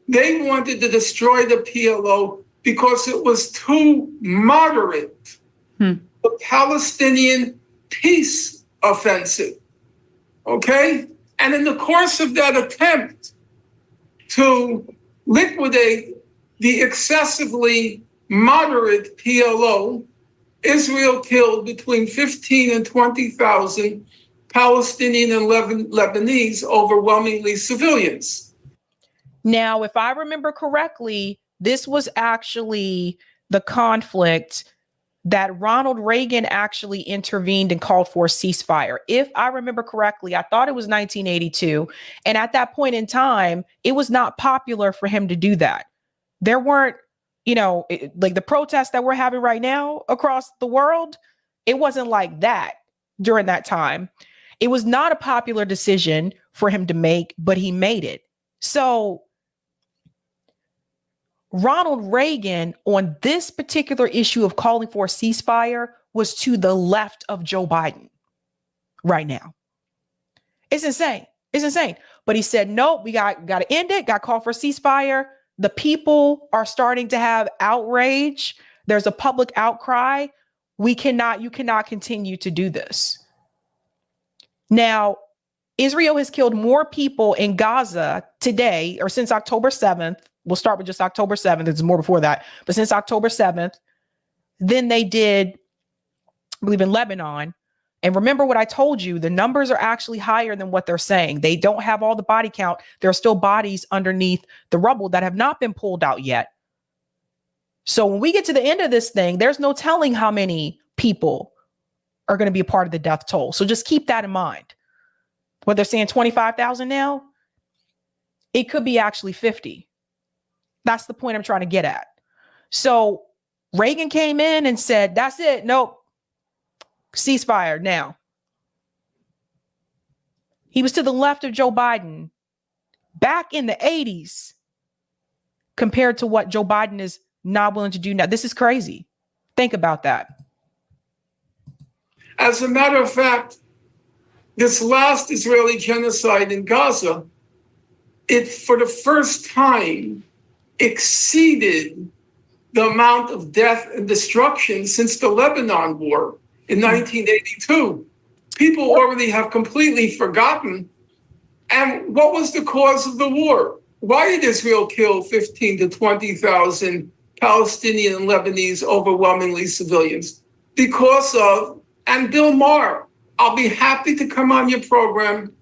They wanted to destroy the PLO because it was too moderate. The Palestinian peace offensive, okay? And in the course of that attempt to liquidate the excessively moderate PLO, Israel killed between 15 and 20,000 Palestinian and Lebanese, overwhelmingly civilians. Now, if I remember correctly, this was actually the conflict that Ronald Reagan actually intervened and called for a ceasefire. If I remember correctly, I thought it was 1982. And at that point in time, it was not popular for him to do that. There weren't, like the protests that we're having right now across the world, it wasn't like that during that time. It was not a popular decision for him to make, but he made it. So Ronald Reagan on this particular issue of calling for a ceasefire was to the left of Joe Biden right now. It's insane. It's insane. But he said, nope, we got to end it. Got to call for a ceasefire. The people are starting to have outrage. There's a public outcry. You cannot continue to do this. Now, Israel has killed more people in Gaza today, or since October 7th. We'll start with just October 7th. There's more before that. But since October 7th, than they did, I believe, in Lebanon. And remember what I told you, the numbers are actually higher than what they're saying. They don't have all the body count. There are still bodies underneath the rubble that have not been pulled out yet. So when we get to the end of this thing, there's no telling how many people are going to be a part of the death toll. So just keep that in mind. What they're saying, 25,000 now, it could be actually 50. That's the point I'm trying to get at. So Reagan came in and said, that's it. Nope. Ceasefire now. He was to the left of Joe Biden back in the 80s compared to what Joe Biden is not willing to do now. This is crazy. Think about that. As a matter of fact, this last Israeli genocide in Gaza, it for the first time exceeded the amount of death and destruction since the Lebanon War in 1982. People already have completely forgotten. And what was the cause of the war? Why did Israel kill 15 to 20,000 Palestinian and Lebanese, overwhelmingly civilians? Because of, and Bill Maher, I'll be happy to come on your program,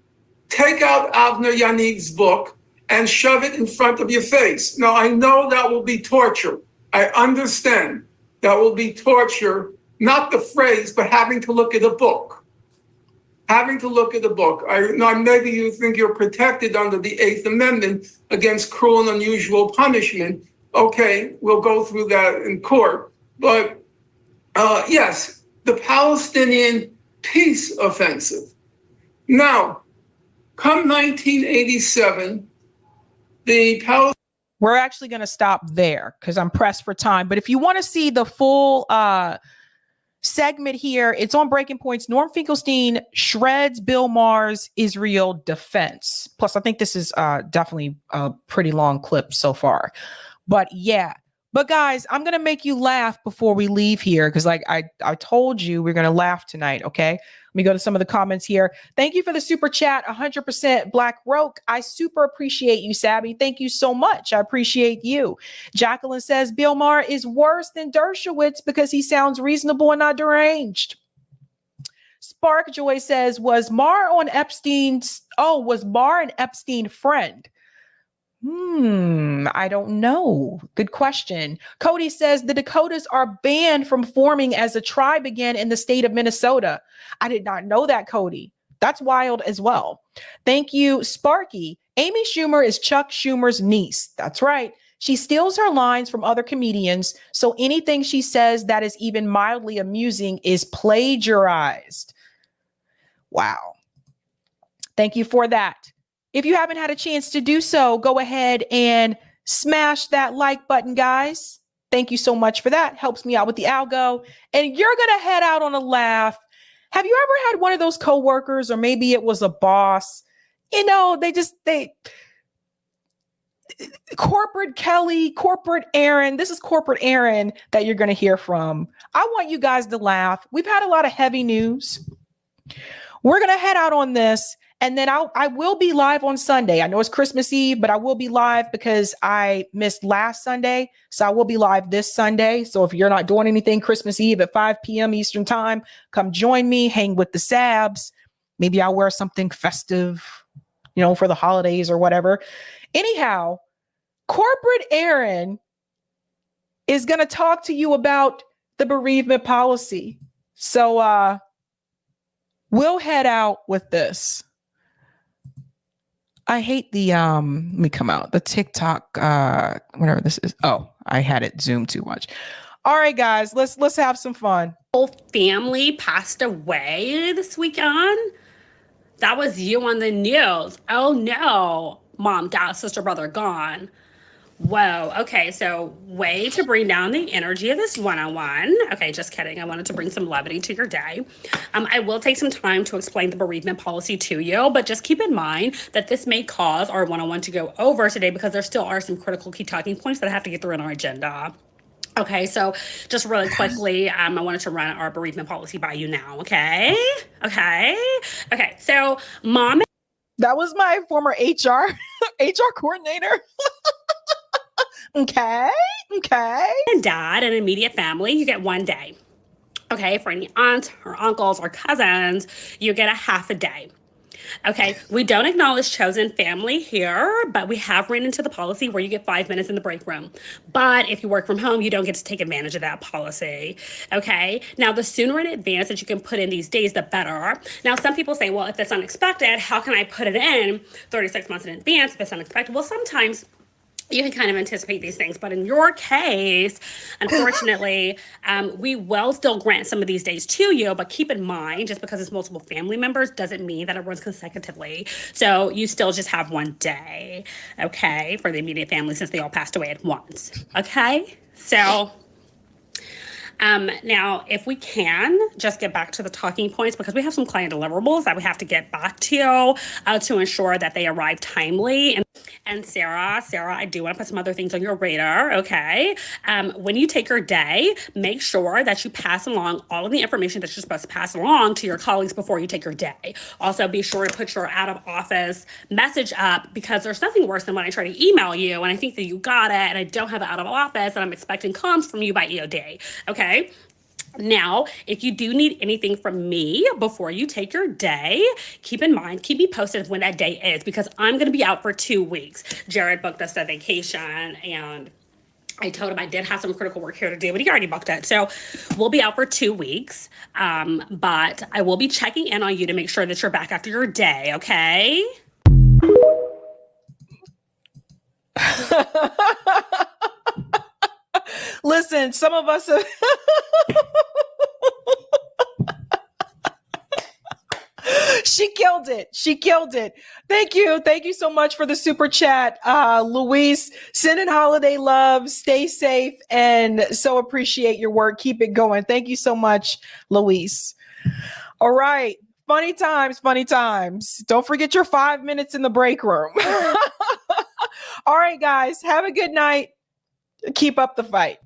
take out Avner Yaniv's book and shove it in front of your face. Now, I know that will be torture. I understand that will be torture, not the phrase, but having to look at a book. Having to look at the book. Now, maybe you think you're protected under the 8th Amendment against cruel and unusual punishment. Okay, we'll go through that in court. But yes, the Palestinian peace offensive. Now, come 1987, we're actually going to stop there because I'm pressed for time. But if you want to see the full segment here, it's on Breaking Points. Norm Finkelstein shreds Bill Maher's Israel defense. Plus, I think this is definitely a pretty long clip so far. But yeah. But guys, I'm going to make you laugh before we leave here because like I told you we're going to laugh tonight, okay? Let me go to some of the comments here. Thank you for the super chat, 100% Black Roke. I super appreciate you, Sabby. Thank you so much. I appreciate you. Jacqueline says, Bill Maher is worse than Dershowitz because he sounds reasonable and not deranged. Spark Joy says, was Maher an Epstein friend? I don't know. Good question. Cody says the Dakotas are banned from forming as a tribe again in the state of Minnesota. I did not know that, Cody. That's wild as well. Thank you, Sparky. Amy Schumer is Chuck Schumer's niece. That's right. She steals her lines from other comedians, so anything she says that is even mildly amusing is plagiarized. Wow. Thank you for that. If you haven't had a chance to do so, go ahead and smash that like button, guys. Thank you so much for that. Helps me out with the algo. And you're going to head out on a laugh. Have you ever had one of those coworkers, or maybe it was a boss? You know, corporate Kelly, corporate Aaron. This is corporate Aaron that you're going to hear from. I want you guys to laugh. We've had a lot of heavy news. We're going to head out on this. And then I will be live on Sunday. I know it's Christmas Eve, but I will be live because I missed last Sunday. So I will be live this Sunday. So if you're not doing anything Christmas Eve at 5 p.m. Eastern time, come join me, hang with the Sabs. Maybe I'll wear something festive, you know, for the holidays or whatever. Anyhow, corporate Aaron is going to talk to you about the bereavement policy. So we'll head out with this. I hate the let me come out the TikTok whatever this is. Oh, I had it zoomed too much. All right, guys, let's have some fun. Whole family passed away this weekend. That was you on the news. Oh no, mom, dad, sister, brother gone. Whoa. Okay, so way to bring down the energy of this one-on-one. Okay, just kidding. I wanted to bring some levity to your day. I will take some time to explain the bereavement policy to you, but just keep in mind that this may cause our one-on-one to go over today because there still are some critical key talking points that I have to get through in our agenda. Okay, so just really quickly, I wanted to run our bereavement policy by you now, okay? Okay, so mom. That was my former HR coordinator. Okay. And dad and immediate family, you get 1 day. Okay, for any aunts or uncles or cousins, you get a half a day. Okay, we don't acknowledge chosen family here, but we have ran into the policy where you get 5 minutes in the break room. But if you work from home, you don't get to take advantage of that policy. Okay, now the sooner in advance that you can put in these days, the better. Now, some people say, well, if it's unexpected, how can I put it in 36 months in advance if it's unexpected? Well, sometimes you can kind of anticipate these things. But in your case, unfortunately, we will still grant some of these days to you, but keep in mind, just because it's multiple family members doesn't mean that it runs consecutively. So you still just have one day, okay, for the immediate family since they all passed away at once, okay? So now, if we can just get back to the talking points, because we have some client deliverables that we have to get back to ensure that they arrive timely. And Sarah, I do want to put some other things on your radar, okay? When you take your day, make sure that you pass along all of the information that you're supposed to pass along to your colleagues before you take your day. Also, be sure to put your out of office message up, because there's nothing worse than when I try to email you and I think that you got it and I don't have it out of office and I'm expecting comms from you by EOD, okay? Now, if you do need anything from me before you take your day, keep in mind, keep me posted when that day is, because I'm going to be out for 2 weeks. Jared booked us a vacation and I told him I did have some critical work here to do, but he already booked it. So we'll be out for 2 weeks, but I will be checking in on you to make sure that you're back after your day, okay? Listen, some of us are She killed it. She killed it. Thank you. Thank you so much for the super chat. Luis, sending holiday love. Stay safe and so appreciate your work. Keep it going. Thank you so much, Luis. All right. Funny times, funny times. Don't forget your 5 minutes in the break room. All right, guys. Have a good night. Keep up the fight.